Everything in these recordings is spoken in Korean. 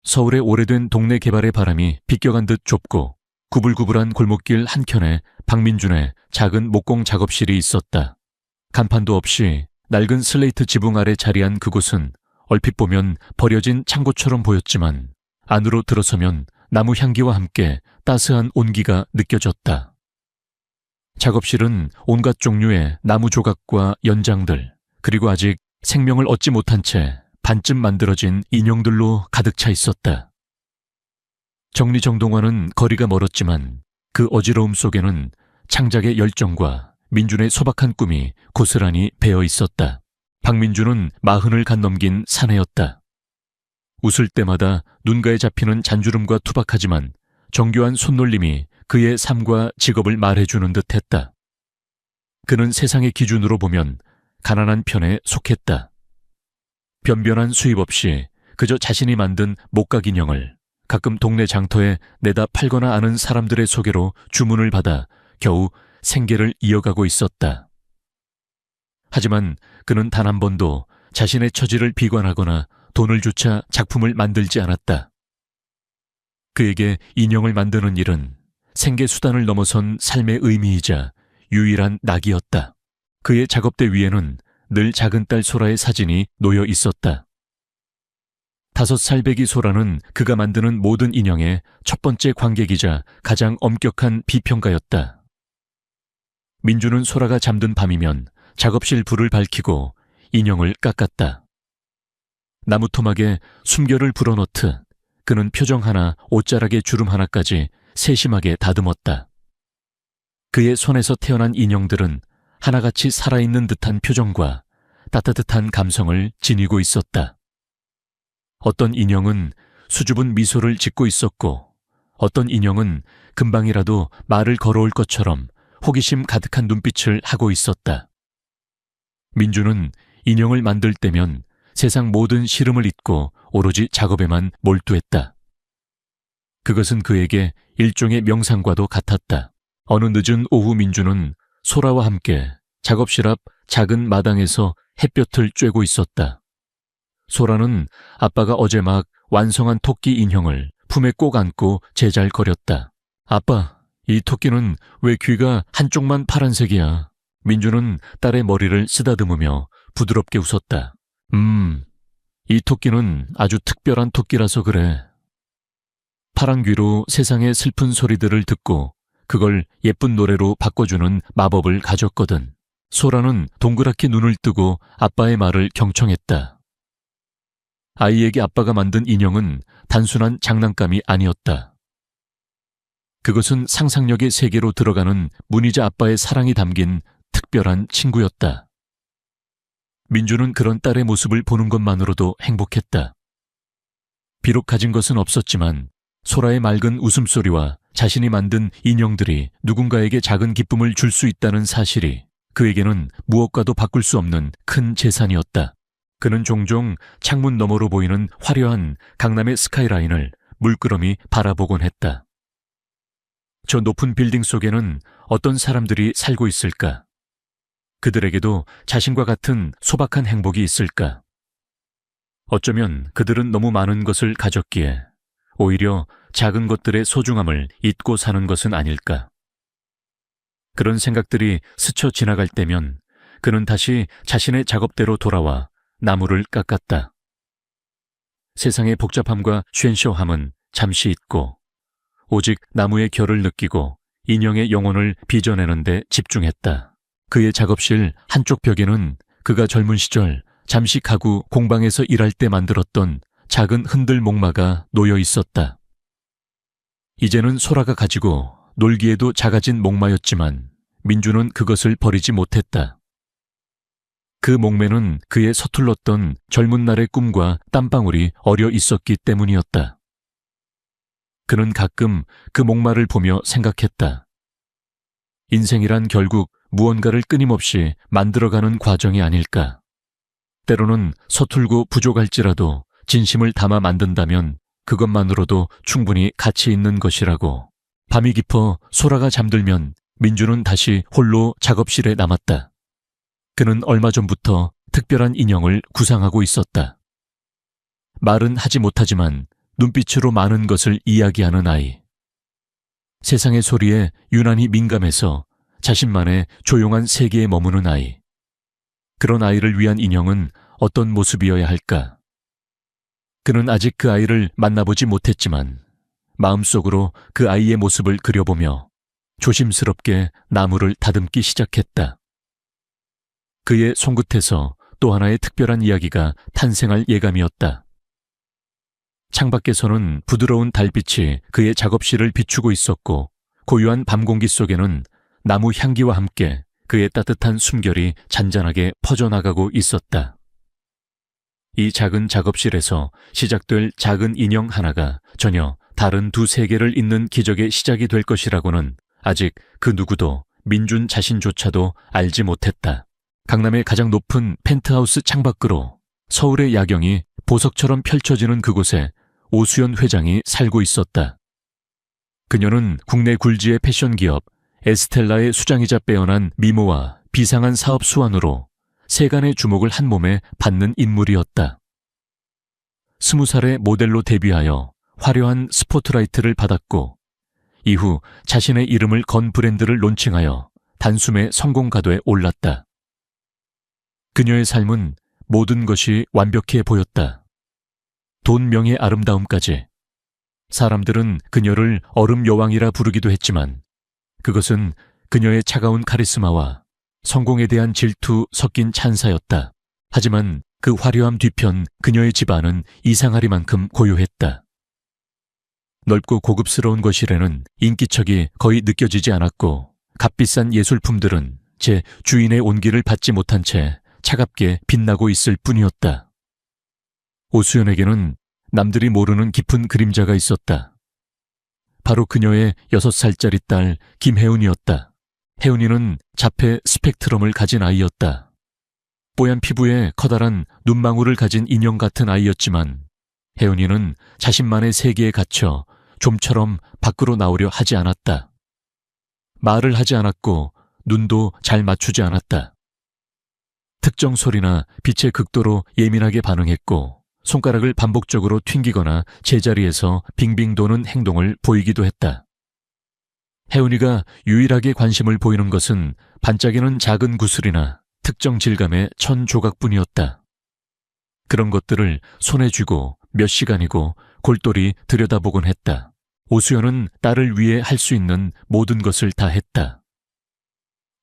서울의 오래된 동네 개발의 바람이 비껴간 듯 좁고 구불구불한 골목길 한켠에 박민준의 작은 목공 작업실이 있었다. 간판도 없이 낡은 슬레이트 지붕 아래 자리한 그곳은 얼핏 보면 버려진 창고처럼 보였지만 안으로 들어서면 나무 향기와 함께 따스한 온기가 느껴졌다. 작업실은 온갖 종류의 나무 조각과 연장들, 그리고 아직 생명을 얻지 못한 채 반쯤 만들어진 인형들로 가득 차 있었다. 정리정돈과는 거리가 멀었지만 그 어지러움 속에는 창작의 열정과 민준의 소박한 꿈이 고스란히 배어 있었다. 박민준은 40을 간 넘긴 사내였다. 웃을 때마다 눈가에 잡히는 잔주름과 투박하지만 정교한 손놀림이 그의 삶과 직업을 말해주는 듯했다. 그는 세상의 기준으로 보면 가난한 편에 속했다. 변변한 수입 없이 그저 자신이 만든 목각 인형을 가끔 동네 장터에 내다 팔거나 아는 사람들의 소개로 주문을 받아 겨우 생계를 이어가고 있었다. 하지만 그는 단 한 번도 자신의 처지를 비관하거나 돈을 조차 작품을 만들지 않았다. 그에게 인형을 만드는 일은 생계 수단을 넘어선 삶의 의미이자 유일한 낙이었다. 그의 작업대 위에는 늘 작은 딸 소라의 사진이 놓여 있었다. 5살배기 소라는 그가 만드는 모든 인형의 첫 번째 관객이자 가장 엄격한 비평가였다. 민주는 소라가 잠든 밤이면 작업실 불을 밝히고 인형을 깎았다. 나무 토막에 숨결을 불어넣듯 그는 표정 하나, 옷자락의 주름 하나까지 세심하게 다듬었다. 그의 손에서 태어난 인형들은 하나같이 살아있는 듯한 표정과 따뜻한 감성을 지니고 있었다. 어떤 인형은 수줍은 미소를 짓고 있었고 어떤 인형은 금방이라도 말을 걸어올 것처럼 호기심 가득한 눈빛을 하고 있었다. 민주는 인형을 만들 때면 세상 모든 시름을 잊고 오로지 작업에만 몰두했다. 그것은 그에게 일종의 명상과도 같았다. 어느 늦은 오후 민주는 소라와 함께 작업실 앞 작은 마당에서 햇볕을 쬐고 있었다. 소라는 아빠가 어제 막 완성한 토끼 인형을 품에 꼭 안고 제잘거렸다. 아빠, 이 토끼는 왜 귀가 한쪽만 파란색이야? 민주는 딸의 머리를 쓰다듬으며 부드럽게 웃었다. 이 토끼는 아주 특별한 토끼라서 그래. 파란 귀로 세상의 슬픈 소리들을 듣고 그걸 예쁜 노래로 바꿔주는 마법을 가졌거든. 소라는 동그랗게 눈을 뜨고 아빠의 말을 경청했다. 아이에게 아빠가 만든 인형은 단순한 장난감이 아니었다. 그것은 상상력의 세계로 들어가는 문희자 아빠의 사랑이 담긴 특별한 친구였다. 민주는 그런 딸의 모습을 보는 것만으로도 행복했다. 비록 가진 것은 없었지만 소라의 맑은 웃음소리와 자신이 만든 인형들이 누군가에게 작은 기쁨을 줄 수 있다는 사실이 그에게는 무엇과도 바꿀 수 없는 큰 재산이었다. 그는 종종 창문 너머로 보이는 화려한 강남의 스카이라인을 물끄러미 바라보곤 했다. 저 높은 빌딩 속에는 어떤 사람들이 살고 있을까? 그들에게도 자신과 같은 소박한 행복이 있을까? 어쩌면 그들은 너무 많은 것을 가졌기에 오히려 작은 것들의 소중함을 잊고 사는 것은 아닐까? 그런 생각들이 스쳐 지나갈 때면 그는 다시 자신의 작업대로 돌아와 나무를 깎았다. 세상의 복잡함과 쉔쇼함은 잠시 잊고 오직 나무의 결을 느끼고 인형의 영혼을 빚어내는 데 집중했다. 그의 작업실 한쪽 벽에는 그가 젊은 시절 잠시 가구 공방에서 일할 때 만들었던 작은 흔들 목마가 놓여 있었다. 이제는 소라가 가지고 놀기에도 작아진 목마였지만 민주는 그것을 버리지 못했다. 그 목매는 그의 서툴렀던 젊은 날의 꿈과 땀방울이 어려 있었기 때문이었다. 그는 가끔 그 목마를 보며 생각했다. 인생이란 결국 무언가를 끊임없이 만들어가는 과정이 아닐까. 때로는 서툴고 부족할지라도 진심을 담아 만든다면 그것만으로도 충분히 가치 있는 것이라고. 밤이 깊어 소라가 잠들면 민주는 다시 홀로 작업실에 남았다. 그는 얼마 전부터 특별한 인형을 구상하고 있었다. 말은 하지 못하지만 눈빛으로 많은 것을 이야기하는 아이. 세상의 소리에 유난히 민감해서 자신만의 조용한 세계에 머무는 아이. 그런 아이를 위한 인형은 어떤 모습이어야 할까? 그는 아직 그 아이를 만나보지 못했지만 마음속으로 그 아이의 모습을 그려보며 조심스럽게 나무를 다듬기 시작했다. 그의 손끝에서 또 하나의 특별한 이야기가 탄생할 예감이었다. 창밖에서는 부드러운 달빛이 그의 작업실을 비추고 있었고 고요한 밤 공기 속에는 나무 향기와 함께 그의 따뜻한 숨결이 잔잔하게 퍼져나가고 있었다. 이 작은 작업실에서 시작될 작은 인형 하나가 전혀 다른 두 세계를 잇는 기적의 시작이 될 것이라고는 아직 그 누구도 민준 자신조차도 알지 못했다. 강남의 가장 높은 펜트하우스 창밖으로 서울의 야경이 보석처럼 펼쳐지는 그곳에 오수연 회장이 살고 있었다. 그녀는 국내 굴지의 패션 기업 에스텔라의 수장이자 빼어난 미모와 비상한 사업 수완으로 세간의 주목을 한 몸에 받는 인물이었다. 20살에 모델로 데뷔하여 화려한 스포트라이트를 받았고 이후 자신의 이름을 건 브랜드를 론칭하여 단숨에 성공 가도에 올랐다. 그녀의 삶은 모든 것이 완벽해 보였다. 돈, 명예, 아름다움까지. 사람들은 그녀를 얼음 여왕이라 부르기도 했지만 그것은 그녀의 차가운 카리스마와 성공에 대한 질투 섞인 찬사였다. 하지만 그 화려함 뒤편 그녀의 집안은 이상하리만큼 고요했다. 넓고 고급스러운 거실에는 인기척이 거의 느껴지지 않았고 값비싼 예술품들은 제 주인의 온기를 받지 못한 채 차갑게 빛나고 있을 뿐이었다. 오수연에게는 남들이 모르는 깊은 그림자가 있었다. 바로 그녀의 6살짜리 딸 김혜은이었다. 혜은이는 자폐 스펙트럼을 가진 아이였다. 뽀얀 피부에 커다란 눈망울을 가진 인형 같은 아이였지만 혜은이는 자신만의 세계에 갇혀 좀처럼 밖으로 나오려 하지 않았다. 말을 하지 않았고 눈도 잘 맞추지 않았다. 특정 소리나 빛에 극도로 예민하게 반응했고 손가락을 반복적으로 튕기거나 제자리에서 빙빙 도는 행동을 보이기도 했다. 혜은이가 유일하게 관심을 보이는 것은 반짝이는 작은 구슬이나 특정 질감의 천 조각뿐이었다. 그런 것들을 손에 쥐고 몇 시간이고 골똘히 들여다보곤 했다. 오수연은 딸을 위해 할 수 있는 모든 것을 다 했다.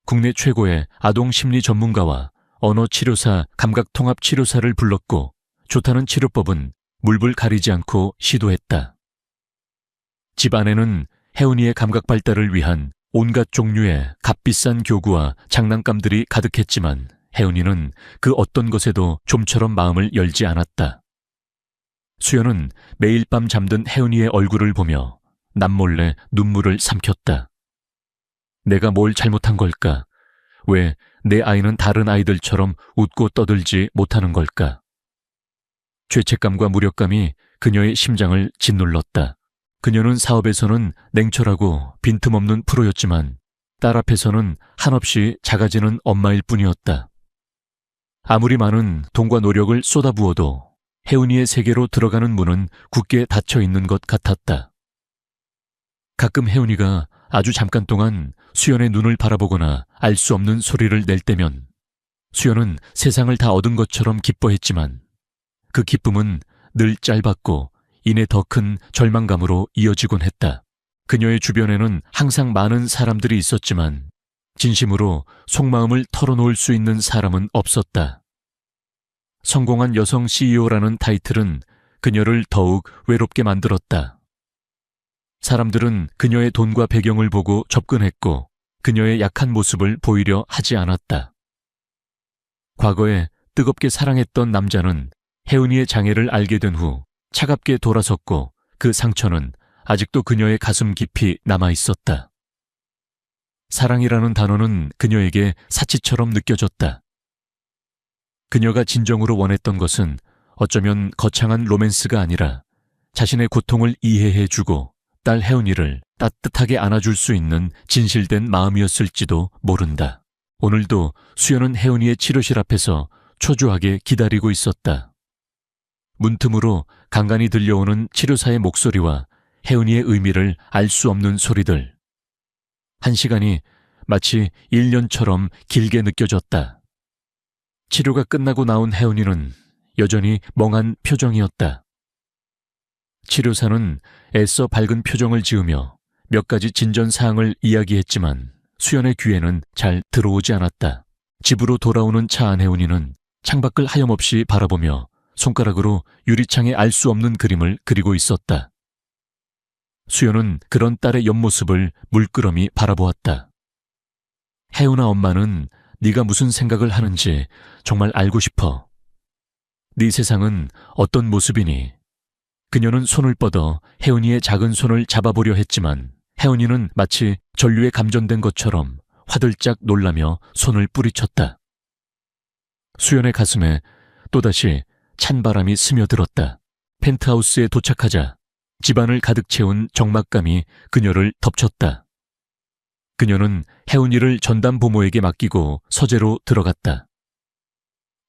국내 최고의 아동 심리 전문가와 언어치료사, 감각통합치료사를 불렀고 좋다는 치료법은 물불 가리지 않고 시도했다. 집 안에는 혜은이의 감각 발달을 위한 온갖 종류의 값비싼 교구와 장난감들이 가득했지만 혜은이는 그 어떤 것에도 좀처럼 마음을 열지 않았다. 수연은 매일 밤 잠든 혜은이의 얼굴을 보며 남몰래 눈물을 삼켰다. 내가 뭘 잘못한 걸까? 왜 내 아이는 다른 아이들처럼 웃고 떠들지 못하는 걸까? 죄책감과 무력감이 그녀의 심장을 짓눌렀다. 그녀는 사업에서는 냉철하고 빈틈없는 프로였지만 딸 앞에서는 한없이 작아지는 엄마일 뿐이었다. 아무리 많은 돈과 노력을 쏟아부어도 혜은이의 세계로 들어가는 문은 굳게 닫혀 있는 것 같았다. 가끔 혜은이가 아주 잠깐 동안 수연의 눈을 바라보거나 알 수 없는 소리를 낼 때면 수연은 세상을 다 얻은 것처럼 기뻐했지만 그 기쁨은 늘 짧았고 이내 더 큰 절망감으로 이어지곤 했다. 그녀의 주변에는 항상 많은 사람들이 있었지만 진심으로 속마음을 털어놓을 수 있는 사람은 없었다. 성공한 여성 CEO라는 타이틀은 그녀를 더욱 외롭게 만들었다. 사람들은 그녀의 돈과 배경을 보고 접근했고 그녀의 약한 모습을 보이려 하지 않았다. 과거에 뜨겁게 사랑했던 남자는 혜은이의 장애를 알게 된 후 차갑게 돌아섰고 그 상처는 아직도 그녀의 가슴 깊이 남아 있었다. 사랑이라는 단어는 그녀에게 사치처럼 느껴졌다. 그녀가 진정으로 원했던 것은 어쩌면 거창한 로맨스가 아니라 자신의 고통을 이해해주고 딸 혜은이를 따뜻하게 안아줄 수 있는 진실된 마음이었을지도 모른다. 오늘도 수연은 혜은이의 치료실 앞에서 초조하게 기다리고 있었다. 문틈으로 간간히 들려오는 치료사의 목소리와 혜은이의 의미를 알 수 없는 소리들. 한 시간이 마치 1년처럼 길게 느껴졌다. 치료가 끝나고 나온 혜은이는 여전히 멍한 표정이었다. 치료사는 애써 밝은 표정을 지으며 몇 가지 진전 사항을 이야기했지만 수연의 귀에는 잘 들어오지 않았다. 집으로 돌아오는 차 안 혜은이는 창밖을 하염없이 바라보며 손가락으로 유리창에 알 수 없는 그림을 그리고 있었다. 수연은 그런 딸의 옆모습을 물끄러미 바라보았다. 혜은아, 엄마는 네가 무슨 생각을 하는지 정말 알고 싶어. 네 세상은 어떤 모습이니? 그녀는 손을 뻗어 혜은이의 작은 손을 잡아보려 했지만 혜은이는 마치 전류에 감전된 것처럼 화들짝 놀라며 손을 뿌리쳤다. 수연의 가슴에 또다시 찬바람이 스며들었다. 펜트하우스에 도착하자 집안을 가득 채운 적막감이 그녀를 덮쳤다. 그녀는 혜은이를 전담 부모에게 맡기고 서재로 들어갔다.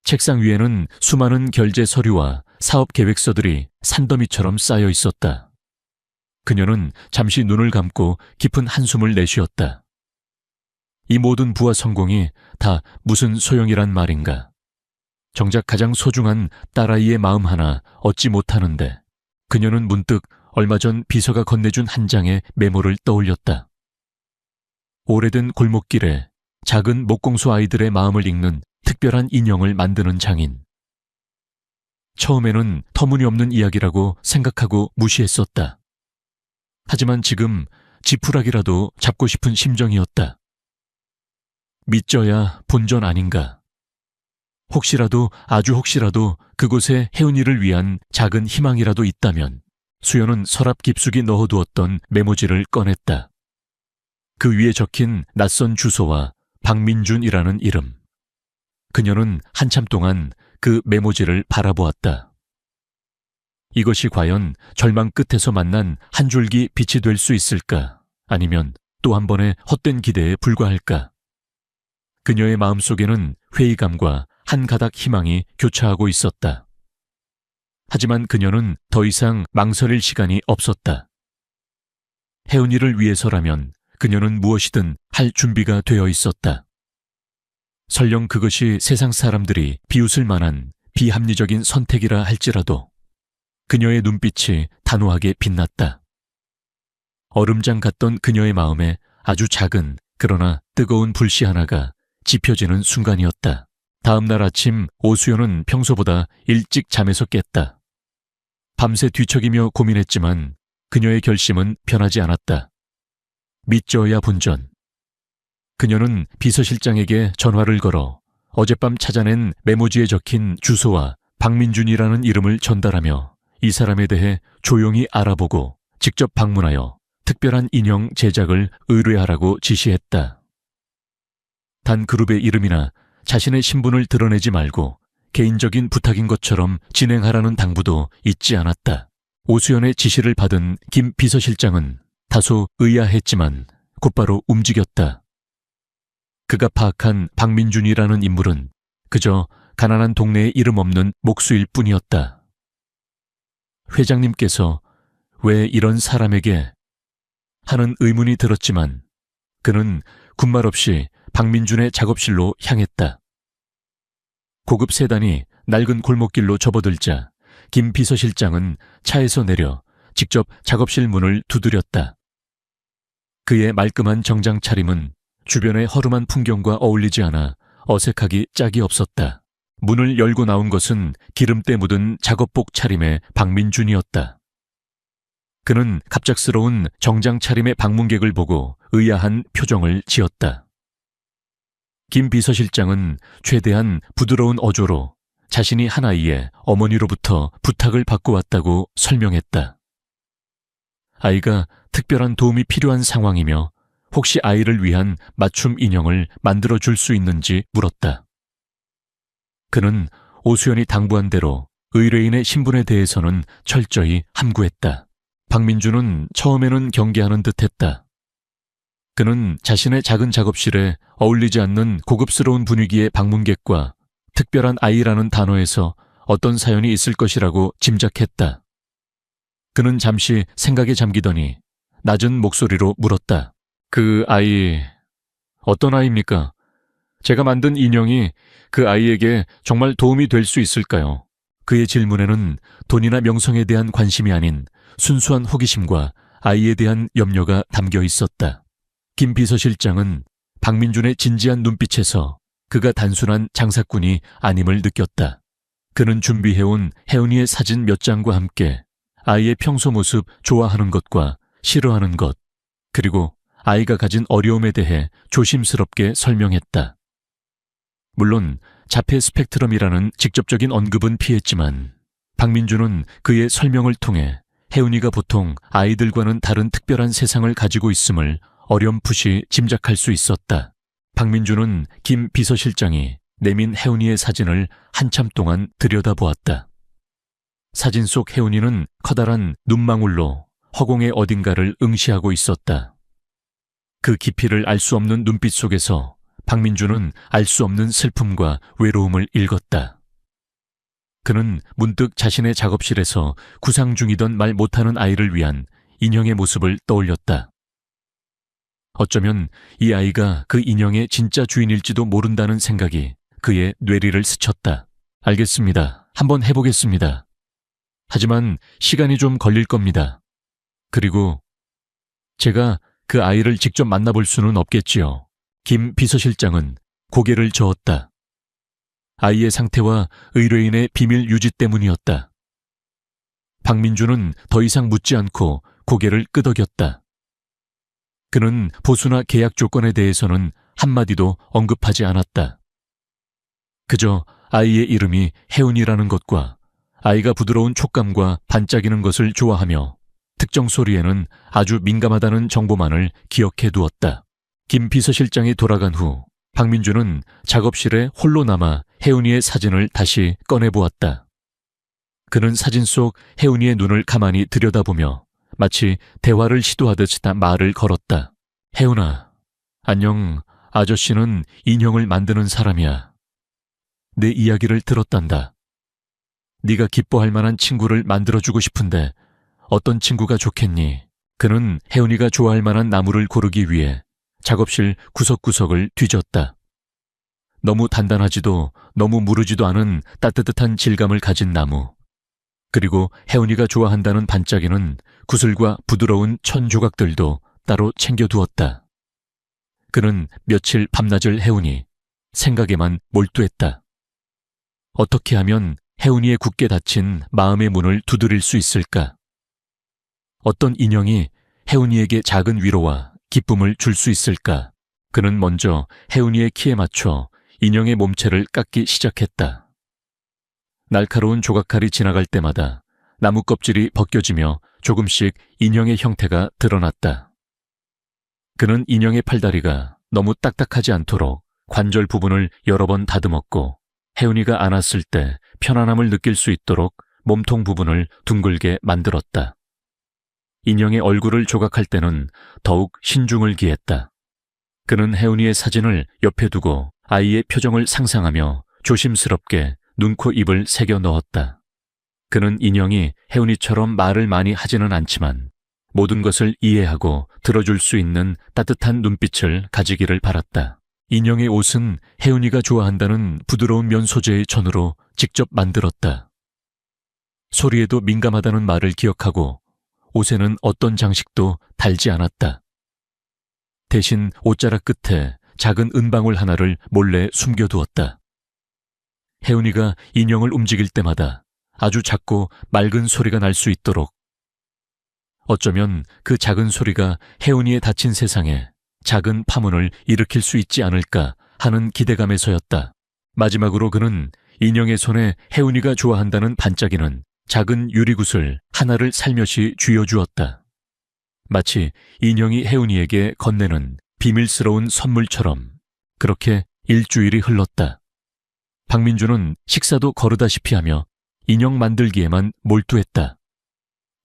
책상 위에는 수많은 결제 서류와 사업 계획서들이 산더미처럼 쌓여 있었다. 그녀는 잠시 눈을 감고 깊은 한숨을 내쉬었다. 이 모든 부와 성공이 다 무슨 소용이란 말인가. 정작 가장 소중한 딸아이의 마음 하나 얻지 못하는데 그녀는 문득 얼마 전 비서가 건네준 한 장의 메모를 떠올렸다. 오래된 골목길에 작은 목공소 아이들의 마음을 읽는 특별한 인형을 만드는 장인. 처음에는 터무니없는 이야기라고 생각하고 무시했었다. 하지만 지금 지푸라기라도 잡고 싶은 심정이었다. 믿져야 본전 아닌가. 혹시라도, 아주 혹시라도 그곳에 혜은이를 위한 작은 희망이라도 있다면 수연은 서랍 깊숙이 넣어두었던 메모지를 꺼냈다. 그 위에 적힌 낯선 주소와 박민준이라는 이름. 그녀는 한참 동안 그 메모지를 바라보았다. 이것이 과연 절망 끝에서 만난 한 줄기 빛이 될 수 있을까? 아니면 또 한 번의 헛된 기대에 불과할까? 그녀의 마음속에는 회의감과 한 가닥 희망이 교차하고 있었다. 하지만 그녀는 더 이상 망설일 시간이 없었다. 혜은이를 위해서라면 그녀는 무엇이든 할 준비가 되어 있었다. 설령 그것이 세상 사람들이 비웃을 만한 비합리적인 선택이라 할지라도 그녀의 눈빛이 단호하게 빛났다. 얼음장 같던 그녀의 마음에 아주 작은 그러나 뜨거운 불씨 하나가 지펴지는 순간이었다. 다음 날 아침 오수연은 평소보다 일찍 잠에서 깼다. 밤새 뒤척이며 고민했지만 그녀의 결심은 변하지 않았다. 믿져야 본전. 그녀는 비서실장에게 전화를 걸어 어젯밤 찾아낸 메모지에 적힌 주소와 박민준이라는 이름을 전달하며 이 사람에 대해 조용히 알아보고 직접 방문하여 특별한 인형 제작을 의뢰하라고 지시했다. 단 그룹의 이름이나 자신의 신분을 드러내지 말고 개인적인 부탁인 것처럼 진행하라는 당부도 잊지 않았다. 오수연의 지시를 받은 김 비서실장은 다소 의아했지만 곧바로 움직였다. 그가 파악한 박민준이라는 인물은 그저 가난한 동네에 이름 없는 목수일 뿐이었다. 회장님께서 왜 이런 사람에게 하는 의문이 들었지만 그는 군말 없이 박민준의 작업실로 향했다. 고급 세단이 낡은 골목길로 접어들자 김 비서실장은 차에서 내려 직접 작업실 문을 두드렸다. 그의 말끔한 정장 차림은 주변의 허름한 풍경과 어울리지 않아 어색하기 짝이 없었다. 문을 열고 나온 것은 기름때 묻은 작업복 차림의 박민준이었다. 그는 갑작스러운 정장 차림의 방문객을 보고 의아한 표정을 지었다. 김 비서실장은 최대한 부드러운 어조로 자신이 한 아이의 어머니로부터 부탁을 받고 왔다고 설명했다. 아이가 특별한 도움이 필요한 상황이며 혹시 아이를 위한 맞춤 인형을 만들어줄 수 있는지 물었다. 그는 오수연이 당부한 대로 의뢰인의 신분에 대해서는 철저히 함구했다. 박민준은 처음에는 경계하는 듯했다. 그는 자신의 작은 작업실에 어울리지 않는 고급스러운 분위기의 방문객과 특별한 아이라는 단어에서 어떤 사연이 있을 것이라고 짐작했다. 그는 잠시 생각에 잠기더니 낮은 목소리로 물었다. 그 아이, 어떤 아이입니까? 제가 만든 인형이 그 아이에게 정말 도움이 될 수 있을까요? 그의 질문에는 돈이나 명성에 대한 관심이 아닌 순수한 호기심과 아이에 대한 염려가 담겨 있었다. 김 비서실장은 박민준의 진지한 눈빛에서 그가 단순한 장사꾼이 아님을 느꼈다. 그는 준비해온 혜은이의 사진 몇 장과 함께 아이의 평소 모습 좋아하는 것과 싫어하는 것, 그리고 아이가 가진 어려움에 대해 조심스럽게 설명했다. 물론 자폐 스펙트럼이라는 직접적인 언급은 피했지만 박민준은 그의 설명을 통해 혜은이가 보통 아이들과는 다른 특별한 세상을 가지고 있음을 어렴풋이 짐작할 수 있었다. 박민준은 김 비서실장이 내민 혜은이의 사진을 한참 동안 들여다보았다. 사진 속 혜은이는 커다란 눈망울로 허공의 어딘가를 응시하고 있었다. 그 깊이를 알 수 없는 눈빛 속에서 박민준은 알 수 없는 슬픔과 외로움을 읽었다. 그는 문득 자신의 작업실에서 구상 중이던 말 못하는 아이를 위한 인형의 모습을 떠올렸다. 어쩌면 이 아이가 그 인형의 진짜 주인일지도 모른다는 생각이 그의 뇌리를 스쳤다. 알겠습니다. 한번 해보겠습니다. 하지만 시간이 좀 걸릴 겁니다. 그리고 제가 그 아이를 직접 만나볼 수는 없겠지요. 김 비서실장은 고개를 저었다. 아이의 상태와 의뢰인의 비밀 유지 때문이었다. 박민준은 더 이상 묻지 않고 고개를 끄덕였다. 그는 보수나 계약 조건에 대해서는 한마디도 언급하지 않았다. 그저 아이의 이름이 혜은이라는 것과 아이가 부드러운 촉감과 반짝이는 것을 좋아하며 특정 소리에는 아주 민감하다는 정보만을 기억해 두었다. 김 비서실장이 돌아간 후 박민준은 작업실에 홀로 남아 혜은이의 사진을 다시 꺼내보았다. 그는 사진 속 혜은이의 눈을 가만히 들여다보며 마치 대화를 시도하듯 말을 걸었다. 혜은아, 안녕. 아저씨는 인형을 만드는 사람이야. 내 이야기를 들었단다. 네가 기뻐할 만한 친구를 만들어주고 싶은데 어떤 친구가 좋겠니? 그는 혜은이가 좋아할 만한 나무를 고르기 위해 작업실 구석구석을 뒤졌다. 너무 단단하지도 너무 무르지도 않은 따뜻한 질감을 가진 나무. 그리고 혜은이가 좋아한다는 반짝이는 구슬과 부드러운 천 조각들도 따로 챙겨두었다. 그는 며칠 밤낮을 혜은이 생각에만 몰두했다. 어떻게 하면 혜은이의 굳게 닫힌 마음의 문을 두드릴 수 있을까? 어떤 인형이 혜은이에게 작은 위로와 기쁨을 줄 수 있을까? 그는 먼저 혜은이의 키에 맞춰 인형의 몸체를 깎기 시작했다. 날카로운 조각칼이 지나갈 때마다 나무 껍질이 벗겨지며 조금씩 인형의 형태가 드러났다. 그는 인형의 팔다리가 너무 딱딱하지 않도록 관절 부분을 여러 번 다듬었고 혜은이가 안았을 때 편안함을 느낄 수 있도록 몸통 부분을 둥글게 만들었다. 인형의 얼굴을 조각할 때는 더욱 신중을 기했다. 그는 혜은이의 사진을 옆에 두고 아이의 표정을 상상하며 조심스럽게 눈, 코, 입을 새겨 넣었다. 그는 인형이 혜은이처럼 말을 많이 하지는 않지만 모든 것을 이해하고 들어줄 수 있는 따뜻한 눈빛을 가지기를 바랐다. 인형의 옷은 혜은이가 좋아한다는 부드러운 면 소재의 천으로 직접 만들었다. 소리에도 민감하다는 말을 기억하고 옷에는 어떤 장식도 달지 않았다. 대신 옷자락 끝에 작은 은방울 하나를 몰래 숨겨두었다. 혜은이가 인형을 움직일 때마다 아주 작고 맑은 소리가 날 수 있도록. 어쩌면 그 작은 소리가 혜은이의 닫힌 세상에 작은 파문을 일으킬 수 있지 않을까 하는 기대감에서였다. 마지막으로 그는 인형의 손에 혜은이가 좋아한다는 반짝이는 작은 유리구슬 하나를 살며시 쥐어주었다. 마치 인형이 혜은이에게 건네는 비밀스러운 선물처럼. 그렇게 일주일이 흘렀다. 박민준은 식사도 거르다시피 하며 인형 만들기에만 몰두했다.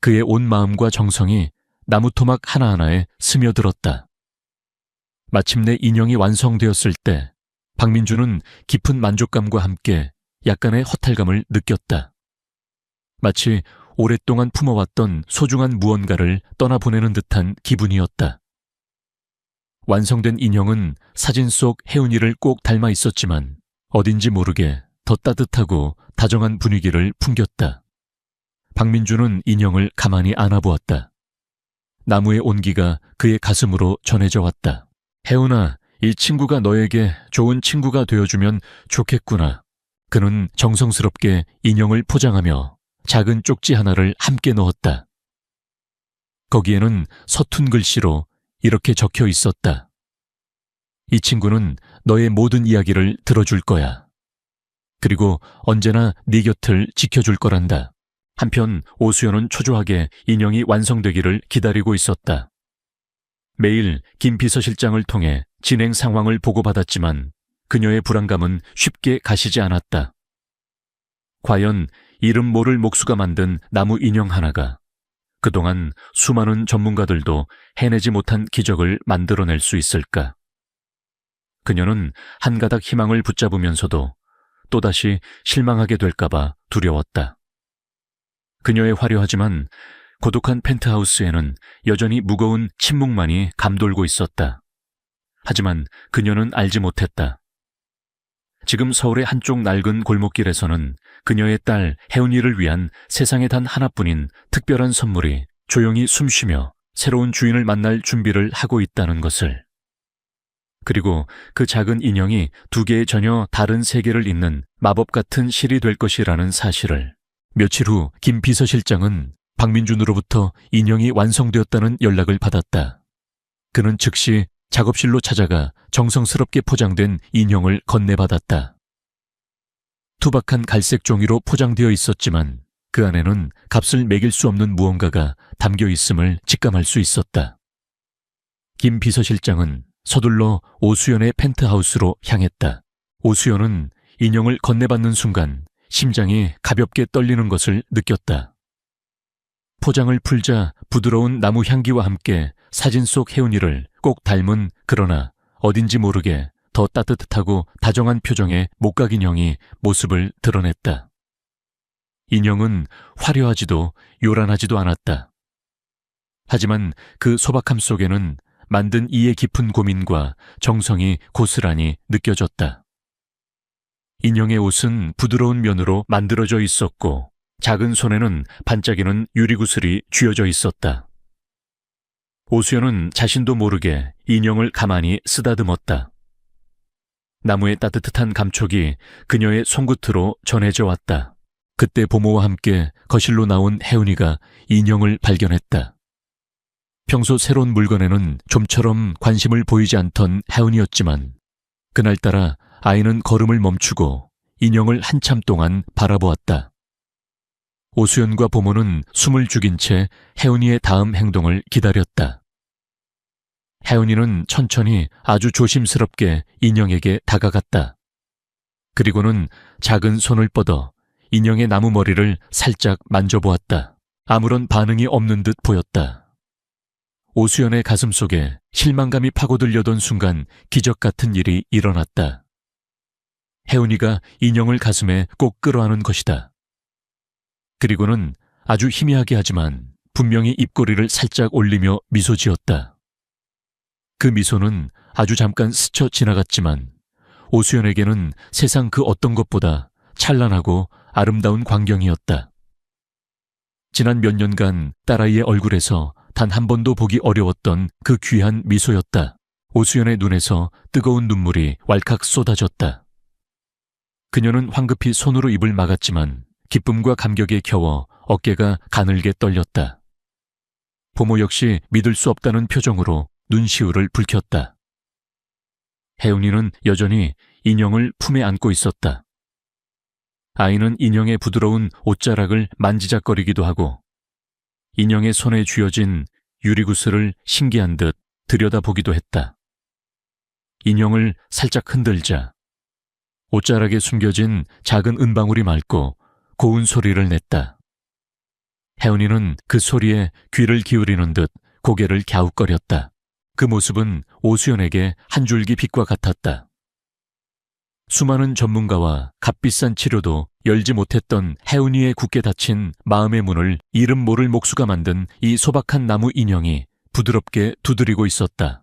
그의 온 마음과 정성이 나무 토막 하나하나에 스며들었다. 마침내 인형이 완성되었을 때 박민준은 깊은 만족감과 함께 약간의 허탈감을 느꼈다. 마치 오랫동안 품어왔던 소중한 무언가를 떠나보내는 듯한 기분이었다. 완성된 인형은 사진 속 혜은이를 꼭 닮아 있었지만 어딘지 모르게 더 따뜻하고 다정한 분위기를 풍겼다. 박민주는 인형을 가만히 안아보았다. 나무의 온기가 그의 가슴으로 전해져 왔다. 혜은아, 이 친구가 너에게 좋은 친구가 되어주면 좋겠구나. 그는 정성스럽게 인형을 포장하며 작은 쪽지 하나를 함께 넣었다. 거기에는 서툰 글씨로 이렇게 적혀 있었다. 이 친구는 너의 모든 이야기를 들어줄 거야. 그리고 언제나 네 곁을 지켜줄 거란다. 한편 오수연은 초조하게 인형이 완성되기를 기다리고 있었다. 매일 김 비서실장을 통해 진행 상황을 보고받았지만 그녀의 불안감은 쉽게 가시지 않았다. 과연 이름 모를 목수가 만든 나무 인형 하나가 그동안 수많은 전문가들도 해내지 못한 기적을 만들어낼 수 있을까? 그녀는 한 가닥 희망을 붙잡으면서도 또다시 실망하게 될까봐 두려웠다. 그녀의 화려하지만 고독한 펜트하우스에는 여전히 무거운 침묵만이 감돌고 있었다. 하지만 그녀는 알지 못했다. 지금 서울의 한쪽 낡은 골목길에서는 그녀의 딸 혜은이를 위한 세상에 단 하나뿐인 특별한 선물이 조용히 숨쉬며 새로운 주인을 만날 준비를 하고 있다는 것을. 그리고 그 작은 인형이 두 개의 전혀 다른 세계를 잇는 마법 같은 실이 될 것이라는 사실을. 며칠 후 김 비서실장은 박민준으로부터 인형이 완성되었다는 연락을 받았다. 그는 즉시 작업실로 찾아가 정성스럽게 포장된 인형을 건네받았다. 투박한 갈색 종이로 포장되어 있었지만 그 안에는 값을 매길 수 없는 무언가가 담겨 있음을 직감할 수 있었다. 김 비서실장은 서둘러 오수연의 펜트하우스로 향했다. 오수연은 인형을 건네받는 순간 심장이 가볍게 떨리는 것을 느꼈다. 포장을 풀자 부드러운 나무 향기와 함께 사진 속 혜은이를 꼭 닮은 그러나 어딘지 모르게 더 따뜻하고 다정한 표정의 목각 인형이 모습을 드러냈다. 인형은 화려하지도 요란하지도 않았다. 하지만 그 소박함 속에는 만든 이의 깊은 고민과 정성이 고스란히 느껴졌다. 인형의 옷은 부드러운 면으로 만들어져 있었고 작은 손에는 반짝이는 유리구슬이 쥐어져 있었다. 오수연은 자신도 모르게 인형을 가만히 쓰다듬었다. 나무의 따뜻한 감촉이 그녀의 손끝으로 전해져 왔다. 그때 보모와 함께 거실로 나온 혜은이가 인형을 발견했다. 평소 새로운 물건에는 좀처럼 관심을 보이지 않던 혜은이였지만 그날따라 아이는 걸음을 멈추고 인형을 한참 동안 바라보았다. 오수연과 보모는 숨을 죽인 채 혜은이의 다음 행동을 기다렸다. 혜은이는 천천히 아주 조심스럽게 인형에게 다가갔다. 그리고는 작은 손을 뻗어 인형의 나무 머리를 살짝 만져보았다. 아무런 반응이 없는 듯 보였다. 오수연의 가슴 속에 실망감이 파고들려던 순간 기적 같은 일이 일어났다. 혜은이가 인형을 가슴에 꼭 끌어안은 것이다. 그리고는 아주 희미하게 하지만 분명히 입꼬리를 살짝 올리며 미소 지었다. 그 미소는 아주 잠깐 스쳐 지나갔지만 오수연에게는 세상 그 어떤 것보다 찬란하고 아름다운 광경이었다. 지난 몇 년간 딸아이의 얼굴에서 단 한 번도 보기 어려웠던 그 귀한 미소였다. 오수연의 눈에서 뜨거운 눈물이 왈칵 쏟아졌다. 그녀는 황급히 손으로 입을 막았지만 기쁨과 감격에 겨워 어깨가 가늘게 떨렸다. 보모 역시 믿을 수 없다는 표정으로 눈시울을 붉혔다. 혜은이는 여전히 인형을 품에 안고 있었다. 아이는 인형의 부드러운 옷자락을 만지작거리기도 하고 인형의 손에 쥐어진 유리구슬을 신기한 듯 들여다보기도 했다. 인형을 살짝 흔들자 옷자락에 숨겨진 작은 은방울이 맑고 고운 소리를 냈다. 혜은이는 그 소리에 귀를 기울이는 듯 고개를 갸웃거렸다. 그 모습은 오수연에게 한 줄기 빛과 같았다. 수많은 전문가와 값비싼 치료도 열지 못했던 혜은이의 굳게 닫힌 마음의 문을 이름 모를 목수가 만든 이 소박한 나무 인형이 부드럽게 두드리고 있었다.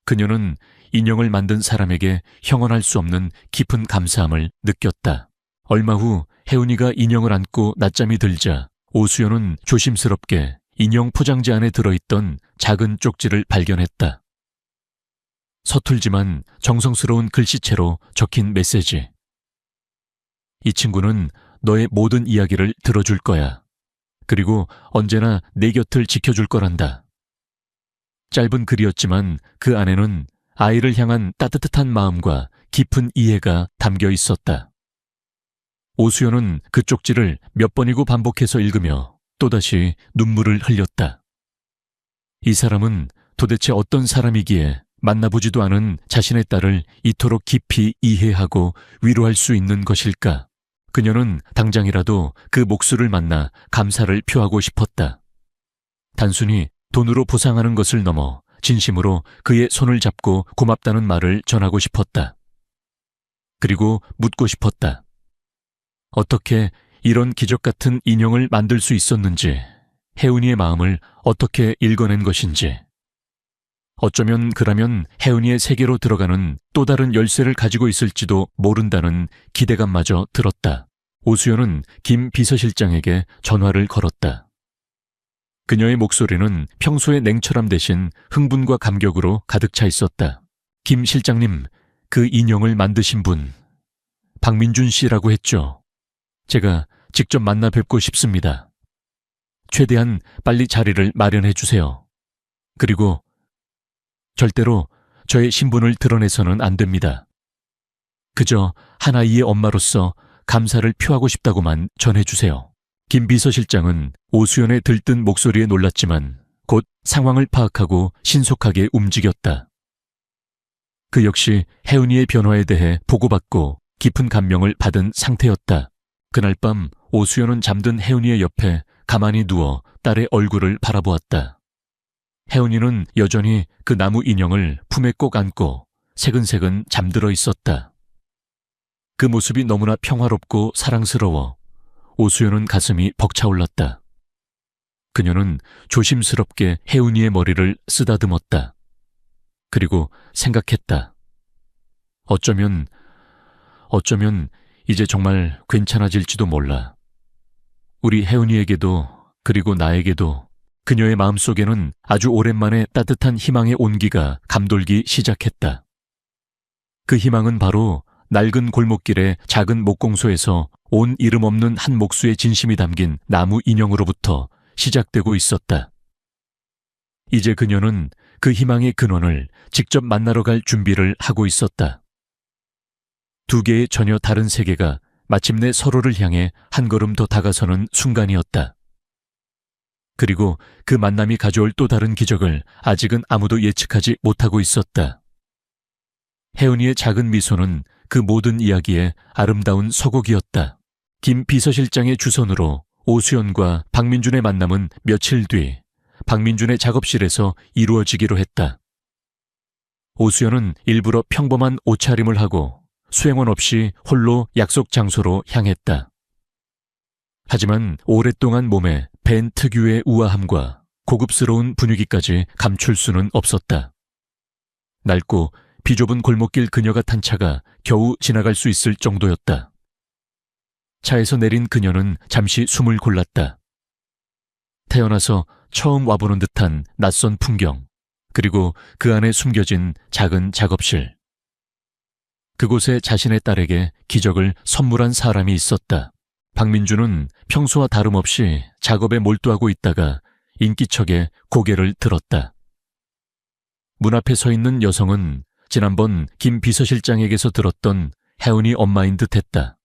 그녀는 인형을 만든 사람에게 형언할 수 없는 깊은 감사함을 느꼈다. 얼마 후 혜은이가 인형을 안고 낮잠이 들자 오수연은 조심스럽게 인형 포장지 안에 들어있던 작은 쪽지를 발견했다. 서툴지만 정성스러운 글씨체로 적힌 메시지. 이 친구는 너의 모든 이야기를 들어줄 거야. 그리고 언제나 내 곁을 지켜줄 거란다. 짧은 글이었지만 그 안에는 아이를 향한 따뜻한 마음과 깊은 이해가 담겨 있었다. 오수연은 그 쪽지를 몇 번이고 반복해서 읽으며 또다시 눈물을 흘렸다. 이 사람은 도대체 어떤 사람이기에 만나보지도 않은 자신의 딸을 이토록 깊이 이해하고 위로할 수 있는 것일까? 그녀는 당장이라도 그 목수를 만나 감사를 표하고 싶었다. 단순히 돈으로 보상하는 것을 넘어 진심으로 그의 손을 잡고 고맙다는 말을 전하고 싶었다. 그리고 묻고 싶었다. 어떻게 이런 기적 같은 인형을 만들 수 있었는지, 혜은이의 마음을 어떻게 읽어낸 것인지. 어쩌면 그라면 혜은이의 세계로 들어가는 또 다른 열쇠를 가지고 있을지도 모른다는 기대감마저 들었다. 오수연은 김 비서실장에게 전화를 걸었다. 그녀의 목소리는 평소의 냉철함 대신 흥분과 감격으로 가득 차 있었다. 김 실장님, 그 인형을 만드신 분, 박민준 씨라고 했죠. 제가 직접 만나 뵙고 싶습니다. 최대한 빨리 자리를 마련해 주세요. 그리고 절대로 저의 신분을 드러내서는 안 됩니다. 그저 한 아이의 엄마로서 감사를 표하고 싶다고만 전해주세요. 김 비서실장은 오수연의 들뜬 목소리에 놀랐지만 곧 상황을 파악하고 신속하게 움직였다. 그 역시 혜은이의 변화에 대해 보고받고 깊은 감명을 받은 상태였다. 그날 밤 오수연은 잠든 혜은이의 옆에 가만히 누워 딸의 얼굴을 바라보았다. 혜은이는 여전히 그 나무 인형을 품에 꼭 안고 새근새근 잠들어 있었다. 그 모습이 너무나 평화롭고 사랑스러워 오수연은 가슴이 벅차올랐다. 그녀는 조심스럽게 혜은이의 머리를 쓰다듬었다. 그리고 생각했다. 어쩌면 이제 정말 괜찮아질지도 몰라. 우리 혜은이에게도 그리고 나에게도 그녀의 마음속에는 아주 오랜만에 따뜻한 희망의 온기가 감돌기 시작했다. 그 희망은 바로 낡은 골목길의 작은 목공소에서 온 이름 없는 한 목수의 진심이 담긴 나무 인형으로부터 시작되고 있었다. 이제 그녀는 그 희망의 근원을 직접 만나러 갈 준비를 하고 있었다. 두 개의 전혀 다른 세계가 마침내 서로를 향해 한 걸음 더 다가서는 순간이었다. 그리고 그 만남이 가져올 또 다른 기적을 아직은 아무도 예측하지 못하고 있었다. 혜은이의 작은 미소는 그 모든 이야기의 아름다운 서곡이었다. 김 비서실장의 주선으로 오수연과 박민준의 만남은 며칠 뒤 박민준의 작업실에서 이루어지기로 했다. 오수연은 일부러 평범한 옷차림을 하고 수행원 없이 홀로 약속 장소로 향했다. 하지만 오랫동안 몸에 밴 특유의 우아함과 고급스러운 분위기까지 감출 수는 없었다. 낡고 비좁은 골목길 그녀가 탄 차가 겨우 지나갈 수 있을 정도였다. 차에서 내린 그녀는 잠시 숨을 골랐다. 태어나서 처음 와보는 듯한 낯선 풍경, 그리고 그 안에 숨겨진 작은 작업실. 그곳에 자신의 딸에게 기적을 선물한 사람이 있었다. 박민준은 평소와 다름없이 작업에 몰두하고 있다가 인기척에 고개를 들었다. 문 앞에 서 있는 여성은 지난번 김 비서실장에게서 들었던 혜은이 엄마인 듯했다.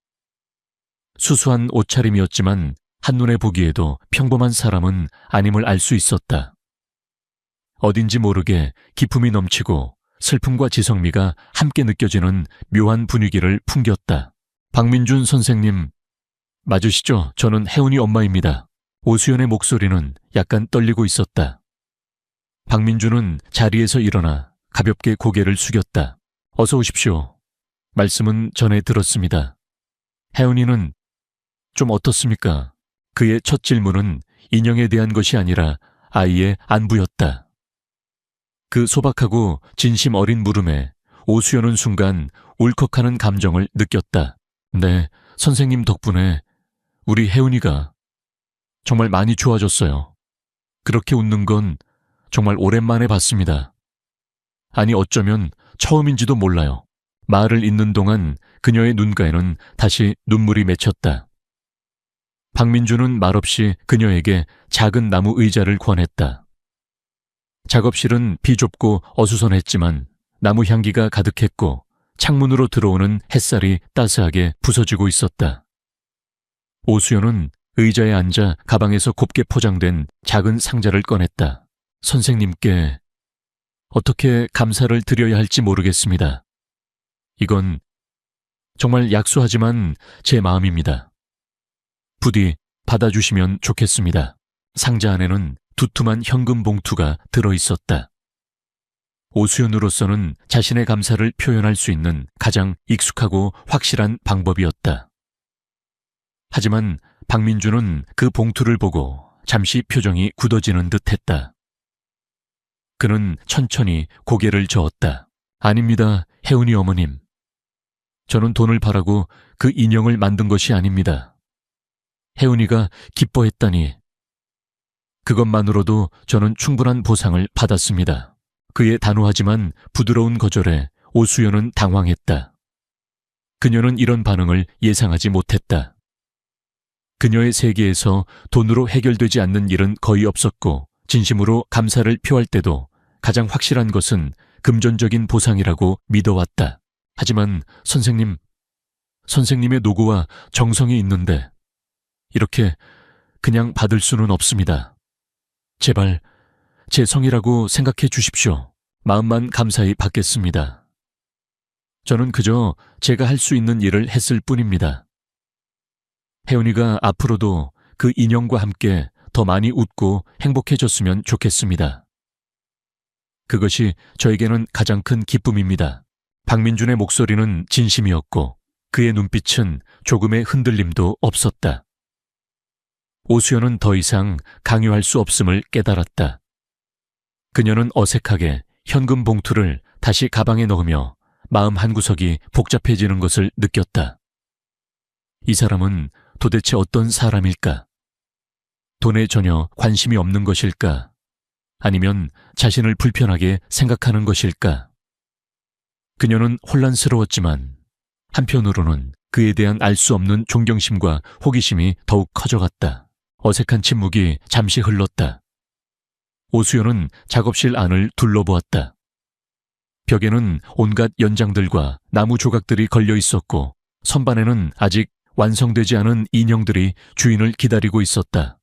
수수한 옷차림이었지만 한눈에 보기에도 평범한 사람은 아님을 알 수 있었다. 어딘지 모르게 기품이 넘치고 슬픔과 지성미가 함께 느껴지는 묘한 분위기를 풍겼다. 박민준 선생님, 맞으시죠? 저는 혜은이 엄마입니다. 오수연의 목소리는 약간 떨리고 있었다. 박민준은 자리에서 일어나 가볍게 고개를 숙였다. 어서 오십시오. 말씀은 전해 들었습니다. 혜은이는 좀 어떻습니까? 그의 첫 질문은 인형에 대한 것이 아니라 아이의 안부였다. 그 소박하고 진심 어린 물음에 오수연은 순간 울컥하는 감정을 느꼈다. 네, 선생님 덕분에 우리 혜은이가 정말 많이 좋아졌어요. 그렇게 웃는 건 정말 오랜만에 봤습니다. 아니 어쩌면 처음인지도 몰라요. 말을 잇는 동안 그녀의 눈가에는 다시 눈물이 맺혔다. 박민주는 말없이 그녀에게 작은 나무 의자를 권했다. 작업실은 비좁고 어수선했지만 나무 향기가 가득했고 창문으로 들어오는 햇살이 따스하게 부서지고 있었다. 오수연은 의자에 앉아 가방에서 곱게 포장된 작은 상자를 꺼냈다. 선생님께 어떻게 감사를 드려야 할지 모르겠습니다. 이건 정말 약소하지만 제 마음입니다. 부디 받아주시면 좋겠습니다. 상자 안에는 두툼한 현금 봉투가 들어있었다. 오수연으로서는 자신의 감사를 표현할 수 있는 가장 익숙하고 확실한 방법이었다. 하지만 박민주는 그 봉투를 보고 잠시 표정이 굳어지는 듯했다. 그는 천천히 고개를 저었다. 아닙니다, 혜은이 어머님. 저는 돈을 바라고 그 인형을 만든 것이 아닙니다. 혜은이가 기뻐했다니 그것만으로도 저는 충분한 보상을 받았습니다. 그의 단호하지만 부드러운 거절에 오수연은 당황했다. 그녀는 이런 반응을 예상하지 못했다. 그녀의 세계에서 돈으로 해결되지 않는 일은 거의 없었고 진심으로 감사를 표할 때도 가장 확실한 것은 금전적인 보상이라고 믿어왔다. 하지만 선생님의 노고와 정성이 있는데 이렇게 그냥 받을 수는 없습니다. 제발 제 성이라고 생각해 주십시오. 마음만 감사히 받겠습니다. 저는 그저 제가 할 수 있는 일을 했을 뿐입니다. 혜은이가 앞으로도 그 인형과 함께 더 많이 웃고 행복해졌으면 좋겠습니다. 그것이 저에게는 가장 큰 기쁨입니다. 박민준의 목소리는 진심이었고 그의 눈빛은 조금의 흔들림도 없었다. 오수연은 더 이상 강요할 수 없음을 깨달았다. 그녀는 어색하게 현금 봉투를 다시 가방에 넣으며 마음 한구석이 복잡해지는 것을 느꼈다. 이 사람은 도대체 어떤 사람일까? 돈에 전혀 관심이 없는 것일까? 아니면 자신을 불편하게 생각하는 것일까? 그녀는 혼란스러웠지만 한편으로는 그에 대한 알 수 없는 존경심과 호기심이 더욱 커져갔다. 어색한 침묵이 잠시 흘렀다. 오수연은 작업실 안을 둘러보았다. 벽에는 온갖 연장들과 나무 조각들이 걸려 있었고 선반에는 아직 완성되지 않은 인형들이 주인을 기다리고 있었다.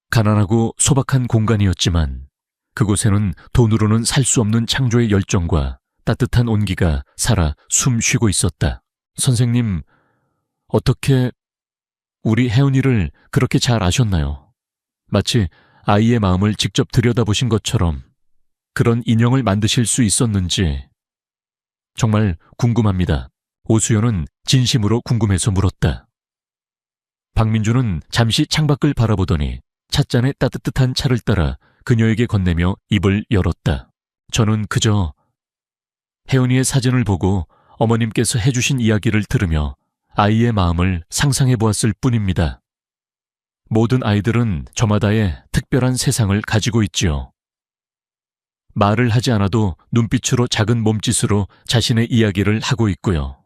가난하고 소박한 공간이었지만 그곳에는 돈으로는 살 수 없는 창조의 열정과 따뜻한 온기가 살아 숨 쉬고 있었다. 선생님, 어떻게 우리 혜은이를 그렇게 잘 아셨나요? 마치 아이의 마음을 직접 들여다보신 것처럼 그런 인형을 만드실 수 있었는지 정말 궁금합니다. 오수연은 진심으로 궁금해서 물었다. 박민주는 잠시 창밖을 바라보더니 찻잔에 따뜻한 차를 따라 그녀에게 건네며 입을 열었다. 저는 그저 혜은이의 사진을 보고 어머님께서 해주신 이야기를 들으며 아이의 마음을 상상해 보았을 뿐입니다. 모든 아이들은 저마다의 특별한 세상을 가지고 있지요. 말을 하지 않아도 눈빛으로 작은 몸짓으로 자신의 이야기를 하고 있고요.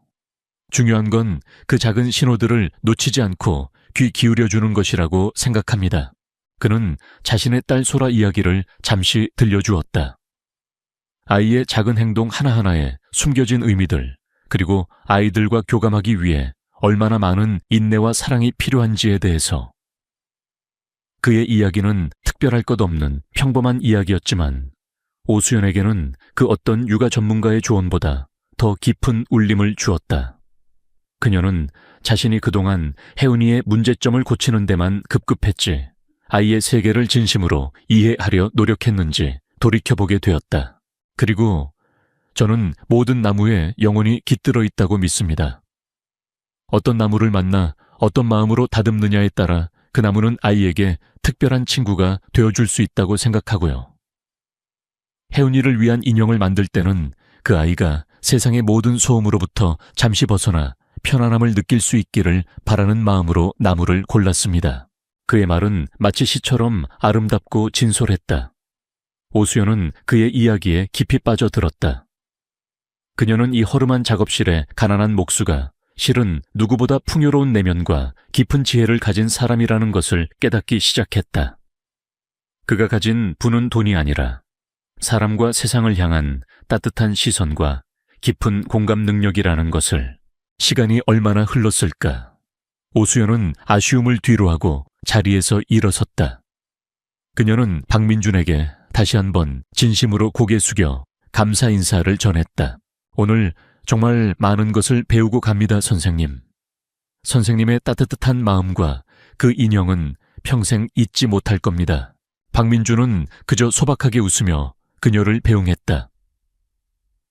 중요한 건 그 작은 신호들을 놓치지 않고 귀 기울여주는 것이라고 생각합니다. 그는 자신의 딸 소라 이야기를 잠시 들려주었다. 아이의 작은 행동 하나하나에 숨겨진 의미들, 그리고 아이들과 교감하기 위해 얼마나 많은 인내와 사랑이 필요한지에 대해서. 그의 이야기는 특별할 것 없는 평범한 이야기였지만 오수연에게는 그 어떤 육아 전문가의 조언보다 더 깊은 울림을 주었다. 그녀는 자신이 그동안 혜은이의 문제점을 고치는 데만 급급했지 아이의 세계를 진심으로 이해하려 노력했는지 돌이켜보게 되었다. 그리고 저는 모든 나무에 영혼이 깃들어 있다고 믿습니다. 어떤 나무를 만나 어떤 마음으로 다듬느냐에 따라 그 나무는 아이에게 특별한 친구가 되어줄 수 있다고 생각하고요. 혜은이를 위한 인형을 만들 때는 그 아이가 세상의 모든 소음으로부터 잠시 벗어나 편안함을 느낄 수 있기를 바라는 마음으로 나무를 골랐습니다. 그의 말은 마치 시처럼 아름답고 진솔했다. 오수연은 그의 이야기에 깊이 빠져들었다. 그녀는 이 허름한 작업실의 가난한 목수가 실은 누구보다 풍요로운 내면과 깊은 지혜를 가진 사람이라는 것을 깨닫기 시작했다. 그가 가진 부는 돈이 아니라 사람과 세상을 향한 따뜻한 시선과 깊은 공감 능력이라는 것을. 시간이 얼마나 흘렀을까. 오수연은 아쉬움을 뒤로하고 자리에서 일어섰다. 그녀는 박민준에게 다시 한번 진심으로 고개 숙여 감사 인사를 전했다. 오늘 정말 많은 것을 배우고 갑니다, 선생님. 선생님의 따뜻한 마음과 그 인형은 평생 잊지 못할 겁니다. 박민준은 그저 소박하게 웃으며 그녀를 배웅했다.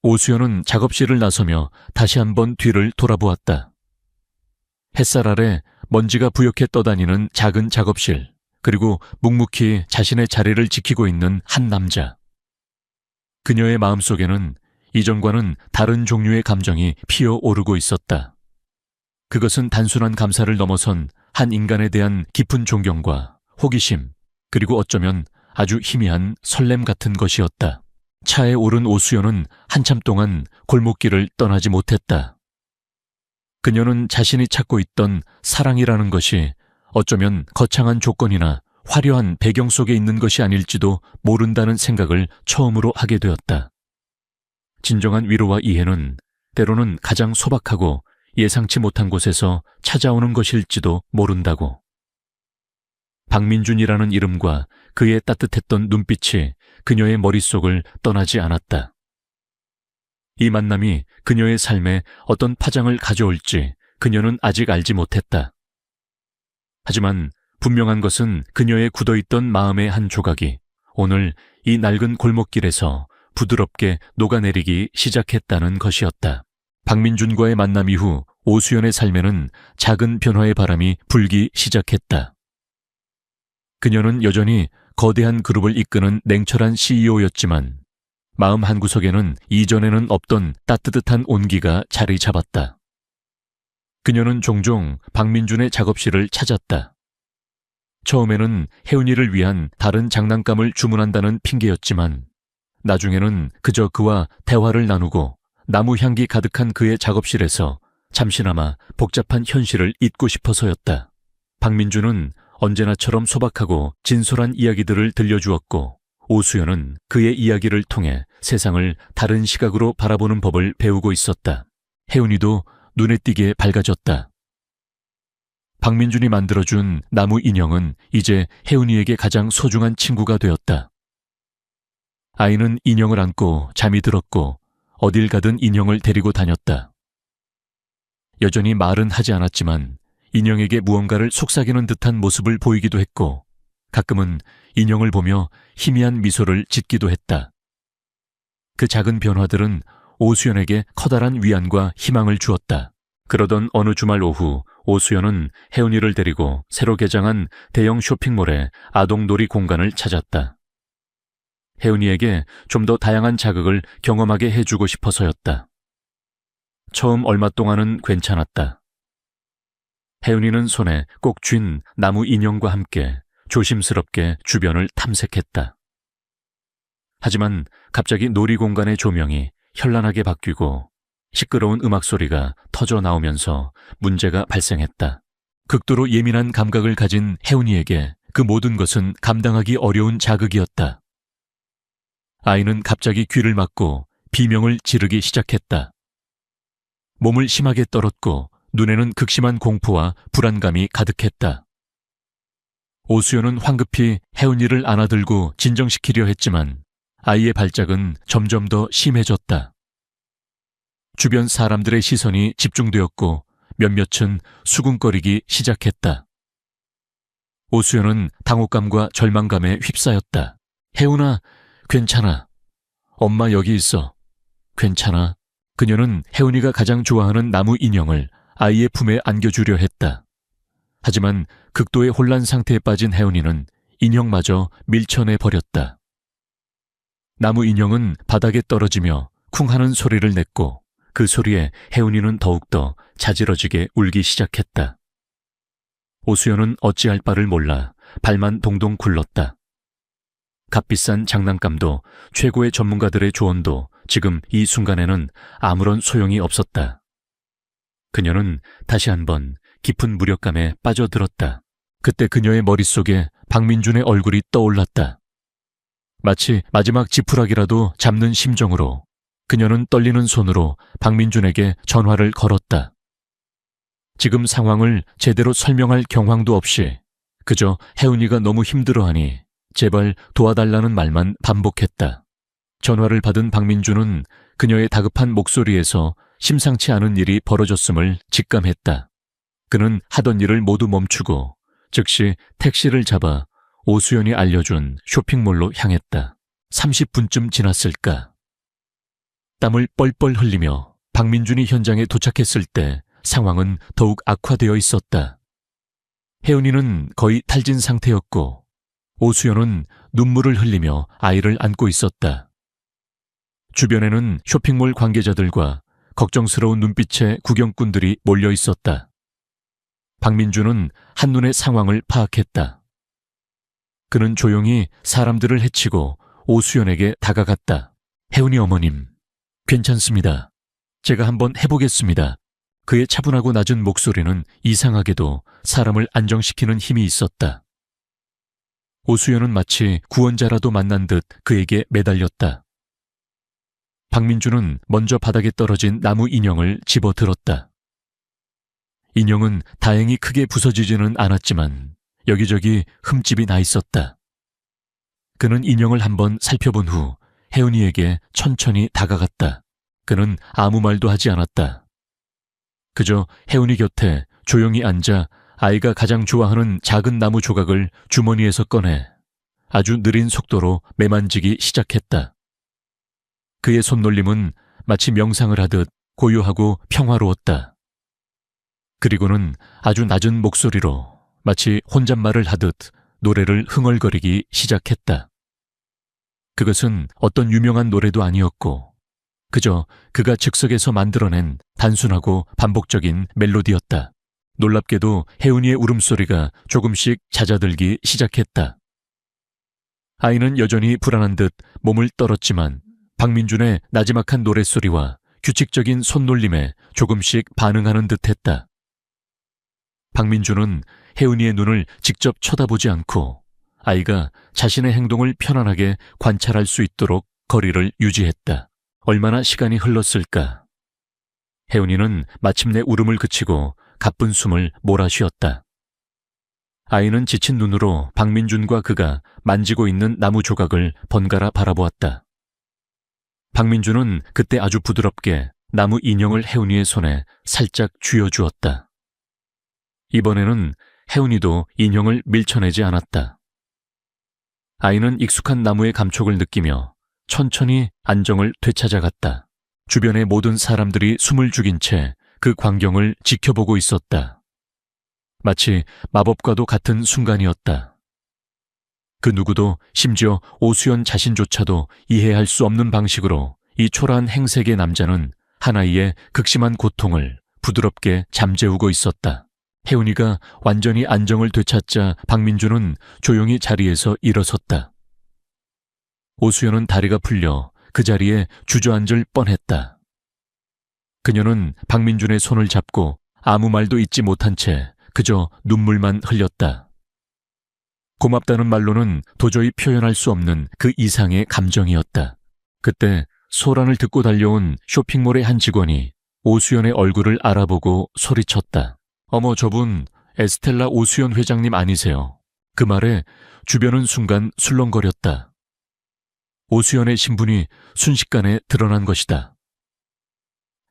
오수연은 작업실을 나서며 다시 한번 뒤를 돌아보았다. 햇살 아래 먼지가 부옇게 떠다니는 작은 작업실, 그리고 묵묵히 자신의 자리를 지키고 있는 한 남자. 그녀의 마음속에는 이전과는 다른 종류의 감정이 피어오르고 있었다. 그것은 단순한 감사를 넘어선 한 인간에 대한 깊은 존경과 호기심, 그리고 어쩌면 아주 희미한 설렘 같은 것이었다. 차에 오른 오수연은 한참 동안 골목길을 떠나지 못했다. 그녀는 자신이 찾고 있던 사랑이라는 것이 어쩌면 거창한 조건이나 화려한 배경 속에 있는 것이 아닐지도 모른다는 생각을 처음으로 하게 되었다. 진정한 위로와 이해는 때로는 가장 소박하고 예상치 못한 곳에서 찾아오는 것일지도 모른다고. 박민준이라는 이름과 그의 따뜻했던 눈빛이 그녀의 머릿속을 떠나지 않았다. 이 만남이 그녀의 삶에 어떤 파장을 가져올지 그녀는 아직 알지 못했다. 하지만 분명한 것은 그녀의 굳어있던 마음의 한 조각이 오늘 이 낡은 골목길에서 부드럽게 녹아내리기 시작했다는 것이었다. 박민준과의 만남 이후 오수연의 삶에는 작은 변화의 바람이 불기 시작했다. 그녀는 여전히 거대한 그룹을 이끄는 냉철한 CEO였지만 마음 한구석에는 이전에는 없던 따뜻한 온기가 자리 잡았다. 그녀는 종종 박민준의 작업실을 찾았다. 처음에는 혜은이를 위한 다른 장난감을 주문한다는 핑계였지만 나중에는 그저 그와 대화를 나누고 나무 향기 가득한 그의 작업실에서 잠시나마 복잡한 현실을 잊고 싶어서였다. 박민준은 언제나처럼 소박하고 진솔한 이야기들을 들려주었고 오수연은 그의 이야기를 통해 세상을 다른 시각으로 바라보는 법을 배우고 있었다. 혜은이도 눈에 띄게 밝아졌다. 박민준이 만들어준 나무 인형은 이제 혜은이에게 가장 소중한 친구가 되었다. 아이는 인형을 안고 잠이 들었고 어딜 가든 인형을 데리고 다녔다. 여전히 말은 하지 않았지만 인형에게 무언가를 속삭이는 듯한 모습을 보이기도 했고 가끔은 인형을 보며 희미한 미소를 짓기도 했다. 그 작은 변화들은 오수연에게 커다란 위안과 희망을 주었다. 그러던 어느 주말 오후 오수연은 혜은이를 데리고 새로 개장한 대형 쇼핑몰의 아동놀이 공간을 찾았다. 혜은이에게 좀 더 다양한 자극을 경험하게 해주고 싶어서였다. 처음 얼마 동안은 괜찮았다. 혜은이는 손에 꼭 쥔 나무 인형과 함께 조심스럽게 주변을 탐색했다. 하지만 갑자기 놀이공간의 조명이 현란하게 바뀌고 시끄러운 음악 소리가 터져 나오면서 문제가 발생했다. 극도로 예민한 감각을 가진 혜은이에게 그 모든 것은 감당하기 어려운 자극이었다. 아이는 갑자기 귀를 막고 비명을 지르기 시작했다. 몸을 심하게 떨었고 눈에는 극심한 공포와 불안감이 가득했다. 오수연은 황급히 혜은이를 안아들고 진정시키려 했지만 아이의 발작은 점점 더 심해졌다. 주변 사람들의 시선이 집중되었고 몇몇은 수군거리기 시작했다. 오수연은 당혹감과 절망감에 휩싸였다. 혜은아, 괜찮아. 엄마 여기 있어. 괜찮아. 그녀는 혜은이가 가장 좋아하는 나무 인형을 아이의 품에 안겨주려 했다. 하지만 극도의 혼란 상태에 빠진 혜은이는 인형마저 밀쳐내 버렸다. 나무 인형은 바닥에 떨어지며 쿵 하는 소리를 냈고 그 소리에 혜은이는 더욱더 자지러지게 울기 시작했다. 오수연은 어찌할 바를 몰라 발만 동동 굴렀다. 값비싼 장난감도 최고의 전문가들의 조언도 지금 이 순간에는 아무런 소용이 없었다. 그녀는 다시 한번 깊은 무력감에 빠져들었다. 그때 그녀의 머릿속에 박민준의 얼굴이 떠올랐다. 마치 마지막 지푸라기라도 잡는 심정으로 그녀는 떨리는 손으로 박민준에게 전화를 걸었다. 지금 상황을 제대로 설명할 경황도 없이 그저 혜은이가 너무 힘들어하니 제발 도와달라는 말만 반복했다. 전화를 받은 박민준은 그녀의 다급한 목소리에서 심상치 않은 일이 벌어졌음을 직감했다. 그는 하던 일을 모두 멈추고 즉시 택시를 잡아 오수연이 알려준 쇼핑몰로 향했다. 30분쯤 지났을까. 땀을 뻘뻘 흘리며 박민준이 현장에 도착했을 때 상황은 더욱 악화되어 있었다. 혜은이는 거의 탈진 상태였고 오수연은 눈물을 흘리며 아이를 안고 있었다. 주변에는 쇼핑몰 관계자들과 걱정스러운 눈빛의 구경꾼들이 몰려 있었다. 박민준은 한눈에 상황을 파악했다. 그는 조용히 사람들을 해치고 오수연에게 다가갔다. 혜은이 어머님, 괜찮습니다. 제가 한번 해보겠습니다. 그의 차분하고 낮은 목소리는 이상하게도 사람을 안정시키는 힘이 있었다. 오수연은 마치 구원자라도 만난 듯 그에게 매달렸다. 박민준은 먼저 바닥에 떨어진 나무 인형을 집어들었다. 인형은 다행히 크게 부서지지는 않았지만 여기저기 흠집이 나 있었다. 그는 인형을 한번 살펴본 후 혜은이에게 천천히 다가갔다. 그는 아무 말도 하지 않았다. 그저 혜은이 곁에 조용히 앉아 아이가 가장 좋아하는 작은 나무 조각을 주머니에서 꺼내 아주 느린 속도로 매만지기 시작했다. 그의 손놀림은 마치 명상을 하듯 고요하고 평화로웠다. 그리고는 아주 낮은 목소리로 마치 혼잣말을 하듯 노래를 흥얼거리기 시작했다. 그것은 어떤 유명한 노래도 아니었고 그저 그가 즉석에서 만들어낸 단순하고 반복적인 멜로디였다. 놀랍게도 혜은이의 울음소리가 조금씩 잦아들기 시작했다. 아이는 여전히 불안한 듯 몸을 떨었지만 박민준의 나지막한 노랫소리와 규칙적인 손놀림에 조금씩 반응하는 듯했다. 박민준은 혜은이의 눈을 직접 쳐다보지 않고 아이가 자신의 행동을 편안하게 관찰할 수 있도록 거리를 유지했다. 얼마나 시간이 흘렀을까. 혜은이는 마침내 울음을 그치고 가쁜 숨을 몰아쉬었다. 아이는 지친 눈으로 박민준과 그가 만지고 있는 나무 조각을 번갈아 바라보았다. 박민준은 그때 아주 부드럽게 나무 인형을 혜은이의 손에 살짝 쥐어주었다. 이번에는 혜은이도 인형을 밀쳐내지 않았다. 아이는 익숙한 나무의 감촉을 느끼며 천천히 안정을 되찾아갔다. 주변의 모든 사람들이 숨을 죽인 채 그 광경을 지켜보고 있었다. 마치 마법과도 같은 순간이었다. 그 누구도 심지어 오수연 자신조차도 이해할 수 없는 방식으로 이 초라한 행색의 남자는 한 아이의 극심한 고통을 부드럽게 잠재우고 있었다. 혜은이가 완전히 안정을 되찾자 박민준은 조용히 자리에서 일어섰다. 오수연은 다리가 풀려 그 자리에 주저앉을 뻔했다. 그녀는 박민준의 손을 잡고 아무 말도 잊지 못한 채 그저 눈물만 흘렸다. 고맙다는 말로는 도저히 표현할 수 없는 그 이상의 감정이었다. 그때 소란을 듣고 달려온 쇼핑몰의 한 직원이 오수연의 얼굴을 알아보고 소리쳤다. 어머, 저분 에스텔라 오수연 회장님 아니세요? 그 말에 주변은 순간 술렁거렸다. 오수연의 신분이 순식간에 드러난 것이다.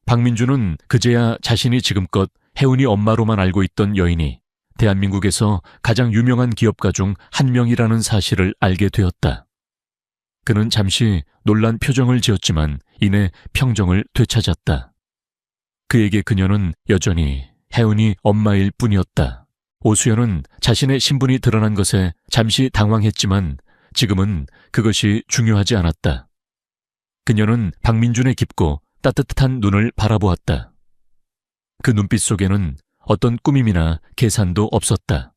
박민준은 그제야 자신이 지금껏 혜은이 엄마로만 알고 있던 여인이 대한민국에서 가장 유명한 기업가 중 한 명이라는 사실을 알게 되었다. 그는 잠시 놀란 표정을 지었지만 이내 평정을 되찾았다. 그에게 그녀는 여전히 혜은이 엄마일 뿐이었다. 오수연은 자신의 신분이 드러난 것에 잠시 당황했지만 지금은 그것이 중요하지 않았다. 그녀는 박민준의 깊고 따뜻한 눈을 바라보았다. 그 눈빛 속에는 어떤 꾸밈이나 계산도 없었다.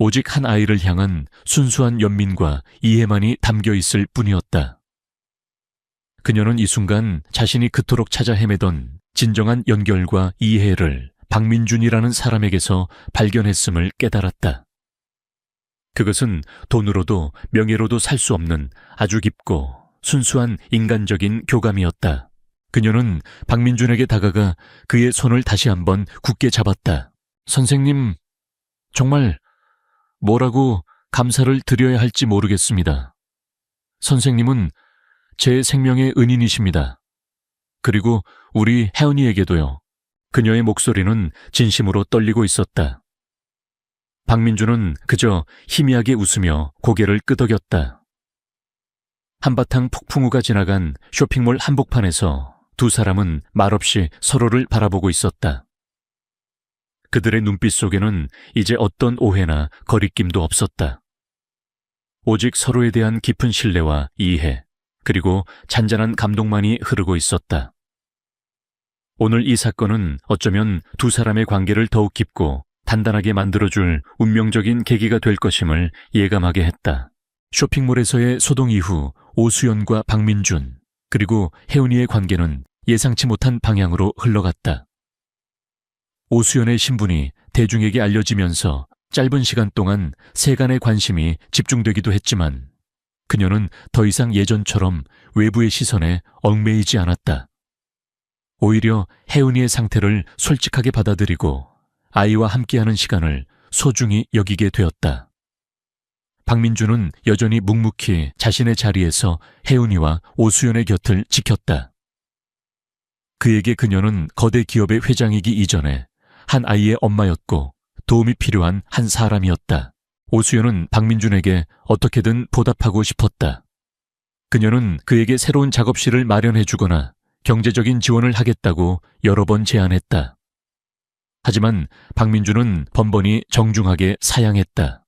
오직 한 아이를 향한 순수한 연민과 이해만이 담겨 있을 뿐이었다. 그녀는 이 순간 자신이 그토록 찾아 헤매던 진정한 연결과 이해를 박민준이라는 사람에게서 발견했음을 깨달았다. 그것은 돈으로도 명예로도 살 수 없는 아주 깊고 순수한 인간적인 교감이었다. 그녀는 박민준에게 다가가 그의 손을 다시 한번 굳게 잡았다. 선생님, 정말 뭐라고 감사를 드려야 할지 모르겠습니다. 선생님은 제 생명의 은인이십니다. 그리고 우리 혜은이에게도요. 그녀의 목소리는 진심으로 떨리고 있었다. 박민준은 그저 희미하게 웃으며 고개를 끄덕였다. 한바탕 폭풍우가 지나간 쇼핑몰 한복판에서 두 사람은 말없이 서로를 바라보고 있었다. 그들의 눈빛 속에는 이제 어떤 오해나 거리낌도 없었다. 오직 서로에 대한 깊은 신뢰와 이해, 그리고 잔잔한 감동만이 흐르고 있었다. 오늘 이 사건은 어쩌면 두 사람의 관계를 더욱 깊고 단단하게 만들어줄 운명적인 계기가 될 것임을 예감하게 했다. 쇼핑몰에서의 소동 이후 오수연과 박민준, 그리고 혜은이의 관계는 예상치 못한 방향으로 흘러갔다. 오수연의 신분이 대중에게 알려지면서 짧은 시간 동안 세간의 관심이 집중되기도 했지만 그녀는 더 이상 예전처럼 외부의 시선에 얽매이지 않았다. 오히려 혜은이의 상태를 솔직하게 받아들이고 아이와 함께하는 시간을 소중히 여기게 되었다. 박민준은 여전히 묵묵히 자신의 자리에서 혜은이와 오수연의 곁을 지켰다. 그에게 그녀는 거대 기업의 회장이기 이전에 한 아이의 엄마였고 도움이 필요한 한 사람이었다. 오수연은 박민준에게 어떻게든 보답하고 싶었다. 그녀는 그에게 새로운 작업실을 마련해주거나 경제적인 지원을 하겠다고 여러 번 제안했다. 하지만 박민준은 번번이 정중하게 사양했다.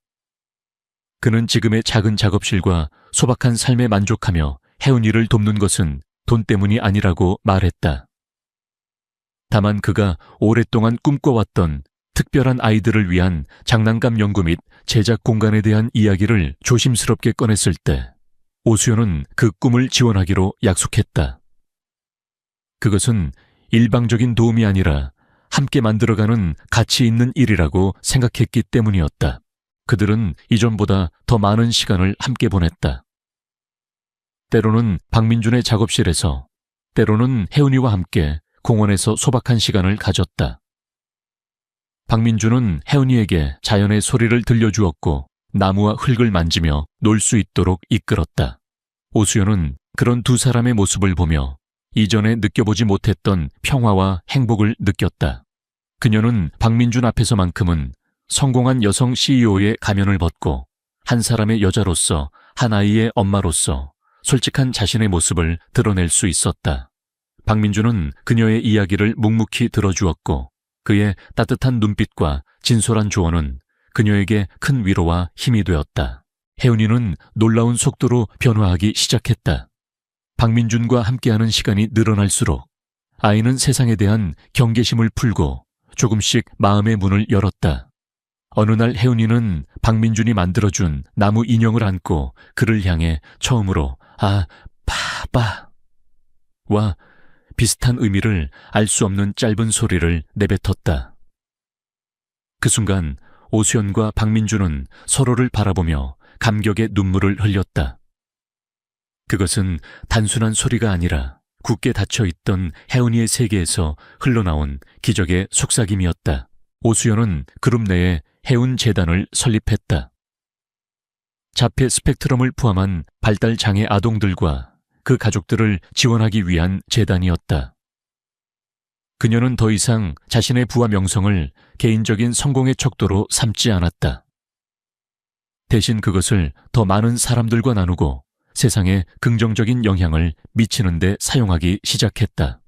그는 지금의 작은 작업실과 소박한 삶에 만족하며 혜은이를 돕는 것은 돈 때문이 아니라고 말했다. 다만 그가 오랫동안 꿈꿔왔던 특별한 아이들을 위한 장난감 연구 및 제작 공간에 대한 이야기를 조심스럽게 꺼냈을 때 오수연은 그 꿈을 지원하기로 약속했다. 그것은 일방적인 도움이 아니라 함께 만들어가는 가치 있는 일이라고 생각했기 때문이었다. 그들은 이전보다 더 많은 시간을 함께 보냈다. 때로는 박민준의 작업실에서, 때로는 혜은이와 함께 공원에서 소박한 시간을 가졌다. 박민준은 혜은이에게 자연의 소리를 들려주었고 나무와 흙을 만지며 놀 수 있도록 이끌었다. 오수연은 그런 두 사람의 모습을 보며 이전에 느껴보지 못했던 평화와 행복을 느꼈다. 그녀는 박민준 앞에서만큼은 성공한 여성 CEO의 가면을 벗고 한 사람의 여자로서, 한 아이의 엄마로서 솔직한 자신의 모습을 드러낼 수 있었다. 박민준은 그녀의 이야기를 묵묵히 들어주었고 그의 따뜻한 눈빛과 진솔한 조언은 그녀에게 큰 위로와 힘이 되었다. 혜은이는 놀라운 속도로 변화하기 시작했다. 박민준과 함께하는 시간이 늘어날수록 아이는 세상에 대한 경계심을 풀고 조금씩 마음의 문을 열었다. 어느 날 혜은이는 박민준이 만들어준 나무 인형을 안고 그를 향해 처음으로 아, 파빠와 비슷한 의미를 알 수 없는 짧은 소리를 내뱉었다. 그 순간 오수연과 박민준은 서로를 바라보며 감격의 눈물을 흘렸다. 그것은 단순한 소리가 아니라 굳게 닫혀있던 혜은이의 세계에서 흘러나온 기적의 속삭임이었다. 오수연은 그룹 내에 혜은재단을 설립했다. 자폐 스펙트럼을 포함한 발달장애 아동들과 그 가족들을 지원하기 위한 재단이었다. 그녀는 더 이상 자신의 부와 명성을 개인적인 성공의 척도로 삼지 않았다. 대신 그것을 더 많은 사람들과 나누고 세상에 긍정적인 영향을 미치는 데 사용하기 시작했다.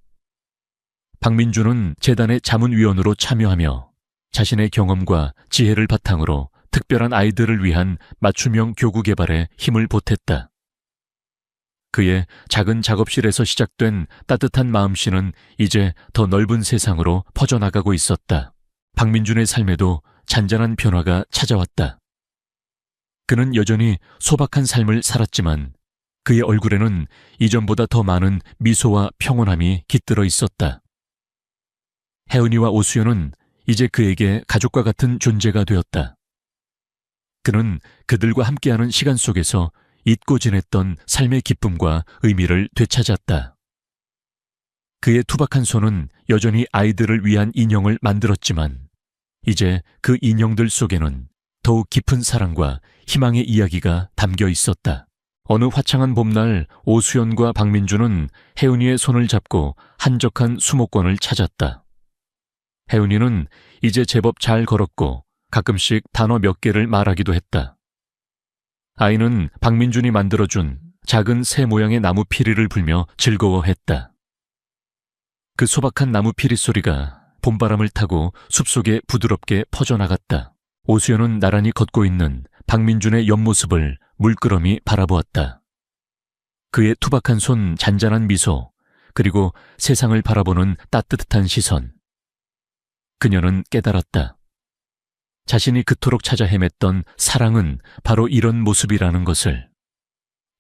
박민주는 재단의 자문위원으로 참여하며 자신의 경험과 지혜를 바탕으로 특별한 아이들을 위한 맞춤형 교구 개발에 힘을 보탰다. 그의 작은 작업실에서 시작된 따뜻한 마음씨는 이제 더 넓은 세상으로 퍼져나가고 있었다. 박민준의 삶에도 잔잔한 변화가 찾아왔다. 그는 여전히 소박한 삶을 살았지만 그의 얼굴에는 이전보다 더 많은 미소와 평온함이 깃들어 있었다. 혜은이와 오수연은 이제 그에게 가족과 같은 존재가 되었다. 그는 그들과 함께하는 시간 속에서 잊고 지냈던 삶의 기쁨과 의미를 되찾았다. 그의 투박한 손은 여전히 아이들을 위한 인형을 만들었지만 이제 그 인형들 속에는 더욱 깊은 사랑과 희망의 이야기가 담겨 있었다. 어느 화창한 봄날 오수연과 박민주는 혜은이의 손을 잡고 한적한 수목원을 찾았다. 혜은이는 이제 제법 잘 걸었고 가끔씩 단어 몇 개를 말하기도 했다. 아이는 박민준이 만들어준 작은 새 모양의 나무 피리를 불며 즐거워했다. 그 소박한 나무 피리 소리가 봄바람을 타고 숲속에 부드럽게 퍼져나갔다. 오수연은 나란히 걷고 있는 박민준의 옆모습을 물끄러미 바라보았다. 그의 투박한 손, 잔잔한 미소, 그리고 세상을 바라보는 따뜻한 시선. 그녀는 깨달았다. 자신이 그토록 찾아 헤맸던 사랑은 바로 이런 모습이라는 것을.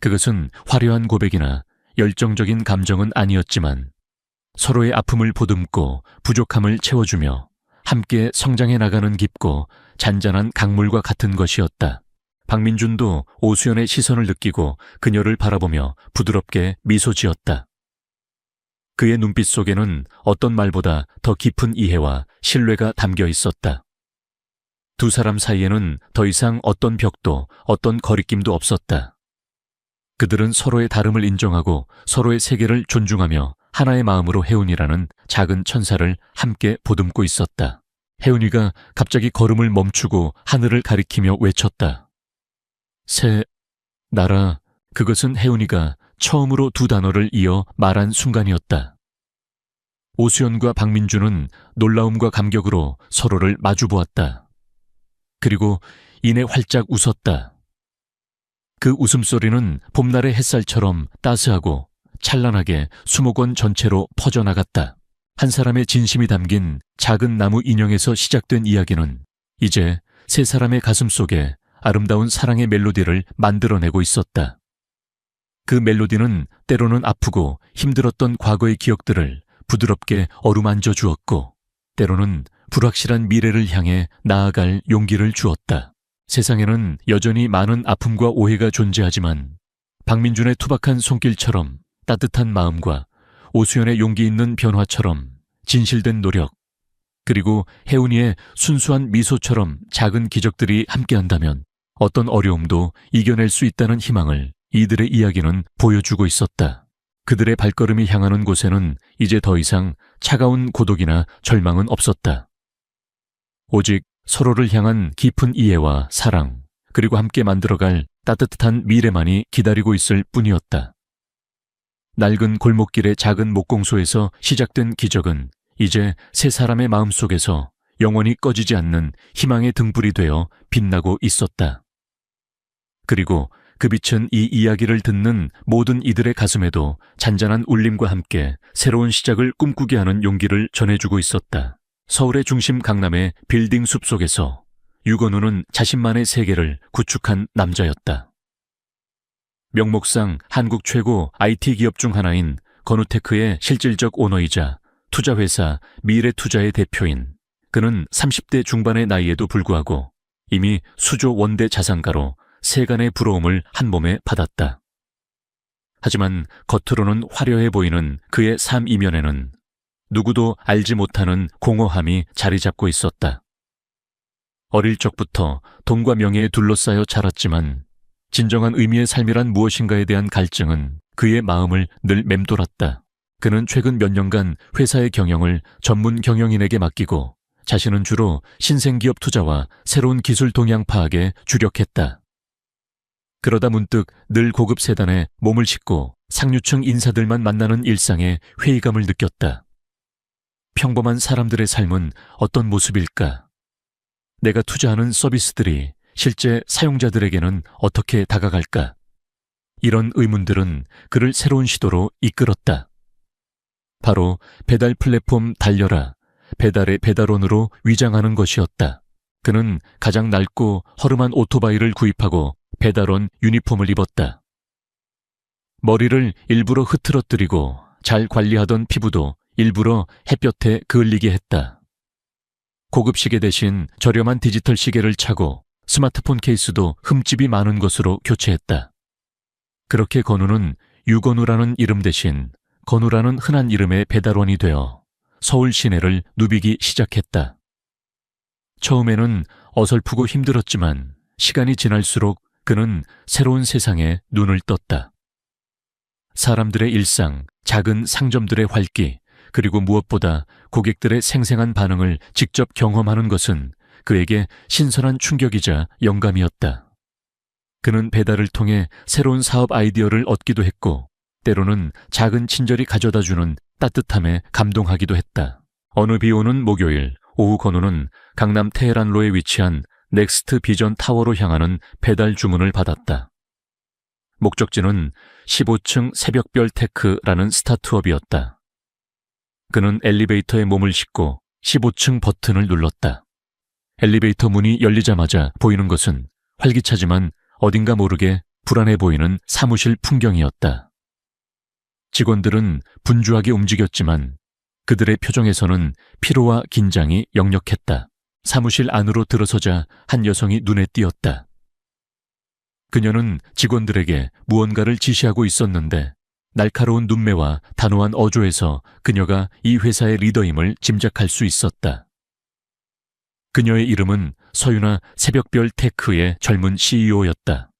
그것은 화려한 고백이나 열정적인 감정은 아니었지만 서로의 아픔을 보듬고 부족함을 채워주며 함께 성장해 나가는 깊고 잔잔한 강물과 같은 것이었다. 박민준도 오수연의 시선을 느끼고 그녀를 바라보며 부드럽게 미소 지었다. 그의 눈빛 속에는 어떤 말보다 더 깊은 이해와 신뢰가 담겨 있었다. 두 사람 사이에는 더 이상 어떤 벽도 어떤 거리낌도 없었다. 그들은 서로의 다름을 인정하고 서로의 세계를 존중하며 하나의 마음으로 혜은이라는 작은 천사를 함께 보듬고 있었다. 혜은이가 갑자기 걸음을 멈추고 하늘을 가리키며 외쳤다. 새 나라. 그것은 혜은이가 처음으로 두 단어를 이어 말한 순간이었다. 오수연과 박민주는 놀라움과 감격으로 서로를 마주보았다. 그리고 이내 활짝 웃었다. 그 웃음소리는 봄날의 햇살처럼 따스하고 찬란하게 수목원 전체로 퍼져나갔다. 한 사람의 진심이 담긴 작은 나무 인형에서 시작된 이야기는 이제 세 사람의 가슴 속에 아름다운 사랑의 멜로디를 만들어내고 있었다. 그 멜로디는 때로는 아프고 힘들었던 과거의 기억들을 부드럽게 어루만져 주었고 때로는 불확실한 미래를 향해 나아갈 용기를 주었다. 세상에는 여전히 많은 아픔과 오해가 존재하지만 박민준의 투박한 손길처럼 따뜻한 마음과 오수연의 용기 있는 변화처럼 진실된 노력, 그리고 혜은이의 순수한 미소처럼 작은 기적들이 함께한다면 어떤 어려움도 이겨낼 수 있다는 희망을 이들의 이야기는 보여주고 있었다. 그들의 발걸음이 향하는 곳에는 이제 더 이상 차가운 고독이나 절망은 없었다. 오직 서로를 향한 깊은 이해와 사랑, 그리고 함께 만들어갈 따뜻한 미래만이 기다리고 있을 뿐이었다. 낡은 골목길의 작은 목공소에서 시작된 기적은 이제 세 사람의 마음속에서 영원히 꺼지지 않는 희망의 등불이 되어 빛나고 있었다. 그리고 그 빛은 이 이야기를 듣는 모든 이들의 가슴에도 잔잔한 울림과 함께 새로운 시작을 꿈꾸게 하는 용기를 전해주고 있었다. 서울의 중심 강남의 빌딩 숲 속에서 유건우는 자신만의 세계를 구축한 남자였다. 명목상 한국 최고 IT 기업 중 하나인 건우테크의 실질적 오너이자 투자회사 미래투자의 대표인 그는 30대 중반의 나이에도 불구하고 이미 수조 원대 자산가로 세간의 부러움을 한 몸에 받았다. 하지만 겉으로는 화려해 보이는 그의 삶 이면에는 누구도 알지 못하는 공허함이 자리 잡고 있었다. 어릴 적부터 돈과 명예에 둘러싸여 자랐지만 진정한 의미의 삶이란 무엇인가에 대한 갈증은 그의 마음을 늘 맴돌았다. 그는 최근 몇 년간 회사의 경영을 전문 경영인에게 맡기고 자신은 주로 신생기업 투자와 새로운 기술 동향 파악에 주력했다. 그러다 문득 늘 고급 세단에 몸을 싣고 상류층 인사들만 만나는 일상에 회의감을 느꼈다. 평범한 사람들의 삶은 어떤 모습일까? 내가 투자하는 서비스들이 실제 사용자들에게는 어떻게 다가갈까? 이런 의문들은 그를 새로운 시도로 이끌었다. 바로 배달 플랫폼 달려라, 배달의 배달원으로 위장하는 것이었다. 그는 가장 낡고 허름한 오토바이를 구입하고 배달원 유니폼을 입었다. 머리를 일부러 흐트러뜨리고 잘 관리하던 피부도 일부러 햇볕에 그을리게 했다. 고급 시계 대신 저렴한 디지털 시계를 차고 스마트폰 케이스도 흠집이 많은 것으로 교체했다. 그렇게 건우는 유건우라는 이름 대신 건우라는 흔한 이름의 배달원이 되어 서울 시내를 누비기 시작했다. 처음에는 어설프고 힘들었지만 시간이 지날수록 그는 새로운 세상에 눈을 떴다. 사람들의 일상, 작은 상점들의 활기, 그리고 무엇보다 고객들의 생생한 반응을 직접 경험하는 것은 그에게 신선한 충격이자 영감이었다. 그는 배달을 통해 새로운 사업 아이디어를 얻기도 했고, 때로는 작은 친절이 가져다주는 따뜻함에 감동하기도 했다. 어느 비 오는 목요일, 오후 건우는 강남 테헤란로에 위치한 넥스트 비전 타워로 향하는 배달 주문을 받았다. 목적지는 15층 새벽별 테크라는 스타트업이었다. 그는 엘리베이터에 몸을 싣고 15층 버튼을 눌렀다. 엘리베이터 문이 열리자마자 보이는 것은 활기차지만 어딘가 모르게 불안해 보이는 사무실 풍경이었다. 직원들은 분주하게 움직였지만 그들의 표정에서는 피로와 긴장이 역력했다. 사무실 안으로 들어서자 한 여성이 눈에 띄었다. 그녀는 직원들에게 무언가를 지시하고 있었는데 날카로운 눈매와 단호한 어조에서 그녀가 이 회사의 리더임을 짐작할 수 있었다. 그녀의 이름은 서윤아 새벽별 테크의 젊은 CEO였다.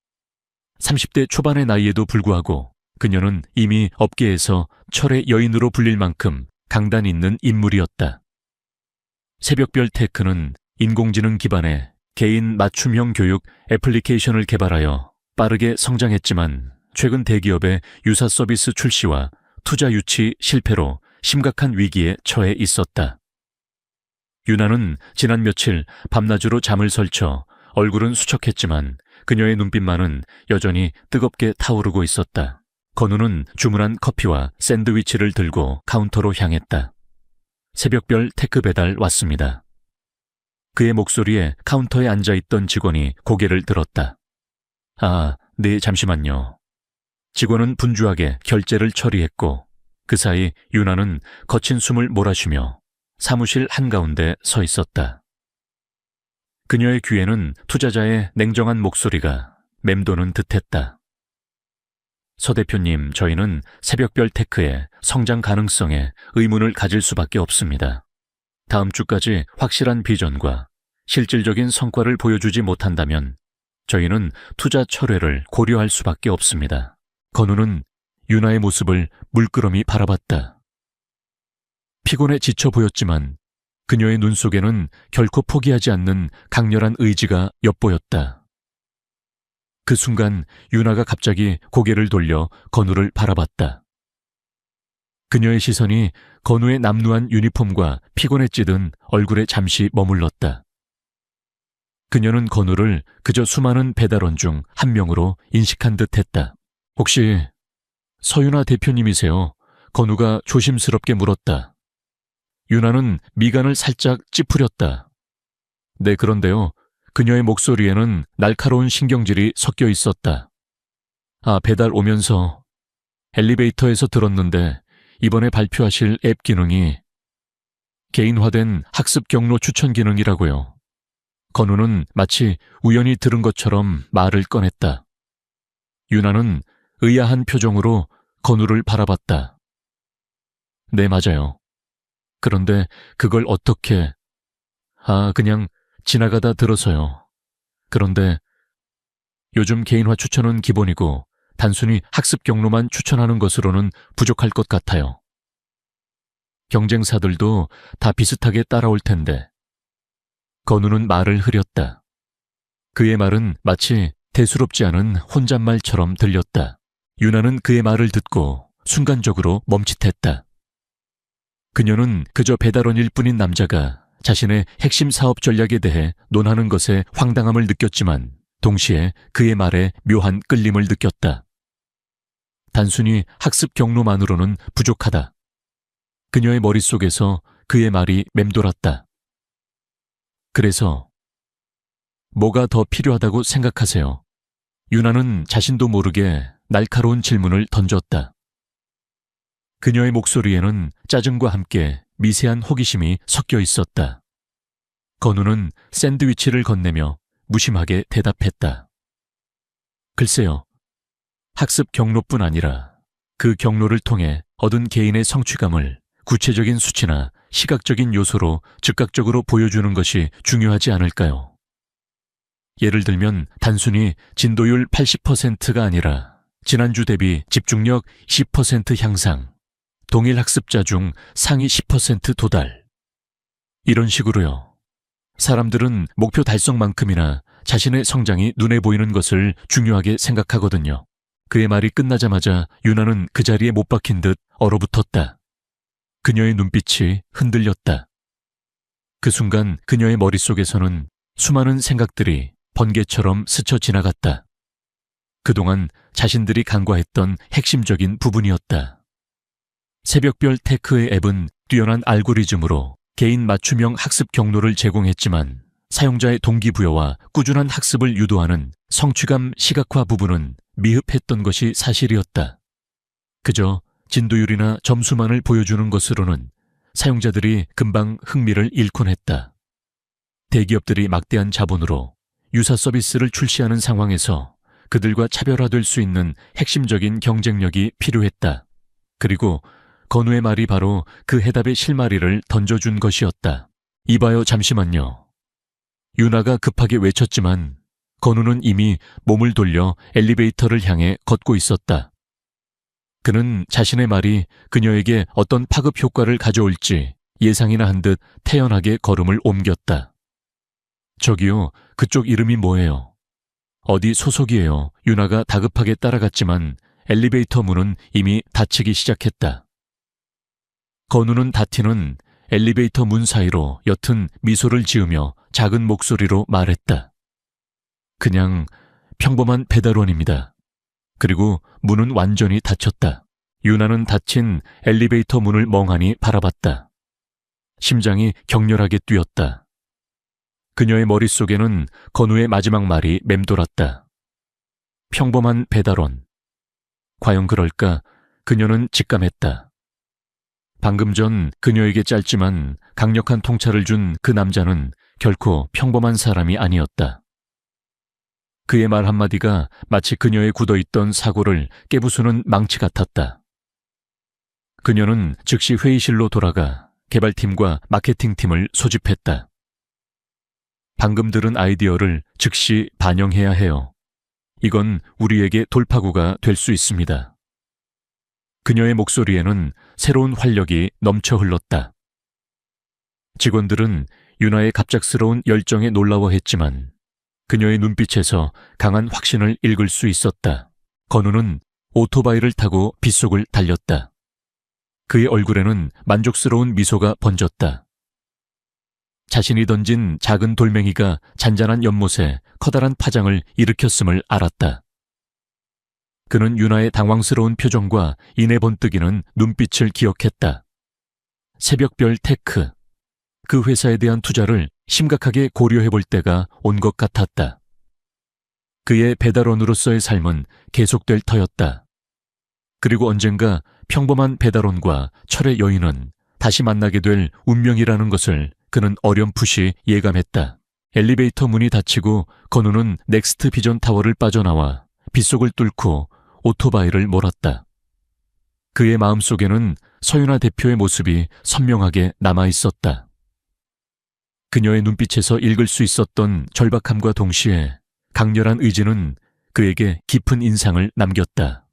30대 초반의 나이에도 불구하고 그녀는 이미 업계에서 철의 여인으로 불릴 만큼 강단 있는 인물이었다. 새벽별 테크는 인공지능 기반의 개인 맞춤형 교육 애플리케이션을 개발하여 빠르게 성장했지만 최근 대기업의 유사 서비스 출시와 투자 유치 실패로 심각한 위기에 처해 있었다. 유나는 지난 며칠 밤낮으로 잠을 설쳐 얼굴은 수척했지만 그녀의 눈빛만은 여전히 뜨겁게 타오르고 있었다. 건우는 주문한 커피와 샌드위치를 들고 카운터로 향했다. 새벽별 테크 배달 왔습니다. 그의 목소리에 카운터에 앉아있던 직원이 고개를 들었다. 아, 네, 잠시만요. 직원은 분주하게 결제를 처리했고 그 사이 유나는 거친 숨을 몰아쉬며 사무실 한가운데 서 있었다. 그녀의 귀에는 투자자의 냉정한 목소리가 맴도는 듯했다. 서 대표님, 저희는 새벽별 테크의 성장 가능성에 의문을 가질 수밖에 없습니다. 다음 주까지 확실한 비전과 실질적인 성과를 보여주지 못한다면 저희는 투자 철회를 고려할 수밖에 없습니다. 건우는 유나의 모습을 물끄러미 바라봤다. 피곤해 지쳐 보였지만 그녀의 눈 속에는 결코 포기하지 않는 강렬한 의지가 엿보였다. 그 순간 유나가 갑자기 고개를 돌려 건우를 바라봤다. 그녀의 시선이 건우의 남루한 유니폼과 피곤에 찌든 얼굴에 잠시 머물렀다. 그녀는 건우를 그저 수많은 배달원 중 한 명으로 인식한 듯했다. 혹시 서윤아 대표님이세요? 건우가 조심스럽게 물었다. 유나는 미간을 살짝 찌푸렸다. 네, 그런데요. 그녀의 목소리에는 날카로운 신경질이 섞여 있었다. 아, 배달 오면서 엘리베이터에서 들었는데 이번에 발표하실 앱 기능이 개인화된 학습 경로 추천 기능이라고요. 건우는 마치 우연히 들은 것처럼 말을 꺼냈다. 유나는 의아한 표정으로 건우를 바라봤다. 네, 맞아요. 그런데 그걸 어떻게... 그냥 지나가다 들어서요. 그런데 요즘 개인화 추천은 기본이고 단순히 학습 경로만 추천하는 것으로는 부족할 것 같아요. 경쟁사들도 다 비슷하게 따라올 텐데. 건우는 말을 흐렸다. 그의 말은 마치 대수롭지 않은 혼잣말처럼 들렸다. 유나는 그의 말을 듣고 순간적으로 멈칫했다. 그녀는 그저 배달원일 뿐인 남자가 자신의 핵심 사업 전략에 대해 논하는 것에 황당함을 느꼈지만 동시에 그의 말에 묘한 끌림을 느꼈다. 단순히 학습 경로만으로는 부족하다. 그녀의 머릿속에서 그의 말이 맴돌았다. 그래서 뭐가 더 필요하다고 생각하세요? 유나는 자신도 모르게 날카로운 질문을 던졌다. 그녀의 목소리에는 짜증과 함께 미세한 호기심이 섞여 있었다. 건우는 샌드위치를 건네며 무심하게 대답했다. 글쎄요. 학습 경로뿐 아니라 그 경로를 통해 얻은 개인의 성취감을 구체적인 수치나 시각적인 요소로 즉각적으로 보여주는 것이 중요하지 않을까요? 예를 들면 단순히 진도율 80%가 아니라 지난주 대비 집중력 10% 향상, 동일 학습자 중 상위 10% 도달. 이런 식으로요. 사람들은 목표 달성만큼이나 자신의 성장이 눈에 보이는 것을 중요하게 생각하거든요. 그의 말이 끝나자마자 유나는 그 자리에 못 박힌 듯 얼어붙었다. 그녀의 눈빛이 흔들렸다. 그 순간 그녀의 머릿속에서는 수많은 생각들이 번개처럼 스쳐 지나갔다. 그동안 자신들이 간과했던 핵심적인 부분이었다. 새벽별 테크의 앱은 뛰어난 알고리즘으로 개인 맞춤형 학습 경로를 제공했지만 사용자의 동기부여와 꾸준한 학습을 유도하는 성취감 시각화 부분은 미흡했던 것이 사실이었다. 그저 진도율이나 점수만을 보여주는 것으로는 사용자들이 금방 흥미를 잃곤 했다. 대기업들이 막대한 자본으로 유사 서비스를 출시하는 상황에서 그들과 차별화될 수 있는 핵심적인 경쟁력이 필요했다. 그리고 건우의 말이 바로 그 해답의 실마리를 던져준 것이었다. 이봐요, 잠시만요. 유나가 급하게 외쳤지만 건우는 이미 몸을 돌려 엘리베이터를 향해 걷고 있었다. 그는 자신의 말이 그녀에게 어떤 파급 효과를 가져올지 예상이나 한 듯 태연하게 걸음을 옮겼다. 저기요, 그쪽 이름이 뭐예요? 어디 소속이에요? 유나가 다급하게 따라갔지만 엘리베이터 문은 이미 닫히기 시작했다. 건우는 닫히는 엘리베이터 문 사이로 옅은 미소를 지으며 작은 목소리로 말했다. 그냥 평범한 배달원입니다. 그리고 문은 완전히 닫혔다. 유나는 닫힌 엘리베이터 문을 멍하니 바라봤다. 심장이 격렬하게 뛰었다. 그녀의 머릿속에는 건우의 마지막 말이 맴돌았다. 평범한 배달원. 과연 그럴까? 그녀는 직감했다. 방금 전 그녀에게 짧지만 강력한 통찰을 준 그 남자는 결코 평범한 사람이 아니었다. 그의 말 한마디가 마치 그녀의 굳어있던 사고를 깨부수는 망치 같았다. 그녀는 즉시 회의실로 돌아가 개발팀과 마케팅팀을 소집했다. 방금 들은 아이디어를 즉시 반영해야 해요. 이건 우리에게 돌파구가 될 수 있습니다. 그녀의 목소리에는 새로운 활력이 넘쳐 흘렀다. 직원들은 유나의 갑작스러운 열정에 놀라워했지만 그녀의 눈빛에서 강한 확신을 읽을 수 있었다. 건우는 오토바이를 타고 빗속을 달렸다. 그의 얼굴에는 만족스러운 미소가 번졌다. 자신이 던진 작은 돌멩이가 잔잔한 연못에 커다란 파장을 일으켰음을 알았다. 그는 유나의 당황스러운 표정과 이내 번뜩이는 눈빛을 기억했다. 새벽별 테크. 그 회사에 대한 투자를 심각하게 고려해 볼 때가 온 것 같았다. 그의 배달원으로서의 삶은 계속될 터였다. 그리고 언젠가 평범한 배달원과 철의 여인은 다시 만나게 될 운명이라는 것을 그는 어렴풋이 예감했다. 엘리베이터 문이 닫히고 건우는 넥스트 비전 타워를 빠져나와 빗속을 뚫고 오토바이를 몰았다. 그의 마음속에는 서윤아 대표의 모습이 선명하게 남아있었다. 그녀의 눈빛에서 읽을 수 있었던 절박함과 동시에 강렬한 의지는 그에게 깊은 인상을 남겼다.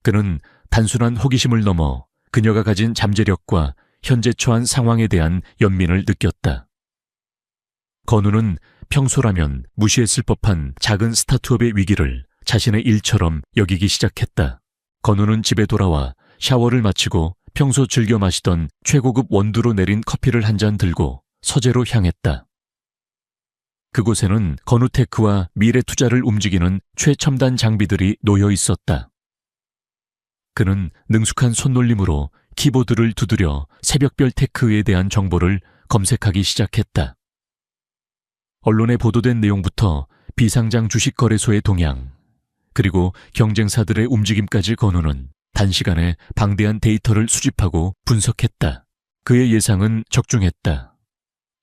그는 단순한 호기심을 넘어 그녀가 가진 잠재력과 현재 처한 상황에 대한 연민을 느꼈다. 건우는 평소라면 무시했을 법한 작은 스타트업의 위기를 자신의 일처럼 여기기 시작했다. 건우는 집에 돌아와 샤워를 마치고 평소 즐겨 마시던 최고급 원두로 내린 커피를 한 잔 들고 서재로 향했다. 그곳에는 건우테크와 미래 투자를 움직이는 최첨단 장비들이 놓여 있었다. 그는 능숙한 손놀림으로 키보드를 두드려 새벽별 테크에 대한 정보를 검색하기 시작했다. 언론에 보도된 내용부터 비상장 주식거래소의 동향, 그리고 경쟁사들의 움직임까지 건우는 단시간에 방대한 데이터를 수집하고 분석했다. 그의 예상은 적중했다.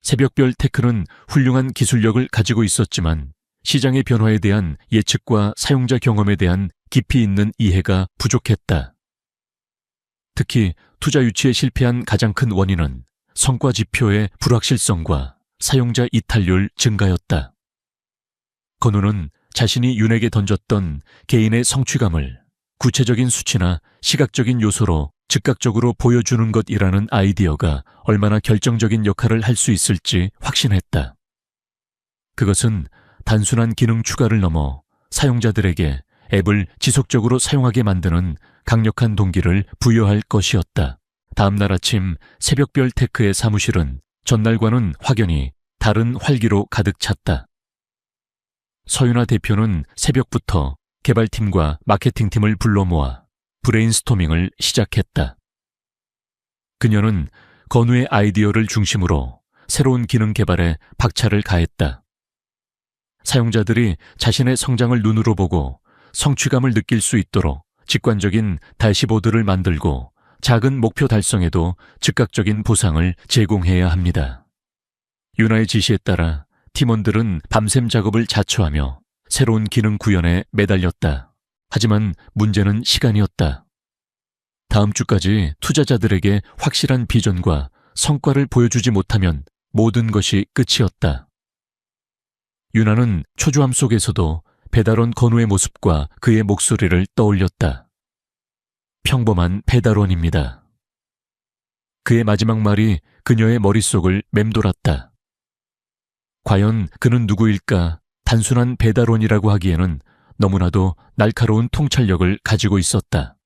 새벽별 테크는 훌륭한 기술력을 가지고 있었지만 시장의 변화에 대한 예측과 사용자 경험에 대한 깊이 있는 이해가 부족했다. 특히 투자 유치에 실패한 가장 큰 원인은 성과 지표의 불확실성과 사용자 이탈률 증가였다. 건우는 자신이 윤에게 던졌던 개인의 성취감을 구체적인 수치나 시각적인 요소로 즉각적으로 보여주는 것이라는 아이디어가 얼마나 결정적인 역할을 할 수 있을지 확신했다. 그것은 단순한 기능 추가를 넘어 사용자들에게 앱을 지속적으로 사용하게 만드는 강력한 동기를 부여할 것이었다. 다음 날 아침 새벽별 테크의 사무실은 전날과는 확연히 다른 활기로 가득 찼다. 서윤아 대표는 새벽부터 개발팀과 마케팅팀을 불러 모아 브레인스토밍을 시작했다. 그녀는 건우의 아이디어를 중심으로 새로운 기능 개발에 박차를 가했다. 사용자들이 자신의 성장을 눈으로 보고 성취감을 느낄 수 있도록 직관적인 대시보드를 만들고 작은 목표 달성에도 즉각적인 보상을 제공해야 합니다. 윤아의 지시에 따라 팀원들은 밤샘 작업을 자처하며 새로운 기능 구현에 매달렸다. 하지만 문제는 시간이었다. 다음 주까지 투자자들에게 확실한 비전과 성과를 보여주지 못하면 모든 것이 끝이었다. 윤아는 초조함 속에서도 배달원 건우의 모습과 그의 목소리를 떠올렸다. 평범한 배달원입니다. 그의 마지막 말이 그녀의 머릿속을 맴돌았다. 과연 그는 누구일까? 단순한 배달원이라고 하기에는 너무나도 날카로운 통찰력을 가지고 있었다.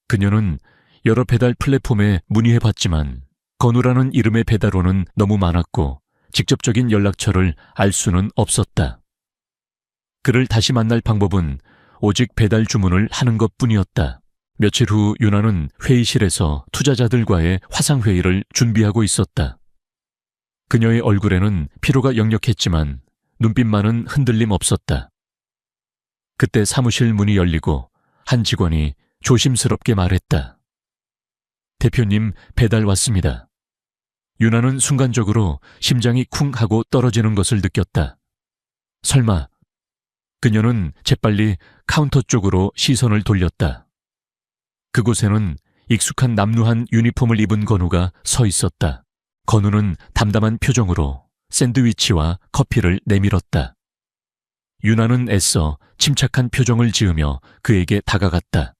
그녀는 여러 배달 플랫폼에 문의해봤지만 건우라는 이름의 배달원은 너무 많았고 직접적인 연락처를 알 수는 없었다. 그를 다시 만날 방법은 오직 배달 주문을 하는 것뿐이었다. 며칠 후 윤아는 회의실에서 투자자들과의 화상회의를 준비하고 있었다. 그녀의 얼굴에는 피로가 역력했지만 눈빛만은 흔들림 없었다. 그때 사무실 문이 열리고 한 직원이 조심스럽게 말했다. 대표님, 배달 왔습니다. 윤아는 순간적으로 심장이 쿵 하고 떨어지는 것을 느꼈다. 설마. 그녀는 재빨리 카운터 쪽으로 시선을 돌렸다. 그곳에는 익숙한 남루한 유니폼을 입은 건우가 서 있었다. 건우는 담담한 표정으로 샌드위치와 커피를 내밀었다. 윤아는 애써 침착한 표정을 지으며 그에게 다가갔다.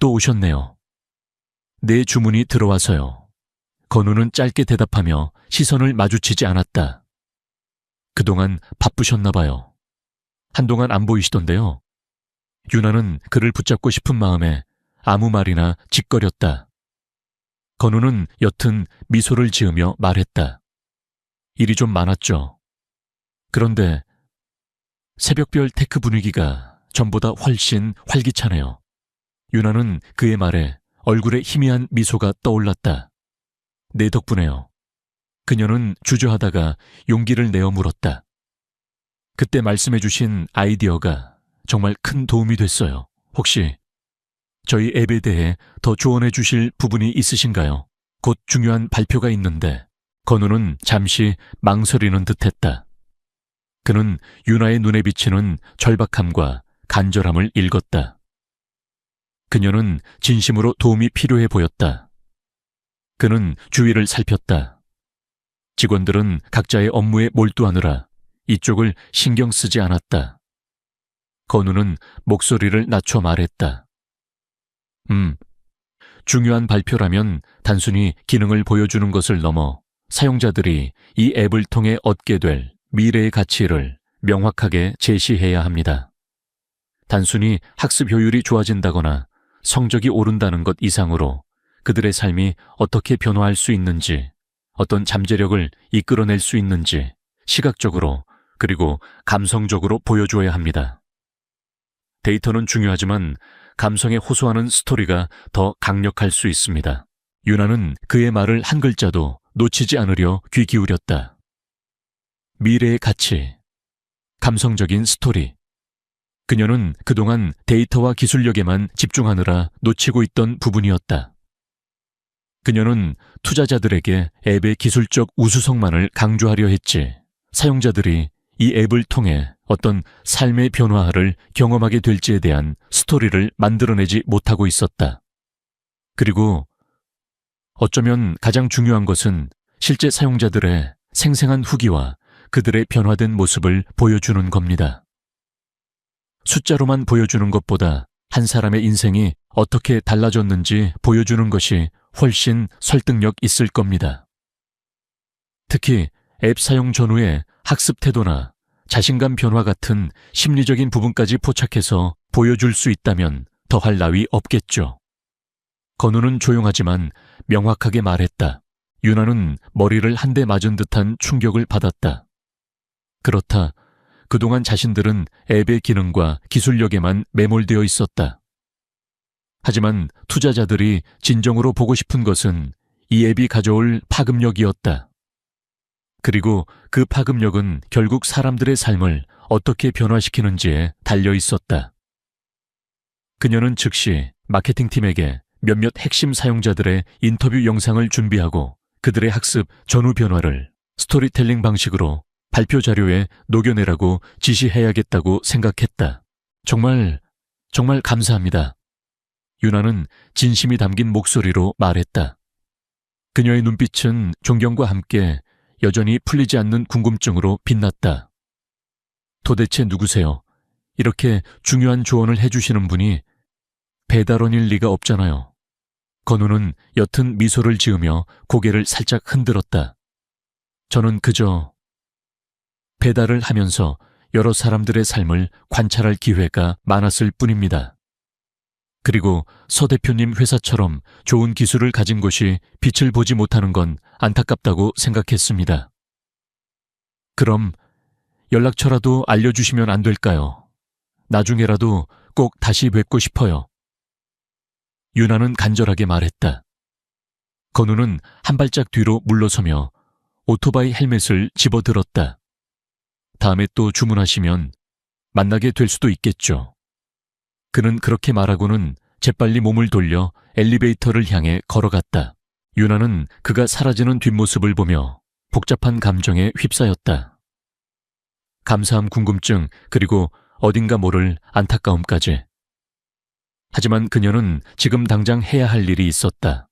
또 오셨네요. 내 주문이 들어와서요. 건우는 짧게 대답하며 시선을 마주치지 않았다. 그동안 바쁘셨나 봐요. 한동안 안 보이시던데요. 윤아는 그를 붙잡고 싶은 마음에 아무 말이나 짓거렸다. 건우는 옅은 미소를 지으며 말했다. 일이 좀 많았죠. 그런데 새벽별 테크 분위기가 전보다 훨씬 활기차네요. 윤아는 그의 말에 얼굴에 희미한 미소가 떠올랐다. 내 덕분에요. 그녀는 주저하다가 용기를 내어 물었다. 그때 말씀해 주신 아이디어가 정말 큰 도움이 됐어요. 혹시 저희 앱에 대해 더 조언해 주실 부분이 있으신가요? 곧 중요한 발표가 있는데. 건우는 잠시 망설이는 듯했다. 그는 윤아의 눈에 비치는 절박함과 간절함을 읽었다. 그녀는 진심으로 도움이 필요해 보였다. 그는 주위를 살폈다. 직원들은 각자의 업무에 몰두하느라 이쪽을 신경 쓰지 않았다. 건우는 목소리를 낮춰 말했다. 중요한 발표라면 단순히 기능을 보여주는 것을 넘어 사용자들이 이 앱을 통해 얻게 될 미래의 가치를 명확하게 제시해야 합니다. 단순히 학습 효율이 좋아진다거나 성적이 오른다는 것 이상으로 그들의 삶이 어떻게 변화할 수 있는지, 어떤 잠재력을 이끌어낼 수 있는지 시각적으로 그리고 감성적으로 보여줘야 합니다. 데이터는 중요하지만 감성에 호소하는 스토리가 더 강력할 수 있습니다. 유나는 그의 말을 한 글자도 놓치지 않으려 귀 기울였다. 미래의 가치, 감성적인 스토리. 그녀는 그동안 데이터와 기술력에만 집중하느라 놓치고 있던 부분이었다. 그녀는 투자자들에게 앱의 기술적 우수성만을 강조하려 했지, 사용자들이 이 앱을 통해 어떤 삶의 변화를 경험하게 될지에 대한 스토리를 만들어내지 못하고 있었다. 그리고 어쩌면 가장 중요한 것은 실제 사용자들의 생생한 후기와 그들의 변화된 모습을 보여주는 겁니다. 숫자로만 보여주는 것보다 한 사람의 인생이 어떻게 달라졌는지 보여주는 것이 훨씬 설득력 있을 겁니다. 특히 앱 사용 전후의 학습 태도나 자신감 변화 같은 심리적인 부분까지 포착해서 보여줄 수 있다면 더할 나위 없겠죠. 건우는 조용하지만 명확하게 말했다. 유나는 머리를 한 대 맞은 듯한 충격을 받았다. 그렇다. 그동안 자신들은 앱의 기능과 기술력에만 매몰되어 있었다. 하지만 투자자들이 진정으로 보고 싶은 것은 이 앱이 가져올 파급력이었다. 그리고 그 파급력은 결국 사람들의 삶을 어떻게 변화시키는지에 달려 있었다. 그녀는 즉시 마케팅팀에게 몇몇 핵심 사용자들의 인터뷰 영상을 준비하고 그들의 학습 전후 변화를 스토리텔링 방식으로 발표 자료에 녹여내라고 지시해야겠다고 생각했다. 정말 감사합니다. 유나는 진심이 담긴 목소리로 말했다. 그녀의 눈빛은 존경과 함께 여전히 풀리지 않는 궁금증으로 빛났다. 도대체 누구세요? 이렇게 중요한 조언을 해주시는 분이 배달원일 리가 없잖아요. 건우는 옅은 미소를 지으며 고개를 살짝 흔들었다. 저는 그저 배달을 하면서 여러 사람들의 삶을 관찰할 기회가 많았을 뿐입니다. 그리고 서 대표님 회사처럼 좋은 기술을 가진 곳이 빛을 보지 못하는 건 안타깝다고 생각했습니다. 그럼 연락처라도 알려주시면 안 될까요? 나중에라도 꼭 다시 뵙고 싶어요. 유나는 간절하게 말했다. 건우는 한 발짝 뒤로 물러서며 오토바이 헬멧을 집어들었다. 다음에 또 주문하시면 만나게 될 수도 있겠죠. 그는 그렇게 말하고는 재빨리 몸을 돌려 엘리베이터를 향해 걸어갔다. 유나는 그가 사라지는 뒷모습을 보며 복잡한 감정에 휩싸였다. 감사함, 궁금증, 그리고 어딘가 모를 안타까움까지. 하지만 그녀는 지금 당장 해야 할 일이 있었다.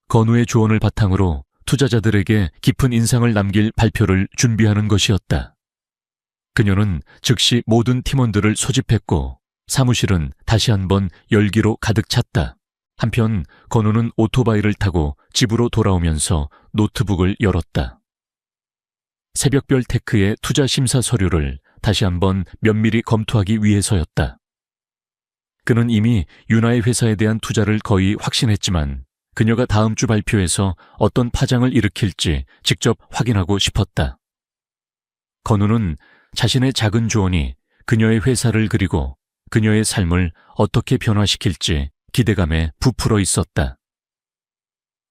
건우의 조언을 바탕으로 투자자들에게 깊은 인상을 남길 발표를 준비하는 것이었다. 그녀는 즉시 모든 팀원들을 소집했고 사무실은 다시 한번 열기로 가득 찼다. 한편 건우는 오토바이를 타고 집으로 돌아오면서 노트북을 열었다. 새벽별 테크의 투자 심사 서류를 다시 한번 면밀히 검토하기 위해서였다. 그는 이미 유나의 회사에 대한 투자를 거의 확신했지만 그녀가 다음 주 발표에서 어떤 파장을 일으킬지 직접 확인하고 싶었다. 건우는 자신의 작은 조언이 그녀의 회사를 그리고 그녀의 삶을 어떻게 변화시킬지 기대감에 부풀어 있었다.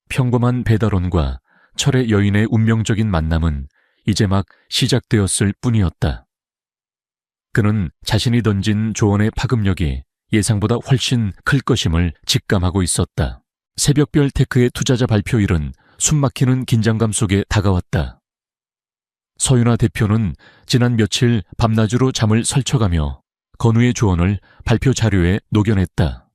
평범한 배달원과 철의 여인의 운명적인 만남은 이제 막 시작되었을 뿐이었다. 그는 자신이 던진 조언의 파급력이 예상보다 훨씬 클 것임을 직감하고 있었다. 새벽별 테크의 투자자 발표일은 숨막히는 긴장감 속에 다가왔다. 서윤아 대표는 지난 며칠 밤낮으로 잠을 설쳐가며 건우의 조언을 발표 자료에 녹여냈다.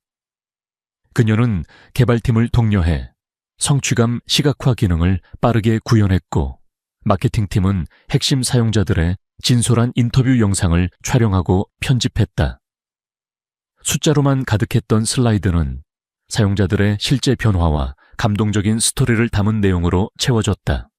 그녀는 개발팀을 독려해 성취감 시각화 기능을 빠르게 구현했고 마케팅팀은 핵심 사용자들의 진솔한 인터뷰 영상을 촬영하고 편집했다. 숫자로만 가득했던 슬라이드는 사용자들의 실제 변화와 감동적인 스토리를 담은 내용으로 채워졌다.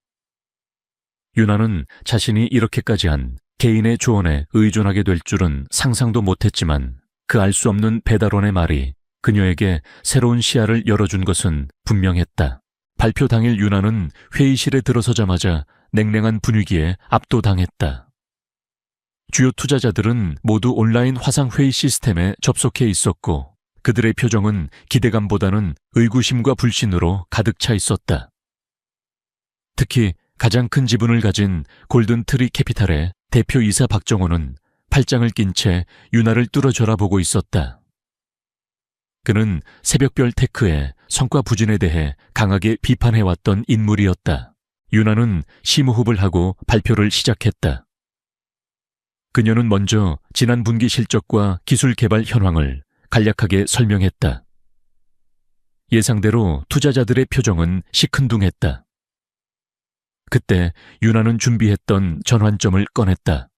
유나는 자신이 이렇게까지 한 개인의 조언에 의존하게 될 줄은 상상도 못했지만 그 알 수 없는 배달원의 말이 그녀에게 새로운 시야를 열어준 것은 분명했다. 발표 당일 유나는 회의실에 들어서자마자 냉랭한 분위기에 압도당했다. 주요 투자자들은 모두 온라인 화상회의 시스템에 접속해 있었고 그들의 표정은 기대감보다는 의구심과 불신으로 가득 차 있었다. 특히 가장 큰 지분을 가진 골든트리 캐피탈의 대표이사 박정호는 팔짱을 낀 채 유나를 뚫어져라 보고 있었다. 그는 새벽별 테크의 성과 부진에 대해 강하게 비판해왔던 인물이었다. 유나는 심호흡을 하고 발표를 시작했다. 그녀는 먼저 지난 분기 실적과 기술 개발 현황을 간략하게 설명했다. 예상대로 투자자들의 표정은 시큰둥했다. 그때 유나는 준비했던 전환점을 꺼냈다.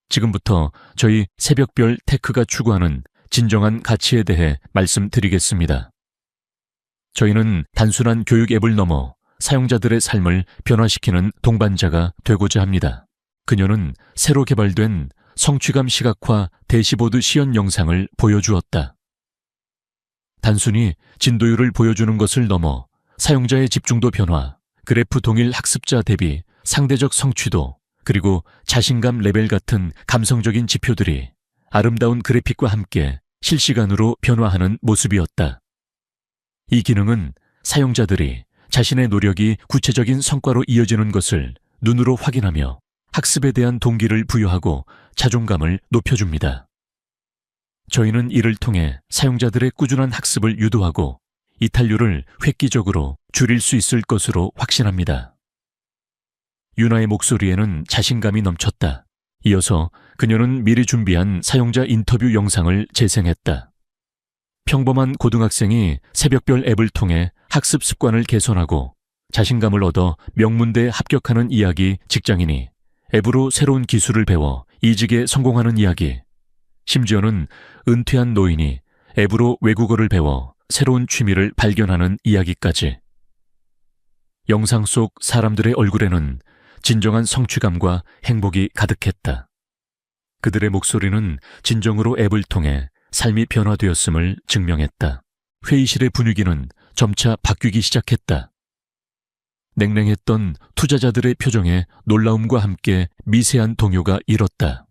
지금부터 저희 새벽별 테크가 추구하는 진정한 가치에 대해 말씀드리겠습니다. 저희는 단순한 교육 앱을 넘어 사용자들의 삶을 변화시키는 동반자가 되고자 합니다. 그녀는 새로 개발된 성취감 시각화 대시보드 시연 영상을 보여주었다. 단순히 진도율을 보여주는 것을 넘어 사용자의 집중도 변화, 그래프 동일 학습자 대비 상대적 성취도, 그리고 자신감 레벨 같은 감성적인 지표들이 아름다운 그래픽과 함께 실시간으로 변화하는 모습이었다. 이 기능은 사용자들이 자신의 노력이 구체적인 성과로 이어지는 것을 눈으로 확인하며 학습에 대한 동기를 부여하고 자존감을 높여줍니다. 저희는 이를 통해 사용자들의 꾸준한 학습을 유도하고 이탈률을 획기적으로 줄일 수 있을 것으로 확신합니다. 유나의 목소리에는 자신감이 넘쳤다. 이어서 그녀는 미리 준비한 사용자 인터뷰 영상을 재생했다. 평범한 고등학생이 새벽별 앱을 통해 학습 습관을 개선하고 자신감을 얻어 명문대에 합격하는 이야기, 직장인이 앱으로 새로운 기술을 배워 이직에 성공하는 이야기, 심지어는 은퇴한 노인이 앱으로 외국어를 배워 새로운 취미를 발견하는 이야기까지. 영상 속 사람들의 얼굴에는 진정한 성취감과 행복이 가득했다. 그들의 목소리는 진정으로 앱을 통해 삶이 변화되었음을 증명했다. 회의실의 분위기는 점차 바뀌기 시작했다. 냉랭했던 투자자들의 표정에 놀라움과 함께 미세한 동요가 일었다.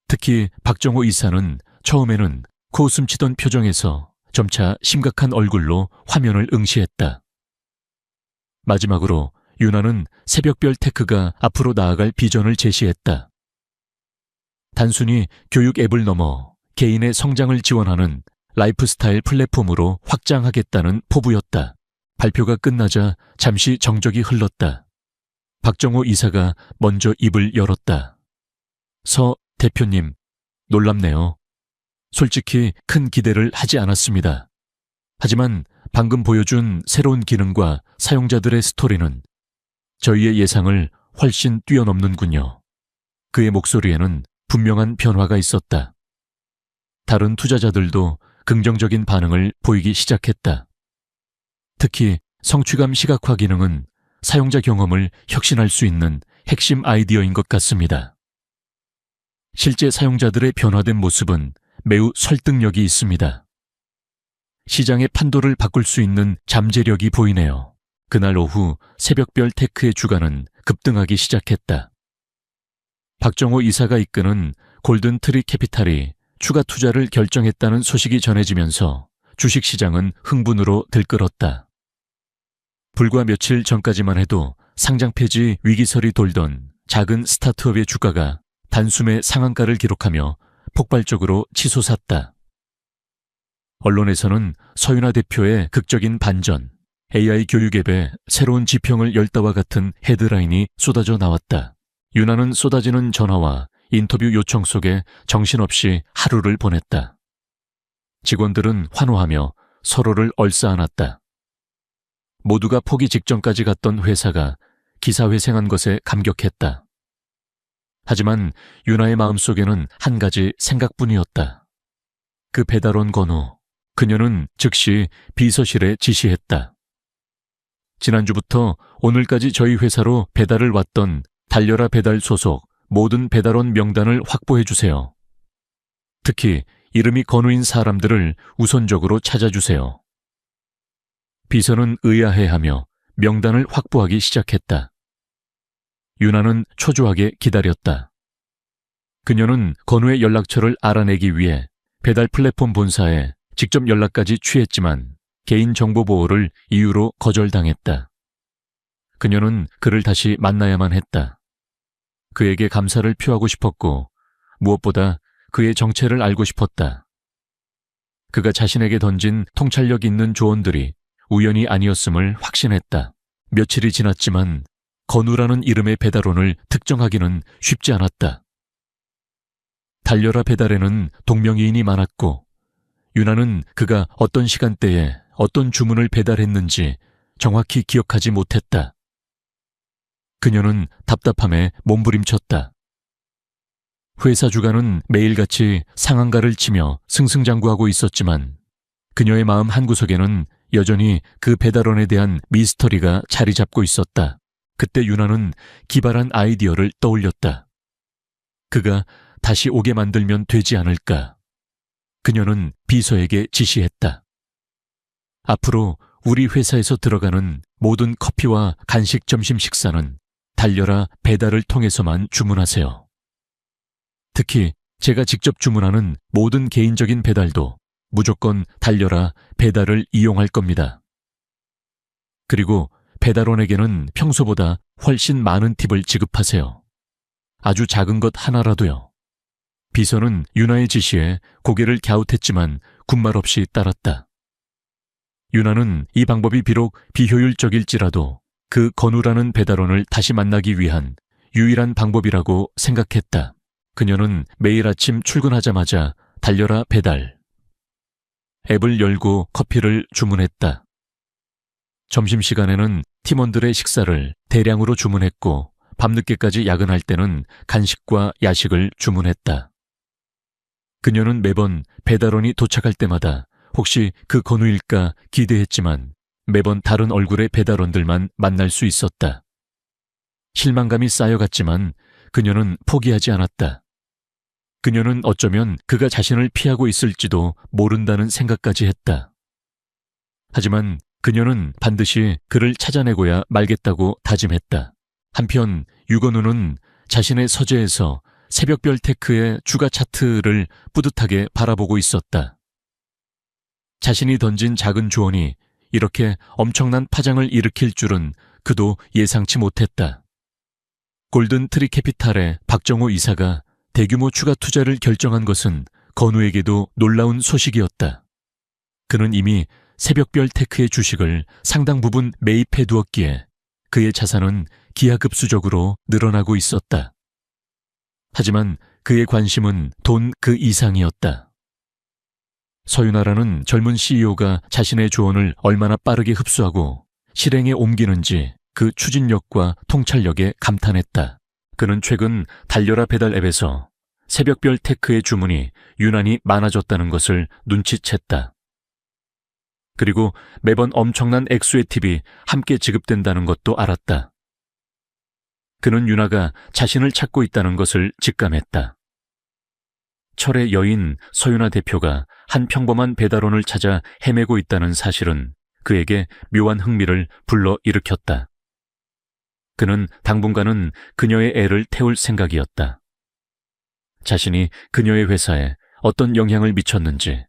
특히 박정호 이사는 처음에는 코웃음 치던 표정에서 점차 심각한 얼굴로 화면을 응시했다. 마지막으로 유나는 새벽별 테크가 앞으로 나아갈 비전을 제시했다. 단순히 교육 앱을 넘어 개인의 성장을 지원하는 라이프스타일 플랫폼으로 확장하겠다는 포부였다. 발표가 끝나자 잠시 정적이 흘렀다. 박정호 이사가 먼저 입을 열었다. 서 대표님, 놀랍네요. 솔직히 큰 기대를 하지 않았습니다. 하지만 방금 보여준 새로운 기능과 사용자들의 스토리는 저희의 예상을 훨씬 뛰어넘는군요. 그의 목소리에는 분명한 변화가 있었다. 다른 투자자들도 긍정적인 반응을 보이기 시작했다. 특히 성취감 시각화 기능은 사용자 경험을 혁신할 수 있는 핵심 아이디어인 것 같습니다. 실제 사용자들의 변화된 모습은 매우 설득력이 있습니다. 시장의 판도를 바꿀 수 있는 잠재력이 보이네요. 그날 오후 새벽별 테크의 주가는 급등하기 시작했다. 박정호 이사가 이끄는 골든트리 캐피탈이 추가 투자를 결정했다는 소식이 전해지면서 주식시장은 흥분으로 들끓었다. 불과 며칠 전까지만 해도 상장 폐지 위기설이 돌던 작은 스타트업의 주가가 단숨에 상한가를 기록하며 폭발적으로 치솟았다. 언론에서는 서윤아 대표의 극적인 반전, AI 교육 앱에 새로운 지평을 열다와 같은 헤드라인이 쏟아져 나왔다. 유나는 쏟아지는 전화와 인터뷰 요청 속에 정신없이 하루를 보냈다. 직원들은 환호하며 서로를 얼싸안았다. 모두가 포기 직전까지 갔던 회사가 기사회생한 것에 감격했다. 하지만 유나의 마음속에는 한 가지 생각뿐이었다. 그 배달원 건우, 그녀는 즉시 비서실에 지시했다. 지난주부터 오늘까지 저희 회사로 배달을 왔던 달려라 배달 소속 모든 배달원 명단을 확보해 주세요. 특히 이름이 건우인 사람들을 우선적으로 찾아주세요. 비서는 의아해하며 명단을 확보하기 시작했다. 유나는 초조하게 기다렸다. 그녀는 건우의 연락처를 알아내기 위해 배달 플랫폼 본사에 직접 연락까지 취했지만 개인정보 보호를 이유로 거절당했다. 그녀는 그를 다시 만나야만 했다. 그에게 감사를 표하고 싶었고 무엇보다 그의 정체를 알고 싶었다. 그가 자신에게 던진 통찰력 있는 조언들이 우연이 아니었음을 확신했다. 며칠이 지났지만 건우라는 이름의 배달원을 특정하기는 쉽지 않았다. 달려라 배달에는 동명이인이 많았고 유나는 그가 어떤 시간대에 어떤 주문을 배달했는지 정확히 기억하지 못했다. 그녀는 답답함에 몸부림쳤다. 회사 주간은 매일같이 상한가를 치며 승승장구하고 있었지만 그녀의 마음 한구석에는 여전히 그 배달원에 대한 미스터리가 자리 잡고 있었다. 그때 유나는 기발한 아이디어를 떠올렸다. 그가 다시 오게 만들면 되지 않을까. 그녀는 비서에게 지시했다. 앞으로 우리 회사에서 들어가는 모든 커피와 간식 점심 식사는 달려라 배달을 통해서만 주문하세요. 특히 제가 직접 주문하는 모든 개인적인 배달도 무조건 달려라 배달을 이용할 겁니다. 그리고 배달원에게는 평소보다 훨씬 많은 팁을 지급하세요. 아주 작은 것 하나라도요. 비서는 유나의 지시에 고개를 갸웃했지만 군말 없이 따랐다. 유나는 이 방법이 비록 비효율적일지라도 그 건우라는 배달원을 다시 만나기 위한 유일한 방법이라고 생각했다. 그녀는 매일 아침 출근하자마자 달려라 배달 앱을 열고 커피를 주문했다. 점심시간에는 팀원들의 식사를 대량으로 주문했고 밤늦게까지 야근할 때는 간식과 야식을 주문했다. 그녀는 매번 배달원이 도착할 때마다 혹시 그 건우일까 기대했지만 매번 다른 얼굴의 배달원들만 만날 수 있었다. 실망감이 쌓여갔지만 그녀는 포기하지 않았다. 그녀는 어쩌면 그가 자신을 피하고 있을지도 모른다는 생각까지 했다. 하지만 그녀는 반드시 그를 찾아내고야 말겠다고 다짐했다. 한편 유건우는 자신의 서재에서 새벽별 테크의 주가 차트를 뿌듯하게 바라보고 있었다. 자신이 던진 작은 조언이 이렇게 엄청난 파장을 일으킬 줄은 그도 예상치 못했다. 골든 트리 캐피탈의 박정호 이사가 대규모 추가 투자를 결정한 것은 건우에게도 놀라운 소식이었다. 그는 이미 새벽별 테크의 주식을 상당 부분 매입해 두었기에 그의 자산은 기하급수적으로 늘어나고 있었다. 하지만 그의 관심은 돈 그 이상이었다. 서윤아라는 젊은 CEO가 자신의 조언을 얼마나 빠르게 흡수하고 실행에 옮기는지 그 추진력과 통찰력에 감탄했다. 그는 최근 달려라 배달 앱에서 새벽별 테크의 주문이 유난히 많아졌다는 것을 눈치챘다. 그리고 매번 엄청난 액수의 팁이 함께 지급된다는 것도 알았다. 그는 유나가 자신을 찾고 있다는 것을 직감했다. 철의 여인 서윤아 대표가 한 평범한 배달원을 찾아 헤매고 있다는 사실은 그에게 묘한 흥미를 불러일으켰다. 그는 당분간은 그녀의 애를 태울 생각이었다. 자신이 그녀의 회사에 어떤 영향을 미쳤는지,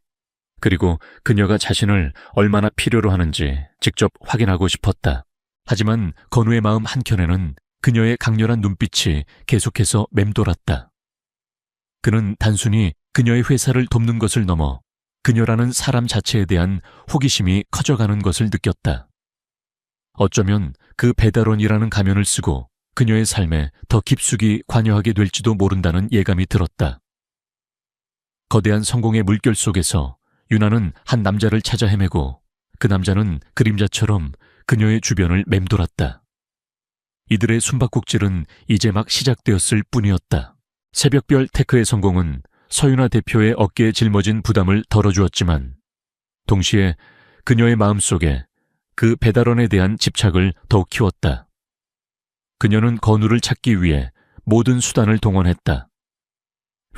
그리고 그녀가 자신을 얼마나 필요로 하는지 직접 확인하고 싶었다. 하지만 건우의 마음 한켠에는 그녀의 강렬한 눈빛이 계속해서 맴돌았다. 그는 단순히 그녀의 회사를 돕는 것을 넘어 그녀라는 사람 자체에 대한 호기심이 커져가는 것을 느꼈다. 어쩌면 그 배달원이라는 가면을 쓰고 그녀의 삶에 더 깊숙이 관여하게 될지도 모른다는 예감이 들었다. 거대한 성공의 물결 속에서 유나는 한 남자를 찾아 헤매고 그 남자는 그림자처럼 그녀의 주변을 맴돌았다. 이들의 숨바꼭질은 이제 막 시작되었을 뿐이었다. 새벽별 테크의 성공은 서윤아 대표의 어깨에 짊어진 부담을 덜어주었지만 동시에 그녀의 마음속에 그 배달원에 대한 집착을 더욱 키웠다. 그녀는 건우를 찾기 위해 모든 수단을 동원했다.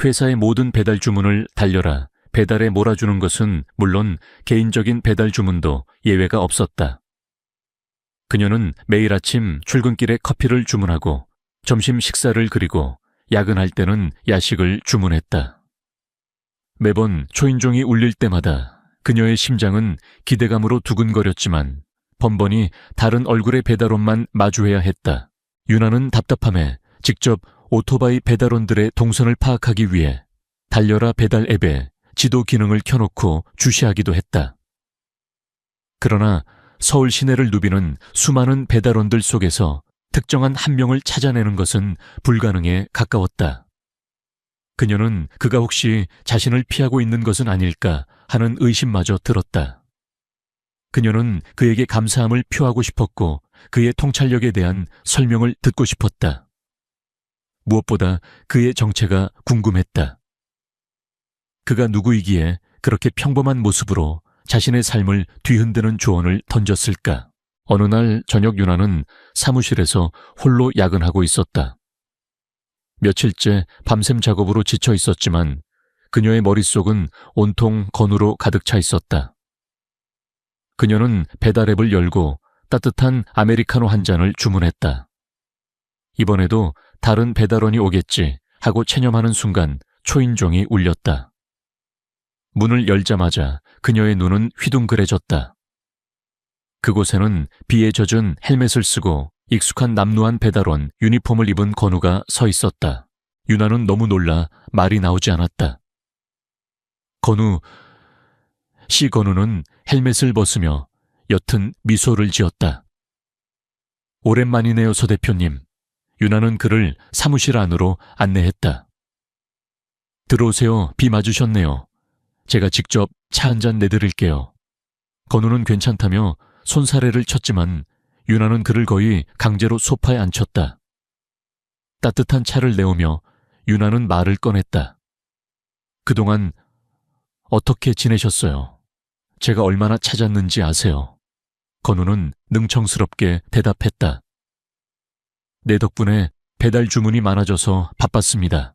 회사의 모든 배달 주문을 달려라 배달에 몰아주는 것은 물론 개인적인 배달 주문도 예외가 없었다. 그녀는 매일 아침 출근길에 커피를 주문하고 점심 식사를 그리고 야근할 때는 야식을 주문했다. 매번 초인종이 울릴 때마다 그녀의 심장은 기대감으로 두근거렸지만 번번이 다른 얼굴의 배달원만 마주해야 했다. 유나는 답답함에 직접 오토바이 배달원들의 동선을 파악하기 위해 달려라 배달 앱에 지도 기능을 켜놓고 주시하기도 했다. 그러나 서울 시내를 누비는 수많은 배달원들 속에서 특정한 한 명을 찾아내는 것은 불가능에 가까웠다. 그녀는 그가 혹시 자신을 피하고 있는 것은 아닐까 하는 의심마저 들었다. 그녀는 그에게 감사함을 표하고 싶었고 그의 통찰력에 대한 설명을 듣고 싶었다. 무엇보다 그의 정체가 궁금했다. 그가 누구이기에 그렇게 평범한 모습으로 자신의 삶을 뒤흔드는 조언을 던졌을까? 어느 날 저녁 유나는 사무실에서 홀로 야근하고 있었다. 며칠째 밤샘 작업으로 지쳐 있었지만 그녀의 머릿속은 온통 건우로 가득 차 있었다. 그녀는 배달앱을 열고 따뜻한 아메리카노 한 잔을 주문했다. 이번에도 다른 배달원이 오겠지 하고 체념하는 순간 초인종이 울렸다. 문을 열자마자 그녀의 눈은 휘둥그레졌다. 그곳에는 비에 젖은 헬멧을 쓰고 익숙한 남루한 배달원 유니폼을 입은 건우가 서 있었다. 유나는 너무 놀라 말이 나오지 않았다. 건우는 헬멧을 벗으며 옅은 미소를 지었다. 오랜만이네요, 서 대표님. 유나는 그를 사무실 안으로 안내했다. 들어오세요. 비 맞으셨네요. 제가 직접 차 한 잔 내드릴게요. 건우는 괜찮다며 손사래를 쳤지만 유나는 그를 거의 강제로 소파에 앉혔다. 따뜻한 차를 내오며 유나는 말을 꺼냈다. 그동안 어떻게 지내셨어요? 제가 얼마나 찾았는지 아세요? 건우는 능청스럽게 대답했다. 내 덕분에 배달 주문이 많아져서 바빴습니다.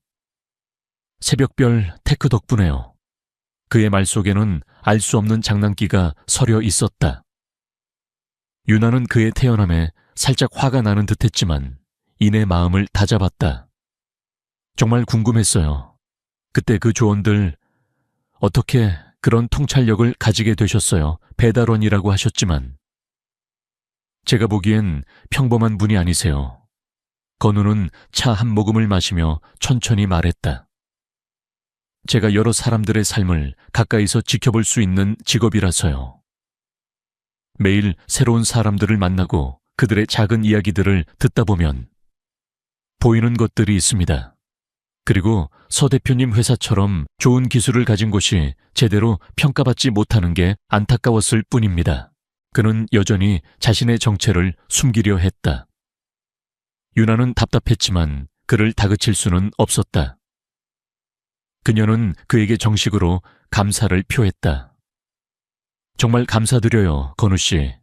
새벽별 테크 덕분에요. 그의 말 속에는 알 수 없는 장난기가 서려 있었다. 유나는 그의 태연함에 살짝 화가 나는 듯했지만 이내 마음을 다잡았다. 정말 궁금했어요. 그때 그 조언들 어떻게 그런 통찰력을 가지게 되셨어요? 배달원이라고 하셨지만 제가 보기엔 평범한 분이 아니세요. 건우는 차 한 모금을 마시며 천천히 말했다. 제가 여러 사람들의 삶을 가까이서 지켜볼 수 있는 직업이라서요. 매일 새로운 사람들을 만나고 그들의 작은 이야기들을 듣다 보면 보이는 것들이 있습니다. 그리고 서 대표님 회사처럼 좋은 기술을 가진 곳이 제대로 평가받지 못하는 게 안타까웠을 뿐입니다. 그는 여전히 자신의 정체를 숨기려 했다. 유나는 답답했지만 그를 다그칠 수는 없었다. 그녀는 그에게 정식으로 감사를 표했다. 정말 감사드려요, 건우 씨.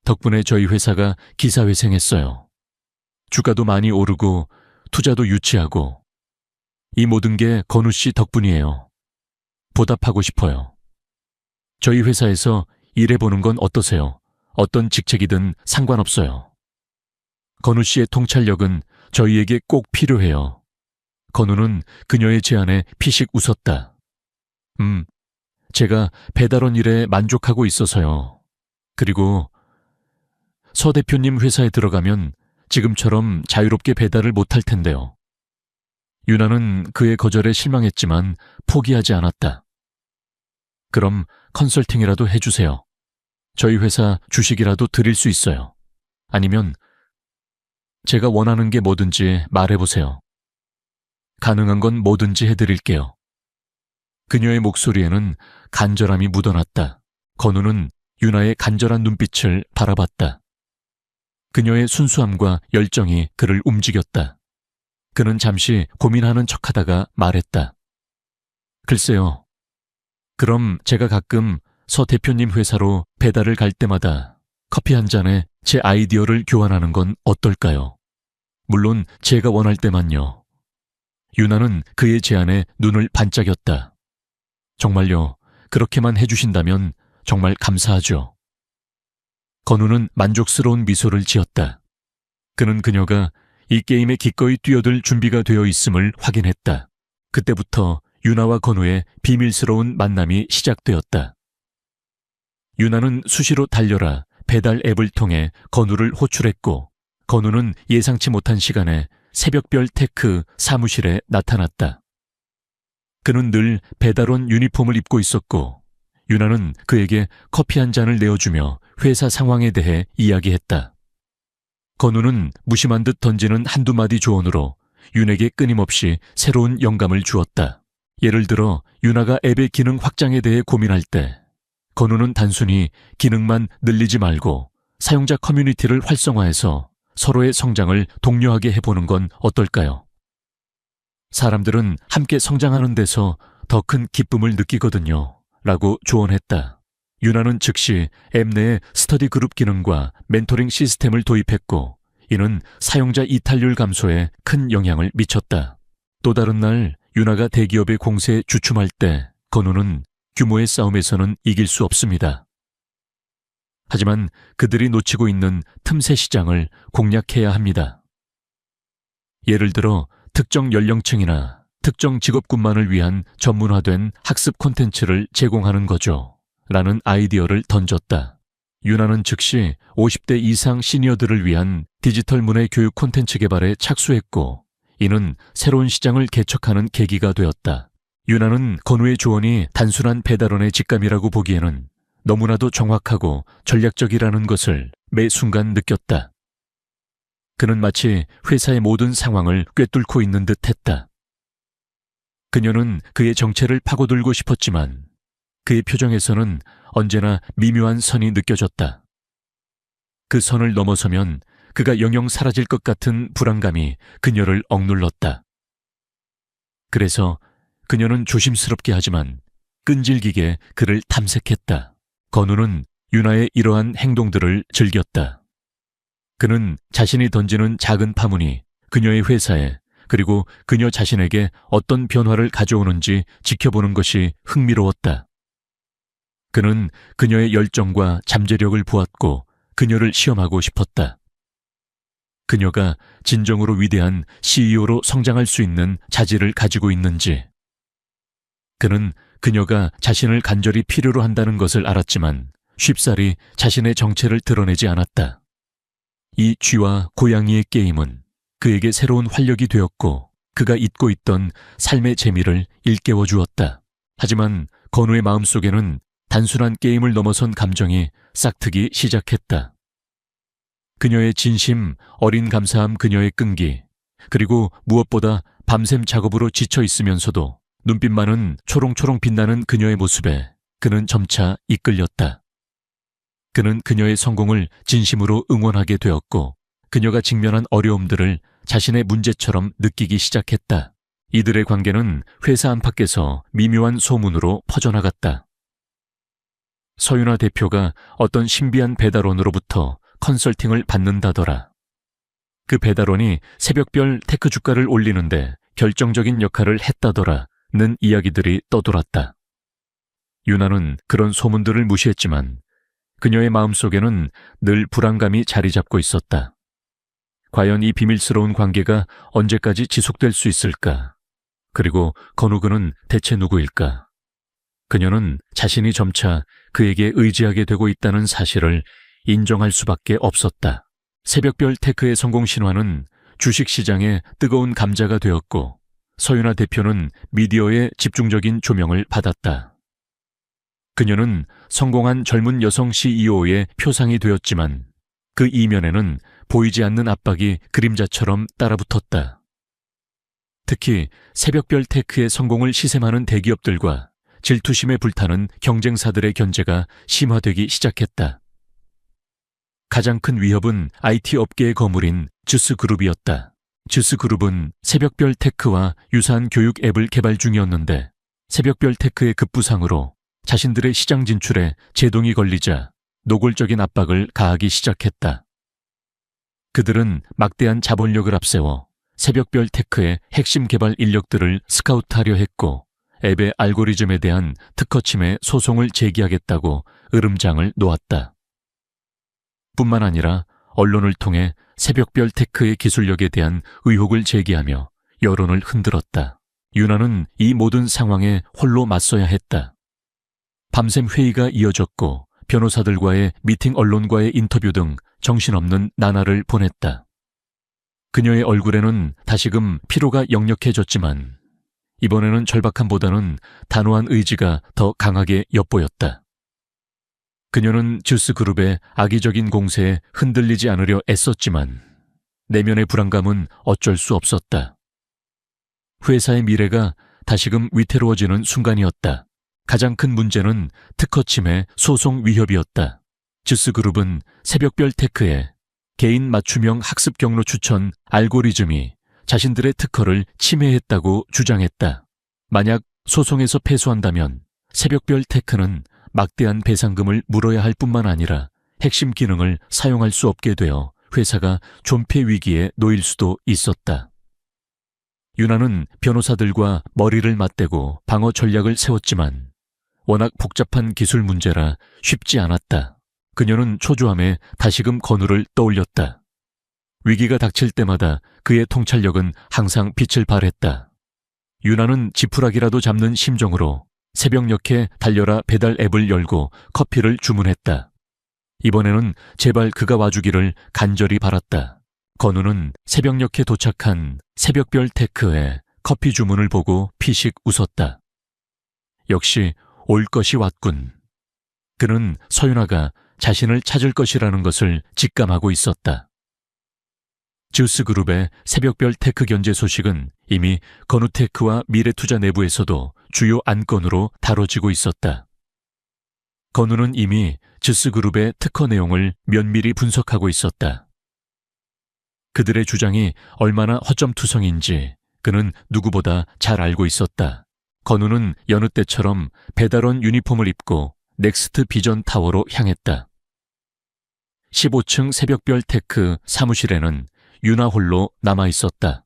덕분에 저희 회사가 기사회생했어요. 주가도 많이 오르고 투자도 유치하고 이 모든 게 건우 씨 덕분이에요. 보답하고 싶어요. 저희 회사에서 일해보는 건 어떠세요? 어떤 직책이든 상관없어요. 건우 씨의 통찰력은 저희에게 꼭 필요해요. 건우는 그녀의 제안에 피식 웃었다. 제가 배달원 일에 만족하고 있어서요. 그리고 서 대표님 회사에 들어가면 지금처럼 자유롭게 배달을 못할 텐데요. 유나는 그의 거절에 실망했지만 포기하지 않았다. 그럼 컨설팅이라도 해주세요. 저희 회사 주식이라도 드릴 수 있어요. 아니면 제가 원하는 게 뭐든지 말해보세요. 가능한 건 뭐든지 해드릴게요. 그녀의 목소리에는 간절함이 묻어났다. 건우는 유나의 간절한 눈빛을 바라봤다. 그녀의 순수함과 열정이 그를 움직였다. 그는 잠시 고민하는 척하다가 말했다. 글쎄요. 그럼 제가 가끔 서 대표님 회사로 배달을 갈 때마다 커피 한 잔에 제 아이디어를 교환하는 건 어떨까요? 물론 제가 원할 때만요. 유나는 그의 제안에 눈을 반짝였다. 정말요, 그렇게만 해주신다면 정말 감사하죠. 건우는 만족스러운 미소를 지었다. 그는 그녀가 이 게임에 기꺼이 뛰어들 준비가 되어 있음을 확인했다. 그때부터 유나와 건우의 비밀스러운 만남이 시작되었다. 유나는 수시로 달려라 배달 앱을 통해 건우를 호출했고, 건우는 예상치 못한 시간에 새벽별 테크 사무실에 나타났다. 그는 늘 배달원 유니폼을 입고 있었고, 유나는 그에게 커피 한 잔을 내어주며 회사 상황에 대해 이야기했다. 건우는 무심한 듯 던지는 한두 마디 조언으로 윤에게 끊임없이 새로운 영감을 주었다. 예를 들어 유나가 앱의 기능 확장에 대해 고민할 때 건우는 단순히 기능만 늘리지 말고 사용자 커뮤니티를 활성화해서 서로의 성장을 독려하게 해보는 건 어떨까요? 사람들은 함께 성장하는 데서 더 큰 기쁨을 느끼거든요. 라고 조언했다. 유나는 즉시 앱 내에 스터디 그룹 기능과 멘토링 시스템을 도입했고, 이는 사용자 이탈률 감소에 큰 영향을 미쳤다. 또 다른 날 유나가 대기업의 공세에 주춤할 때 건우는 규모의 싸움에서는 이길 수 없습니다. 하지만 그들이 놓치고 있는 틈새 시장을 공략해야 합니다. 예를 들어 특정 연령층이나 특정 직업군만을 위한 전문화된 학습 콘텐츠를 제공하는 거죠. 라는 아이디어를 던졌다. 유나는 즉시 50대 이상 시니어들을 위한 디지털 문해 교육 콘텐츠 개발에 착수했고, 이는 새로운 시장을 개척하는 계기가 되었다. 유나는 건우의 조언이 단순한 배달원의 직감이라고 보기에는 너무나도 정확하고 전략적이라는 것을 매 순간 느꼈다. 그는 마치 회사의 모든 상황을 꿰뚫고 있는 듯 했다. 그녀는 그의 정체를 파고들고 싶었지만 그의 표정에서는 언제나 미묘한 선이 느껴졌다. 그 선을 넘어서면 그가 영영 사라질 것 같은 불안감이 그녀를 억눌렀다. 그래서 그녀는 조심스럽게 하지만 끈질기게 그를 탐색했다. 건우는 유나의 이러한 행동들을 즐겼다. 그는 자신이 던지는 작은 파문이 그녀의 회사에, 그리고 그녀 자신에게 어떤 변화를 가져오는지 지켜보는 것이 흥미로웠다. 그는 그녀의 열정과 잠재력을 보았고 그녀를 시험하고 싶었다. 그녀가 진정으로 위대한 CEO로 성장할 수 있는 자질을 가지고 있는지. 그는 그녀가 자신을 간절히 필요로 한다는 것을 알았지만 쉽사리 자신의 정체를 드러내지 않았다. 이 쥐와 고양이의 게임은 그에게 새로운 활력이 되었고 그가 잊고 있던 삶의 재미를 일깨워 주었다. 하지만 건우의 마음속에는 단순한 게임을 넘어선 감정이 싹트기 시작했다. 그녀의 진심, 어린 감사함, 그녀의 끈기, 그리고 무엇보다 밤샘 작업으로 지쳐 있으면서도 눈빛만은 초롱초롱 빛나는 그녀의 모습에 그는 점차 이끌렸다. 그는 그녀의 성공을 진심으로 응원하게 되었고 그녀가 직면한 어려움들을 자신의 문제처럼 느끼기 시작했다. 이들의 관계는 회사 안팎에서 미묘한 소문으로 퍼져나갔다. 서윤아 대표가 어떤 신비한 배달원으로부터 컨설팅을 받는다더라. 그 배달원이 새벽별 테크 주가를 올리는데 결정적인 역할을 했다더라는 이야기들이 떠돌았다. 유나는 그런 소문들을 무시했지만 그녀의 마음속에는 늘 불안감이 자리 잡고 있었다. 과연 이 비밀스러운 관계가 언제까지 지속될 수 있을까? 그리고 건우그는 대체 누구일까? 그녀는 자신이 점차 그에게 의지하게 되고 있다는 사실을 인정할 수밖에 없었다. 새벽별 테크의 성공 신화는 주식시장의 뜨거운 감자가 되었고 서윤아 대표는 미디어의 집중적인 조명을 받았다. 그녀는 성공한 젊은 여성 CEO의 표상이 되었지만 그 이면에는 보이지 않는 압박이 그림자처럼 따라붙었다. 특히 새벽별 테크의 성공을 시샘하는 대기업들과 질투심에 불타는 경쟁사들의 견제가 심화되기 시작했다. 가장 큰 위협은 IT 업계의 거물인 즈스그룹이었다. 즈스그룹은 새벽별 테크와 유사한 교육 앱을 개발 중이었는데 새벽별 테크의 급부상으로 자신들의 시장 진출에 제동이 걸리자 노골적인 압박을 가하기 시작했다. 그들은 막대한 자본력을 앞세워 새벽별 테크의 핵심 개발 인력들을 스카우트하려 했고 앱의 알고리즘에 대한 특허 침해 소송을 제기하겠다고 으름장을 놓았다. 뿐만 아니라 언론을 통해 새벽별 테크의 기술력에 대한 의혹을 제기하며 여론을 흔들었다. 유나는 이 모든 상황에 홀로 맞서야 했다. 밤샘 회의가 이어졌고 변호사들과의 미팅, 언론과의 인터뷰 등 정신없는 나날을 보냈다. 그녀의 얼굴에는 다시금 피로가 역력해졌지만 이번에는 절박함보다는 단호한 의지가 더 강하게 엿보였다. 그녀는 주스그룹의 악의적인 공세에 흔들리지 않으려 애썼지만 내면의 불안감은 어쩔 수 없었다. 회사의 미래가 다시금 위태로워지는 순간이었다. 가장 큰 문제는 특허 침해 소송 위협이었다. 주스그룹은 새벽별 테크의 개인 맞춤형 학습 경로 추천 알고리즘이 자신들의 특허를 침해했다고 주장했다. 만약 소송에서 패소한다면 새벽별 테크는 막대한 배상금을 물어야 할 뿐만 아니라 핵심 기능을 사용할 수 없게 되어 회사가 존폐 위기에 놓일 수도 있었다. 유나는 변호사들과 머리를 맞대고 방어 전략을 세웠지만 워낙 복잡한 기술 문제라 쉽지 않았다. 그녀는 초조함에 다시금 건우를 떠올렸다. 위기가 닥칠 때마다 그의 통찰력은 항상 빛을 발했다. 유나는 지푸라기라도 잡는 심정으로 새벽녘에 달려라 배달 앱을 열고 커피를 주문했다. 이번에는 제발 그가 와주기를 간절히 바랐다. 건우는 새벽녘에 도착한 새벽별 테크의 커피 주문을 보고 피식 웃었다. 역시 올 것이 왔군. 그는 서윤아가 자신을 찾을 것이라는 것을 직감하고 있었다. 주스그룹의 새벽별 테크 견제 소식은 이미 건우테크와 미래투자 내부에서도 주요 안건으로 다뤄지고 있었다. 건우는 이미 주스그룹의 특허 내용을 면밀히 분석하고 있었다. 그들의 주장이 얼마나 허점투성인지 그는 누구보다 잘 알고 있었다. 건우는 여느 때처럼 배달원 유니폼을 입고 넥스트 비전 타워로 향했다. 15층 새벽별 테크 사무실에는 유나 홀로 남아있었다.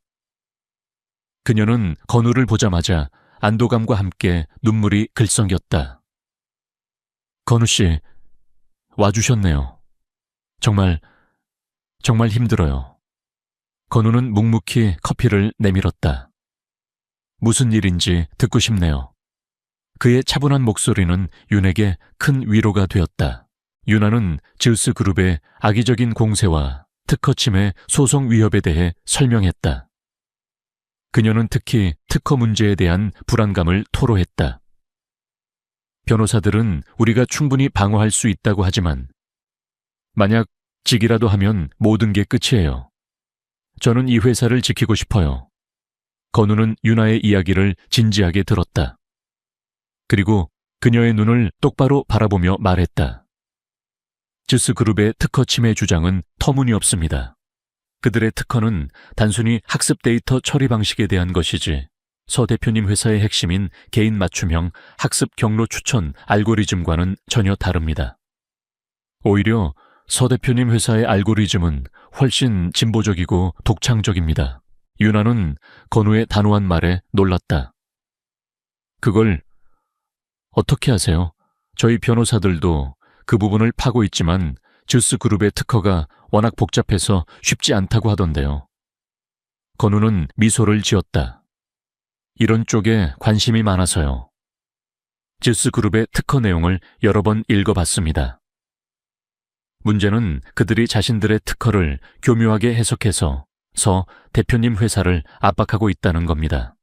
그녀는 건우를 보자마자 안도감과 함께 눈물이 글썽였다. 건우씨, 와주셨네요. 정말 힘들어요. 건우는 묵묵히 커피를 내밀었다. 무슨 일인지 듣고 싶네요. 그의 차분한 목소리는 윤에게 큰 위로가 되었다. 유나는 지우스그룹의 악의적인 공세와 특허 침해 소송 위협에 대해 설명했다. 그녀는 특히 특허 문제에 대한 불안감을 토로했다. 변호사들은 우리가 충분히 방어할 수 있다고 하지만 만약 지기라도 하면 모든 게 끝이에요. 저는 이 회사를 지키고 싶어요. 건우는 유나의 이야기를 진지하게 들었다. 그리고 그녀의 눈을 똑바로 바라보며 말했다. 주스그룹의 특허 침해 주장은 터무니없습니다. 그들의 특허는 단순히 학습 데이터 처리 방식에 대한 것이지 서 대표님 회사의 핵심인 개인 맞춤형 학습 경로 추천 알고리즘과는 전혀 다릅니다. 오히려 서 대표님 회사의 알고리즘은 훨씬 진보적이고 독창적입니다. 유나는 건우의 단호한 말에 놀랐다. 그걸 어떻게 하세요? 저희 변호사들도 그 부분을 파고 있지만 주스그룹의 특허가 워낙 복잡해서 쉽지 않다고 하던데요. 건우는 미소를 지었다. 이런 쪽에 관심이 많아서요. 주스그룹의 특허 내용을 여러 번 읽어봤습니다. 문제는 그들이 자신들의 특허를 교묘하게 해석해서 서 대표님 회사를 압박하고 있다는 겁니다.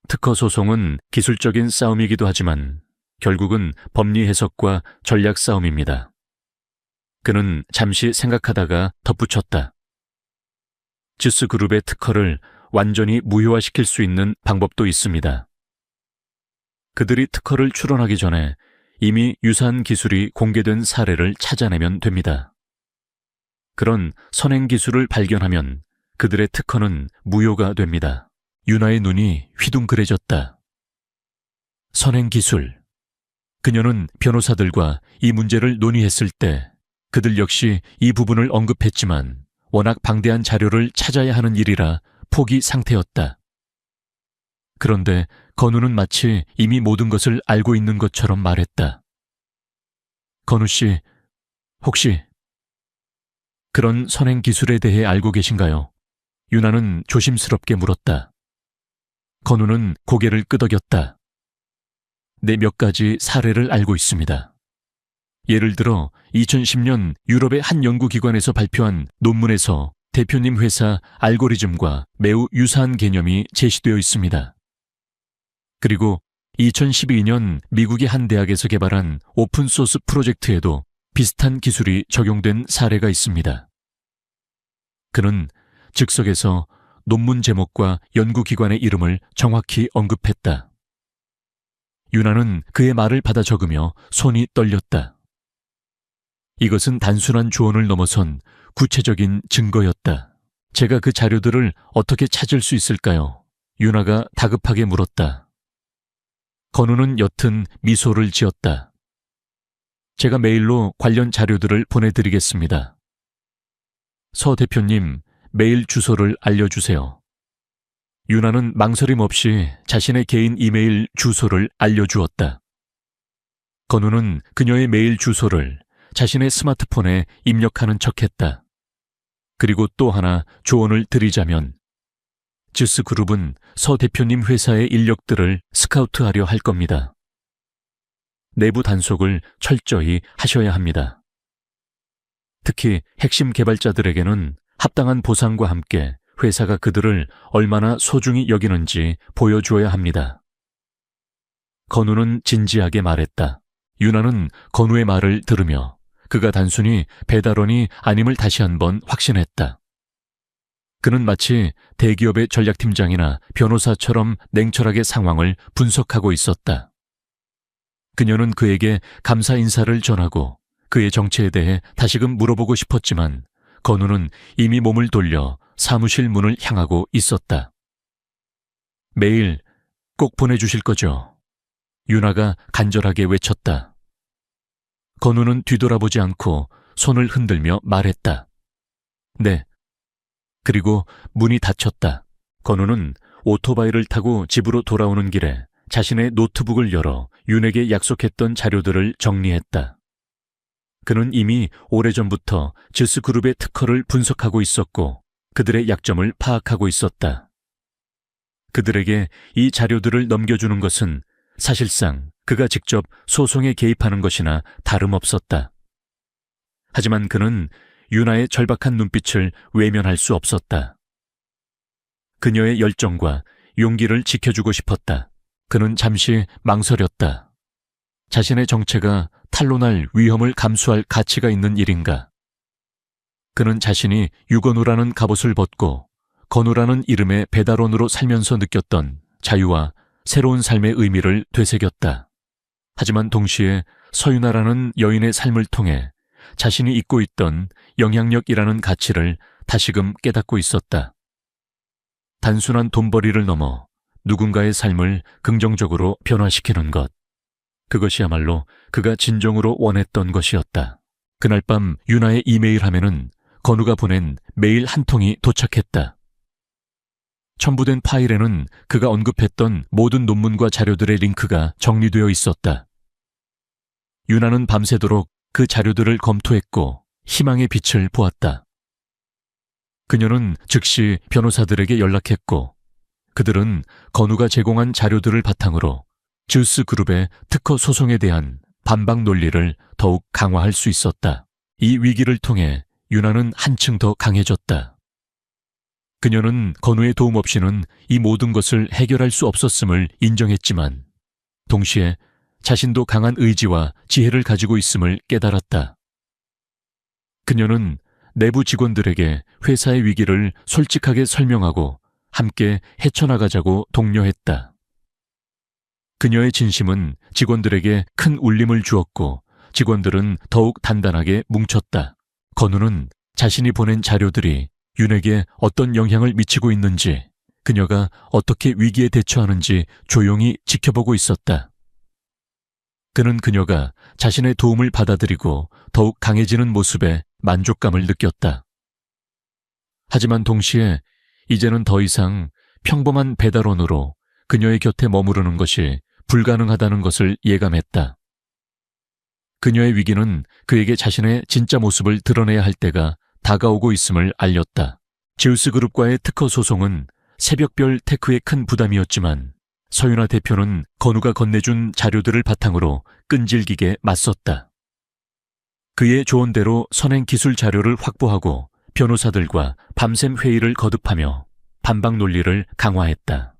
특허 소송은 기술적인 싸움이기도 하지만 결국은 법리 해석과 전략 싸움입니다. 그는 잠시 생각하다가 덧붙였다. 주스그룹의 특허를 완전히 무효화시킬 수 있는 방법도 있습니다. 그들이 특허를 출원하기 전에 이미 유사한 기술이 공개된 사례를 찾아내면 됩니다. 그런 선행 기술을 발견하면 그들의 특허는 무효가 됩니다. 유나의 눈이 휘둥그레졌다. 선행 기술. 그녀는 변호사들과 이 문제를 논의했을 때 그들 역시 이 부분을 언급했지만 워낙 방대한 자료를 찾아야 하는 일이라 포기 상태였다. 그런데 건우는 마치 이미 모든 것을 알고 있는 것처럼 말했다. 건우 씨, 혹시 그런 선행 기술에 대해 알고 계신가요? 유나는 조심스럽게 물었다. 건우는 고개를 끄덕였다. 네, 몇 가지 사례를 알고 있습니다. 예를 들어 2010년 유럽의 한 연구기관에서 발표한 논문에서 대표님 회사 알고리즘과 매우 유사한 개념이 제시되어 있습니다. 그리고 2012년 미국의 한 대학에서 개발한 오픈소스 프로젝트에도 비슷한 기술이 적용된 사례가 있습니다. 그는 즉석에서 논문 제목과 연구기관의 이름을 정확히 언급했다. 유나는 그의 말을 받아 적으며 손이 떨렸다. 이것은 단순한 조언을 넘어선 구체적인 증거였다. 제가 그 자료들을 어떻게 찾을 수 있을까요? 유나가 다급하게 물었다. 건우는 옅은 미소를 지었다. 제가 메일로 관련 자료들을 보내드리겠습니다. 서 대표님, 메일 주소를 알려주세요. 유나는 망설임 없이 자신의 개인 이메일 주소를 알려주었다. 건우는 그녀의 메일 주소를 자신의 스마트폰에 입력하는 척했다. 그리고 또 하나 조언을 드리자면 즈스그룹은 서 대표님 회사의 인력들을 스카우트하려 할 겁니다. 내부 단속을 철저히 하셔야 합니다. 특히 핵심 개발자들에게는 합당한 보상과 함께 회사가 그들을 얼마나 소중히 여기는지 보여주어야 합니다. 건우는 진지하게 말했다. 유나는 건우의 말을 들으며 그가 단순히 배달원이 아님을 다시 한번 확신했다. 그는 마치 대기업의 전략팀장이나 변호사처럼 냉철하게 상황을 분석하고 있었다. 그녀는 그에게 감사 인사를 전하고 그의 정체에 대해 다시금 물어보고 싶었지만 건우는 이미 몸을 돌려 사무실 문을 향하고 있었다. 메일 꼭 보내주실 거죠? 유나가 간절하게 외쳤다. 건우는 뒤돌아보지 않고 손을 흔들며 말했다. 네. 그리고 문이 닫혔다. 건우는 오토바이를 타고 집으로 돌아오는 길에 자신의 노트북을 열어 윤에게 약속했던 자료들을 정리했다. 그는 이미 오래전부터 즈스그룹의 특허를 분석하고 있었고 그들의 약점을 파악하고 있었다. 그들에게 이 자료들을 넘겨주는 것은 사실상 그가 직접 소송에 개입하는 것이나 다름없었다. 하지만 그는 유나의 절박한 눈빛을 외면할 수 없었다. 그녀의 열정과 용기를 지켜주고 싶었다. 그는 잠시 망설였다. 자신의 정체가 탄로날 위험을 감수할 가치가 있는 일인가? 그는 자신이 유건우라는 갑옷을 벗고 건우라는 이름의 배달원으로 살면서 느꼈던 자유와 새로운 삶의 의미를 되새겼다. 하지만 동시에 서유나라는 여인의 삶을 통해 자신이 잊고 있던 영향력이라는 가치를 다시금 깨닫고 있었다. 단순한 돈벌이를 넘어 누군가의 삶을 긍정적으로 변화시키는 것. 그것이야말로 그가 진정으로 원했던 것이었다. 그날 밤 유나의 이메일 화면은 건우가 보낸 메일 한 통이 도착했다. 첨부된 파일에는 그가 언급했던 모든 논문과 자료들의 링크가 정리되어 있었다. 유나는 밤새도록 그 자료들을 검토했고 희망의 빛을 보았다. 그녀는 즉시 변호사들에게 연락했고 그들은 건우가 제공한 자료들을 바탕으로 즈스그룹의 특허 소송에 대한 반박 논리를 더욱 강화할 수 있었다. 이 위기를 통해 유나는 한층 더 강해졌다. 그녀는 건우의 도움 없이는 이 모든 것을 해결할 수 없었음을 인정했지만 동시에 자신도 강한 의지와 지혜를 가지고 있음을 깨달았다. 그녀는 내부 직원들에게 회사의 위기를 솔직하게 설명하고 함께 헤쳐나가자고 독려했다. 그녀의 진심은 직원들에게 큰 울림을 주었고 직원들은 더욱 단단하게 뭉쳤다. 건우는 자신이 보낸 자료들이 윤에게 어떤 영향을 미치고 있는지, 그녀가 어떻게 위기에 대처하는지 조용히 지켜보고 있었다. 그는 그녀가 자신의 도움을 받아들이고 더욱 강해지는 모습에 만족감을 느꼈다. 하지만 동시에 이제는 더 이상 평범한 배달원으로 그녀의 곁에 머무르는 것이 불가능하다는 것을 예감했다. 그녀의 위기는 그에게 자신의 진짜 모습을 드러내야 할 때가 다가오고 있음을 알렸다. 제우스 그룹과의 특허 소송은 새벽별 테크의 큰 부담이었지만 서윤아 대표는 건우가 건네준 자료들을 바탕으로 끈질기게 맞섰다. 그의 조언대로 선행 기술 자료를 확보하고 변호사들과 밤샘 회의를 거듭하며 반박 논리를 강화했다.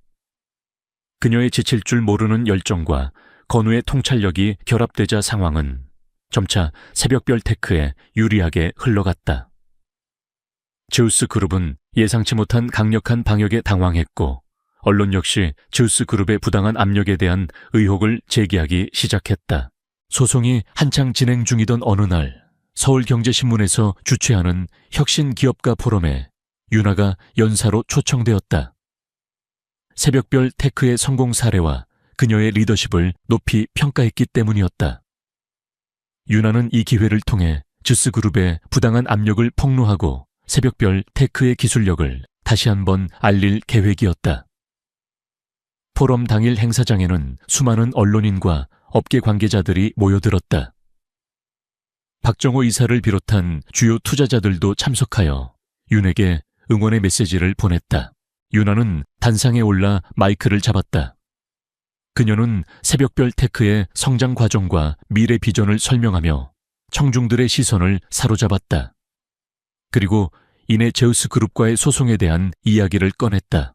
그녀의 지칠 줄 모르는 열정과 건우의 통찰력이 결합되자 상황은 점차 새벽별 테크에 유리하게 흘러갔다. 제우스 그룹은 예상치 못한 강력한 방역에 당황했고 언론 역시 제우스 그룹의 부당한 압력에 대한 의혹을 제기하기 시작했다. 소송이 한창 진행 중이던 어느 날 서울경제신문에서 주최하는 혁신기업가 포럼에 윤아가 연사로 초청되었다. 새벽별 테크의 성공 사례와 그녀의 리더십을 높이 평가했기 때문이었다. 윤아는 이 기회를 통해 제우스 그룹의 부당한 압력을 폭로하고 새벽별 테크의 기술력을 다시 한번 알릴 계획이었다. 포럼 당일 행사장에는 수많은 언론인과 업계 관계자들이 모여들었다. 박정호 이사를 비롯한 주요 투자자들도 참석하여 윤에게 응원의 메시지를 보냈다. 윤아는 단상에 올라 마이크를 잡았다. 그녀는 새벽별 테크의 성장 과정과 미래 비전을 설명하며 청중들의 시선을 사로잡았다. 그리고 이내 제우스 그룹과의 소송에 대한 이야기를 꺼냈다.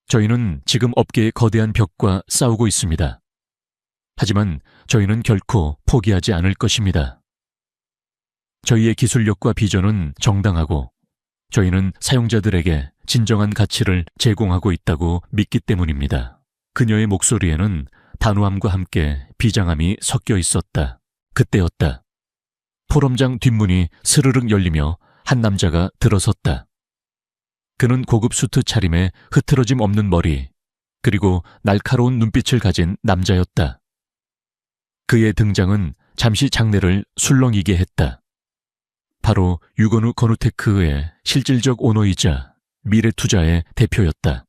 저희는 지금 업계의 거대한 벽과 싸우고 있습니다. 하지만 저희는 결코 포기하지 않을 것입니다. 저희의 기술력과 비전은 정당하고 저희는 사용자들에게 진정한 가치를 제공하고 있다고 믿기 때문입니다. 그녀의 목소리에는 단호함과 함께 비장함이 섞여 있었다. 그때였다. 포럼장 뒷문이 스르륵 열리며 한 남자가 들어섰다. 그는 고급 수트 차림에 흐트러짐 없는 머리, 그리고 날카로운 눈빛을 가진 남자였다. 그의 등장은 잠시 장내를 술렁이게 했다. 바로 유건우 건우테크의 실질적 오너이자 미래투자의 대표였다.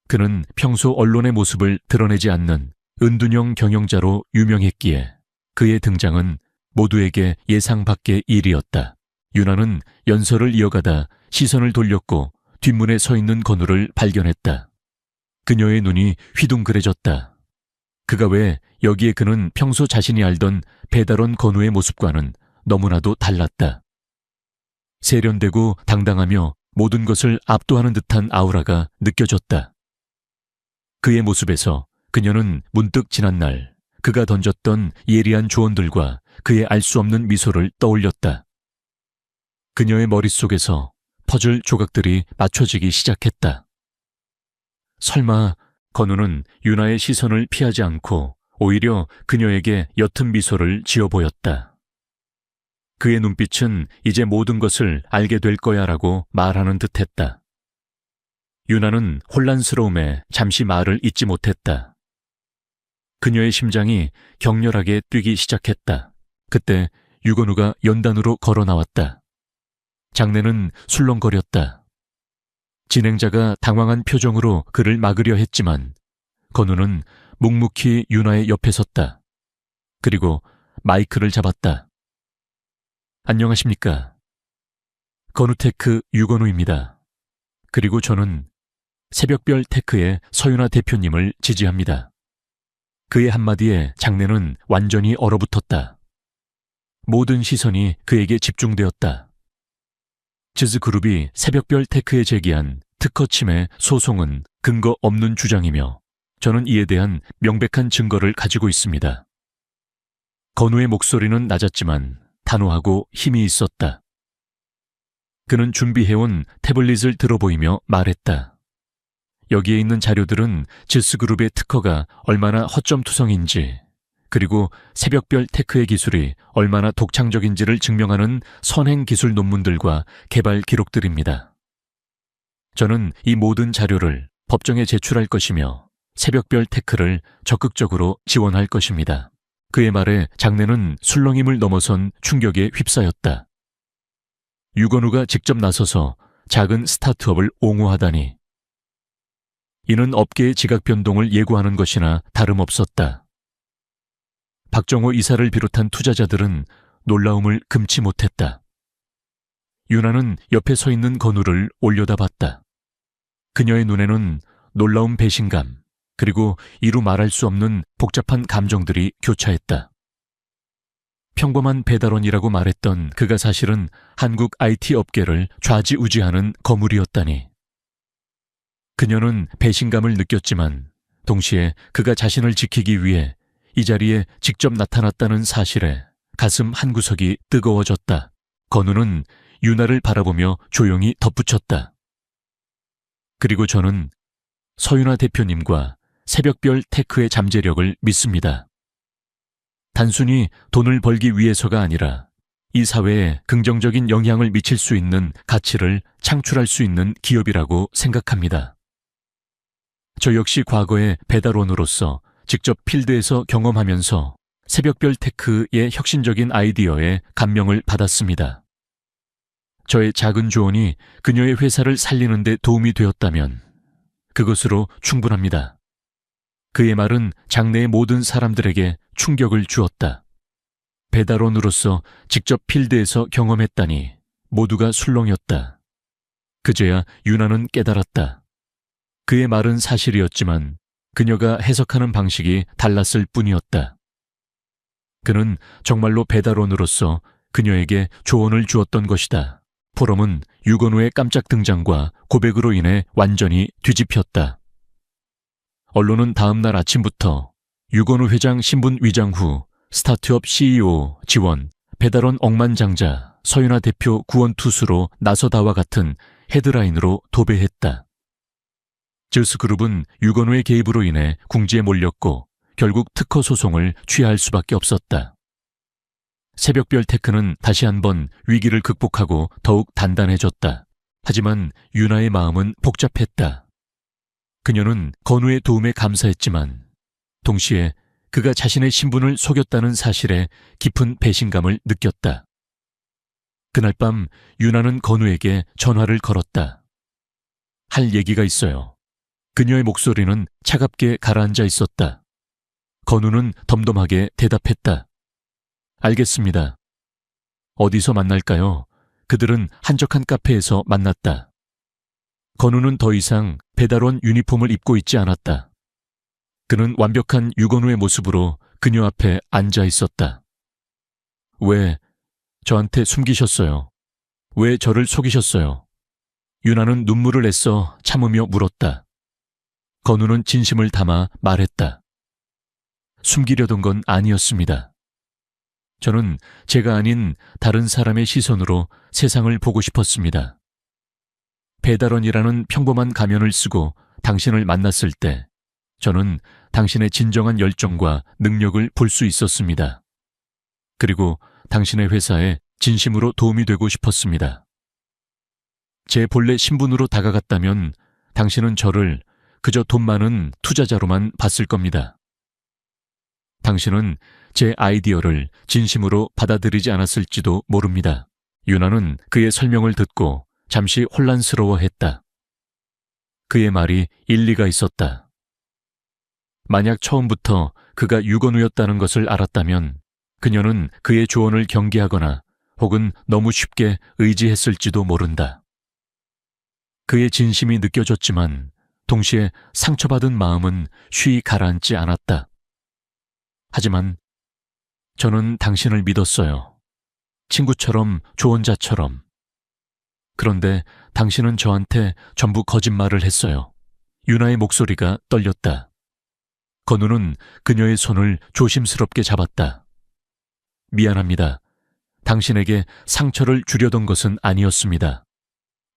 그는 평소 언론의 모습을 드러내지 않는 은둔형 경영자로 유명했기에 그의 등장은 모두에게 예상 밖의 일이었다. 윤아는 연설을 이어가다 시선을 돌렸고 뒷문에 서 있는 건우를 발견했다. 그녀의 눈이 휘둥그레졌다. 그가 왜 여기에 그는 평소 자신이 알던 배달원 건우의 모습과는 너무나도 달랐다. 세련되고 당당하며 모든 것을 압도하는 듯한 아우라가 느껴졌다. 그의 모습에서 그녀는 문득 지난날 그가 던졌던 예리한 조언들과 그의 알 수 없는 미소를 떠올렸다. 그녀의 머릿속에서 퍼즐 조각들이 맞춰지기 시작했다. 설마 건우는 윤아의 시선을 피하지 않고 오히려 그녀에게 옅은 미소를 지어 보였다. 그의 눈빛은 이제 모든 것을 알게 될 거야라고 말하는 듯했다. 윤아는 혼란스러움에 잠시 말을 잇지 못했다. 그녀의 심장이 격렬하게 뛰기 시작했다. 그때 유건우가 연단으로 걸어 나왔다. 장내는 술렁거렸다. 진행자가 당황한 표정으로 그를 막으려 했지만 건우는 묵묵히 윤아의 옆에 섰다. 그리고 마이크를 잡았다. 안녕하십니까. 건우테크 유건우입니다. 그리고 저는 새벽별 테크의 서윤아 대표님을 지지합니다. 그의 한마디에 장내는 완전히 얼어붙었다. 모든 시선이 그에게 집중되었다. 제우스 그룹이 새벽별 테크에 제기한 특허 침해 소송은 근거 없는 주장이며 저는 이에 대한 명백한 증거를 가지고 있습니다. 건우의 목소리는 낮았지만 단호하고 힘이 있었다. 그는 준비해온 태블릿을 들어보이며 말했다. 여기에 있는 자료들은 제우스 그룹의 특허가 얼마나 허점투성인지 그리고 새벽별 테크의 기술이 얼마나 독창적인지를 증명하는 선행 기술 논문들과 개발 기록들입니다. 저는 이 모든 자료를 법정에 제출할 것이며 새벽별 테크를 적극적으로 지원할 것입니다. 그의 말에 장내는 술렁임을 넘어선 충격에 휩싸였다. 유건우가 직접 나서서 작은 스타트업을 옹호하다니. 이는 업계의 지각 변동을 예고하는 것이나 다름없었다. 박정호 이사를 비롯한 투자자들은 놀라움을 금치 못했다. 윤아는 옆에 서 있는 건우를 올려다봤다. 그녀의 눈에는 놀라운 배신감, 그리고 이루 말할 수 없는 복잡한 감정들이 교차했다. 평범한 배달원이라고 말했던 그가 사실은 한국 IT 업계를 좌지우지하는 거물이었다니. 그녀는 배신감을 느꼈지만 동시에 그가 자신을 지키기 위해 이 자리에 직접 나타났다는 사실에 가슴 한구석이 뜨거워졌다. 건우는 윤아를 바라보며 조용히 덧붙였다. 그리고 저는 서윤아 대표님과 새벽별 테크의 잠재력을 믿습니다. 단순히 돈을 벌기 위해서가 아니라 이 사회에 긍정적인 영향을 미칠 수 있는 가치를 창출할 수 있는 기업이라고 생각합니다. 저 역시 과거의 배달원으로서 직접 필드에서 경험하면서 새벽별 테크의 혁신적인 아이디어에 감명을 받았습니다. 저의 작은 조언이 그녀의 회사를 살리는 데 도움이 되었다면 그것으로 충분합니다. 그의 말은 장내의 모든 사람들에게 충격을 주었다. 배달원으로서 직접 필드에서 경험했다니 모두가 술렁였다. 그제야 윤아는 깨달았다. 그의 말은 사실이었지만 그녀가 해석하는 방식이 달랐을 뿐이었다. 그는 정말로 배달원으로서 그녀에게 조언을 주었던 것이다. 포럼은 유건우의 깜짝 등장과 고백으로 인해 완전히 뒤집혔다. 언론은 다음 날 아침부터 유건우 회장 신분 위장 후 스타트업 CEO 지원, 배달원 억만장자, 서윤아 대표 구원 투수로 나서다와 같은 헤드라인으로 도배했다. 즈스그룹은 유건우의 개입으로 인해 궁지에 몰렸고 결국 특허 소송을 취하할 수밖에 없었다. 새벽별 테크는 다시 한번 위기를 극복하고 더욱 단단해졌다. 하지만 윤아의 마음은 복잡했다. 그녀는 건우의 도움에 감사했지만 동시에 그가 자신의 신분을 속였다는 사실에 깊은 배신감을 느꼈다. 그날 밤 윤아는 건우에게 전화를 걸었다. 할 얘기가 있어요. 그녀의 목소리는 차갑게 가라앉아 있었다. 건우는 덤덤하게 대답했다. 알겠습니다. 어디서 만날까요? 그들은 한적한 카페에서 만났다. 건우는 더 이상 배달원 유니폼을 입고 있지 않았다. 그는 완벽한 유건우의 모습으로 그녀 앞에 앉아 있었다. 왜 저한테 숨기셨어요? 왜 저를 속이셨어요? 윤아는 눈물을 애써 참으며 물었다. 건우는 진심을 담아 말했다. 숨기려던 건 아니었습니다. 저는 제가 아닌 다른 사람의 시선으로 세상을 보고 싶었습니다. 배달원이라는 평범한 가면을 쓰고 당신을 만났을 때 저는 당신의 진정한 열정과 능력을 볼 수 있었습니다. 그리고 당신의 회사에 진심으로 도움이 되고 싶었습니다. 제 본래 신분으로 다가갔다면 당신은 저를 그저 돈 많은 투자자로만 봤을 겁니다. 당신은 제 아이디어를 진심으로 받아들이지 않았을지도 모릅니다. 윤아는 그의 설명을 듣고 잠시 혼란스러워했다. 그의 말이 일리가 있었다. 만약 처음부터 그가 유건우였다는 것을 알았다면 그녀는 그의 조언을 경계하거나 혹은 너무 쉽게 의지했을지도 모른다. 그의 진심이 느껴졌지만 동시에 상처받은 마음은 쉬이 가라앉지 않았다. 하지만 저는 당신을 믿었어요. 친구처럼 조언자처럼. 그런데 당신은 저한테 전부 거짓말을 했어요. 윤아의 목소리가 떨렸다. 건우는 그녀의 손을 조심스럽게 잡았다. 미안합니다. 당신에게 상처를 주려던 것은 아니었습니다.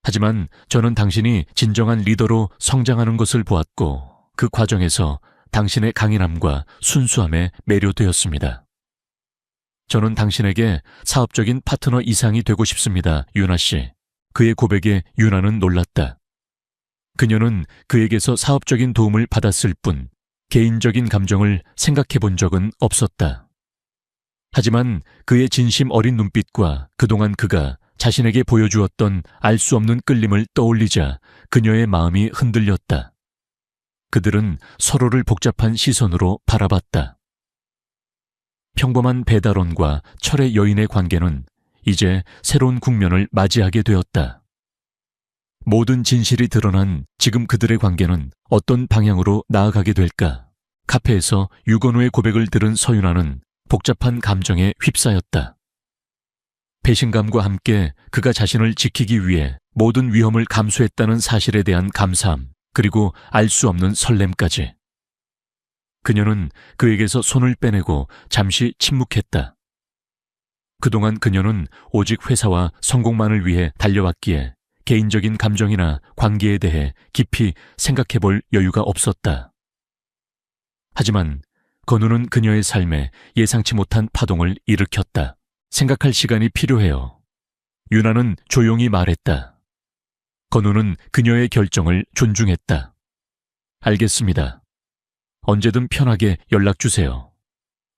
하지만 저는 당신이 진정한 리더로 성장하는 것을 보았고 그 과정에서 당신의 강인함과 순수함에 매료되었습니다. 저는 당신에게 사업적인 파트너 이상이 되고 싶습니다, 윤아 씨. 그의 고백에 윤아는 놀랐다. 그녀는 그에게서 사업적인 도움을 받았을 뿐 개인적인 감정을 생각해 본 적은 없었다. 하지만 그의 진심 어린 눈빛과 그동안 그가 자신에게 보여주었던 알 수 없는 끌림을 떠올리자 그녀의 마음이 흔들렸다. 그들은 서로를 복잡한 시선으로 바라봤다. 평범한 배달원과 철의 여인의 관계는 이제 새로운 국면을 맞이하게 되었다. 모든 진실이 드러난 지금 그들의 관계는 어떤 방향으로 나아가게 될까? 카페에서 유건우의 고백을 들은 서윤아는 복잡한 감정에 휩싸였다. 배신감과 함께 그가 자신을 지키기 위해 모든 위험을 감수했다는 사실에 대한 감사함, 그리고 알 수 없는 설렘까지. 그녀는 그에게서 손을 빼내고 잠시 침묵했다. 그동안 그녀는 오직 회사와 성공만을 위해 달려왔기에 개인적인 감정이나 관계에 대해 깊이 생각해 볼 여유가 없었다. 하지만 건우는 그녀의 삶에 예상치 못한 파동을 일으켰다. 생각할 시간이 필요해요. 유나는 조용히 말했다. 건우는 그녀의 결정을 존중했다. 알겠습니다. 언제든 편하게 연락주세요.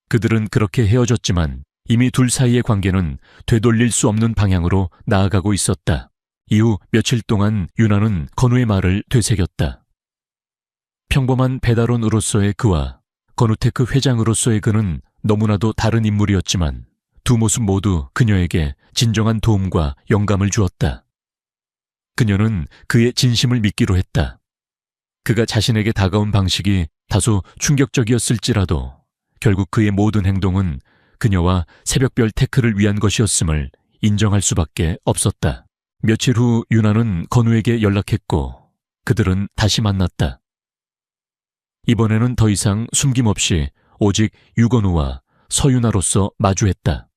그들은 그렇게 헤어졌지만 이미 둘 사이의 관계는 되돌릴 수 없는 방향으로 나아가고 있었다. 이후 며칠 동안 유나는 건우의 말을 되새겼다. 평범한 배달원으로서의 그와 건우테크 회장으로서의 그는 너무나도 다른 인물이었지만 두 모습 모두 그녀에게 진정한 도움과 영감을 주었다. 그녀는 그의 진심을 믿기로 했다. 그가 자신에게 다가온 방식이 다소 충격적이었을지라도 결국 그의 모든 행동은 그녀와 새벽별 테크를 위한 것이었음을 인정할 수밖에 없었다. 며칠 후 유나는 건우에게 연락했고 그들은 다시 만났다. 이번에는 더 이상 숨김없이 오직 유건우와 서윤아로서 마주했다.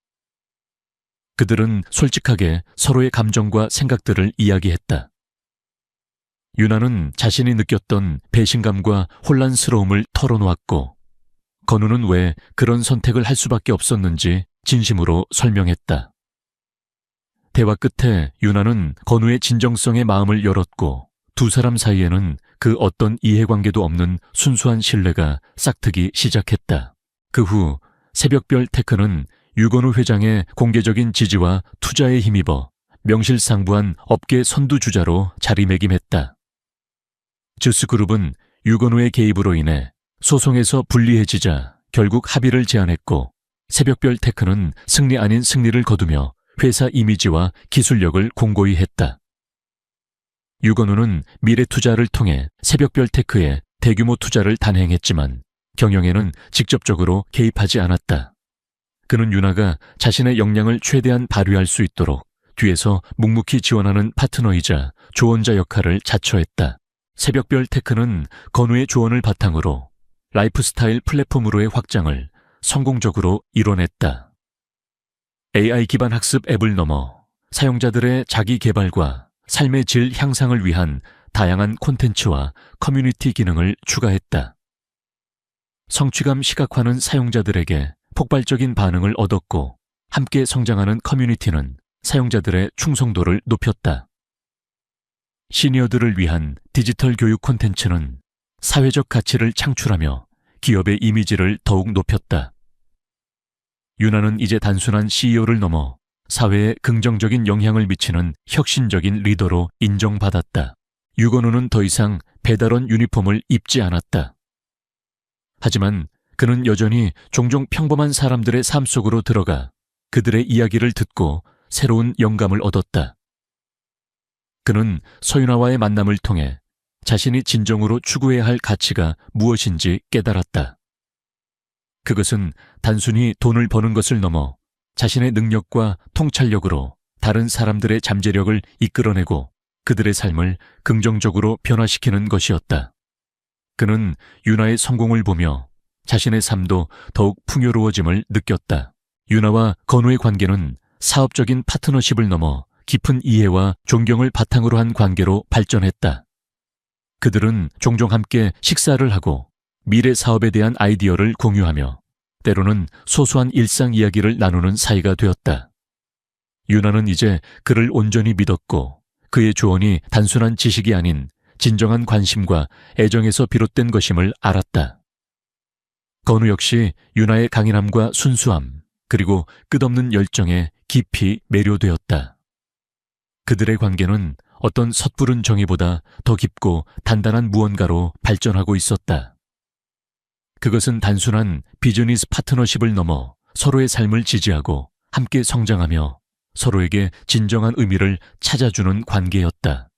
그들은 솔직하게 서로의 감정과 생각들을 이야기했다. 유나는 자신이 느꼈던 배신감과 혼란스러움을 털어놓았고 건우는 왜 그런 선택을 할 수밖에 없었는지 진심으로 설명했다. 대화 끝에 유나는 건우의 진정성에 마음을 열었고 두 사람 사이에는 그 어떤 이해관계도 없는 순수한 신뢰가 싹트기 시작했다. 그 후 새벽별 테크는 유건우 회장의 공개적인 지지와 투자에 힘입어 명실상부한 업계 선두주자로 자리매김했다. 즈스그룹은 유건우의 개입으로 인해 소송에서 불리해지자 결국 합의를 제안했고 새벽별 테크는 승리 아닌 승리를 거두며 회사 이미지와 기술력을 공고히 했다. 유건우는 미래 투자를 통해 새벽별 테크에 대규모 투자를 단행했지만 경영에는 직접적으로 개입하지 않았다. 그는 유나가 자신의 역량을 최대한 발휘할 수 있도록 뒤에서 묵묵히 지원하는 파트너이자 조언자 역할을 자처했다. 새벽별 테크는 건우의 조언을 바탕으로 라이프스타일 플랫폼으로의 확장을 성공적으로 이뤄냈다. AI 기반 학습 앱을 넘어 사용자들의 자기 개발과 삶의 질 향상을 위한 다양한 콘텐츠와 커뮤니티 기능을 추가했다. 성취감 시각화는 사용자들에게 폭발적인 반응을 얻었고 함께 성장하는 커뮤니티는 사용자들의 충성도를 높였다. 시니어들을 위한 디지털 교육 콘텐츠는 사회적 가치를 창출하며 기업의 이미지를 더욱 높였다. 유나는 이제 단순한 CEO를 넘어 사회에 긍정적인 영향을 미치는 혁신적인 리더로 인정받았다. 유건우는 더 이상 배달원 유니폼을 입지 않았다. 하지만 그는 여전히 종종 평범한 사람들의 삶 속으로 들어가 그들의 이야기를 듣고 새로운 영감을 얻었다. 그는 서윤아와의 만남을 통해 자신이 진정으로 추구해야 할 가치가 무엇인지 깨달았다. 그것은 단순히 돈을 버는 것을 넘어 자신의 능력과 통찰력으로 다른 사람들의 잠재력을 이끌어내고 그들의 삶을 긍정적으로 변화시키는 것이었다. 그는 유나의 성공을 보며 자신의 삶도 더욱 풍요로워짐을 느꼈다. 유나와 건우의 관계는 사업적인 파트너십을 넘어 깊은 이해와 존경을 바탕으로 한 관계로 발전했다. 그들은 종종 함께 식사를 하고 미래 사업에 대한 아이디어를 공유하며 때로는 소소한 일상 이야기를 나누는 사이가 되었다. 유나는 이제 그를 온전히 믿었고 그의 조언이 단순한 지식이 아닌 진정한 관심과 애정에서 비롯된 것임을 알았다. 건우 역시 유나의 강인함과 순수함, 그리고 끝없는 열정에 깊이 매료되었다. 그들의 관계는 어떤 섣부른 정의보다 더 깊고 단단한 무언가로 발전하고 있었다. 그것은 단순한 비즈니스 파트너십을 넘어 서로의 삶을 지지하고 함께 성장하며 서로에게 진정한 의미를 찾아주는 관계였다.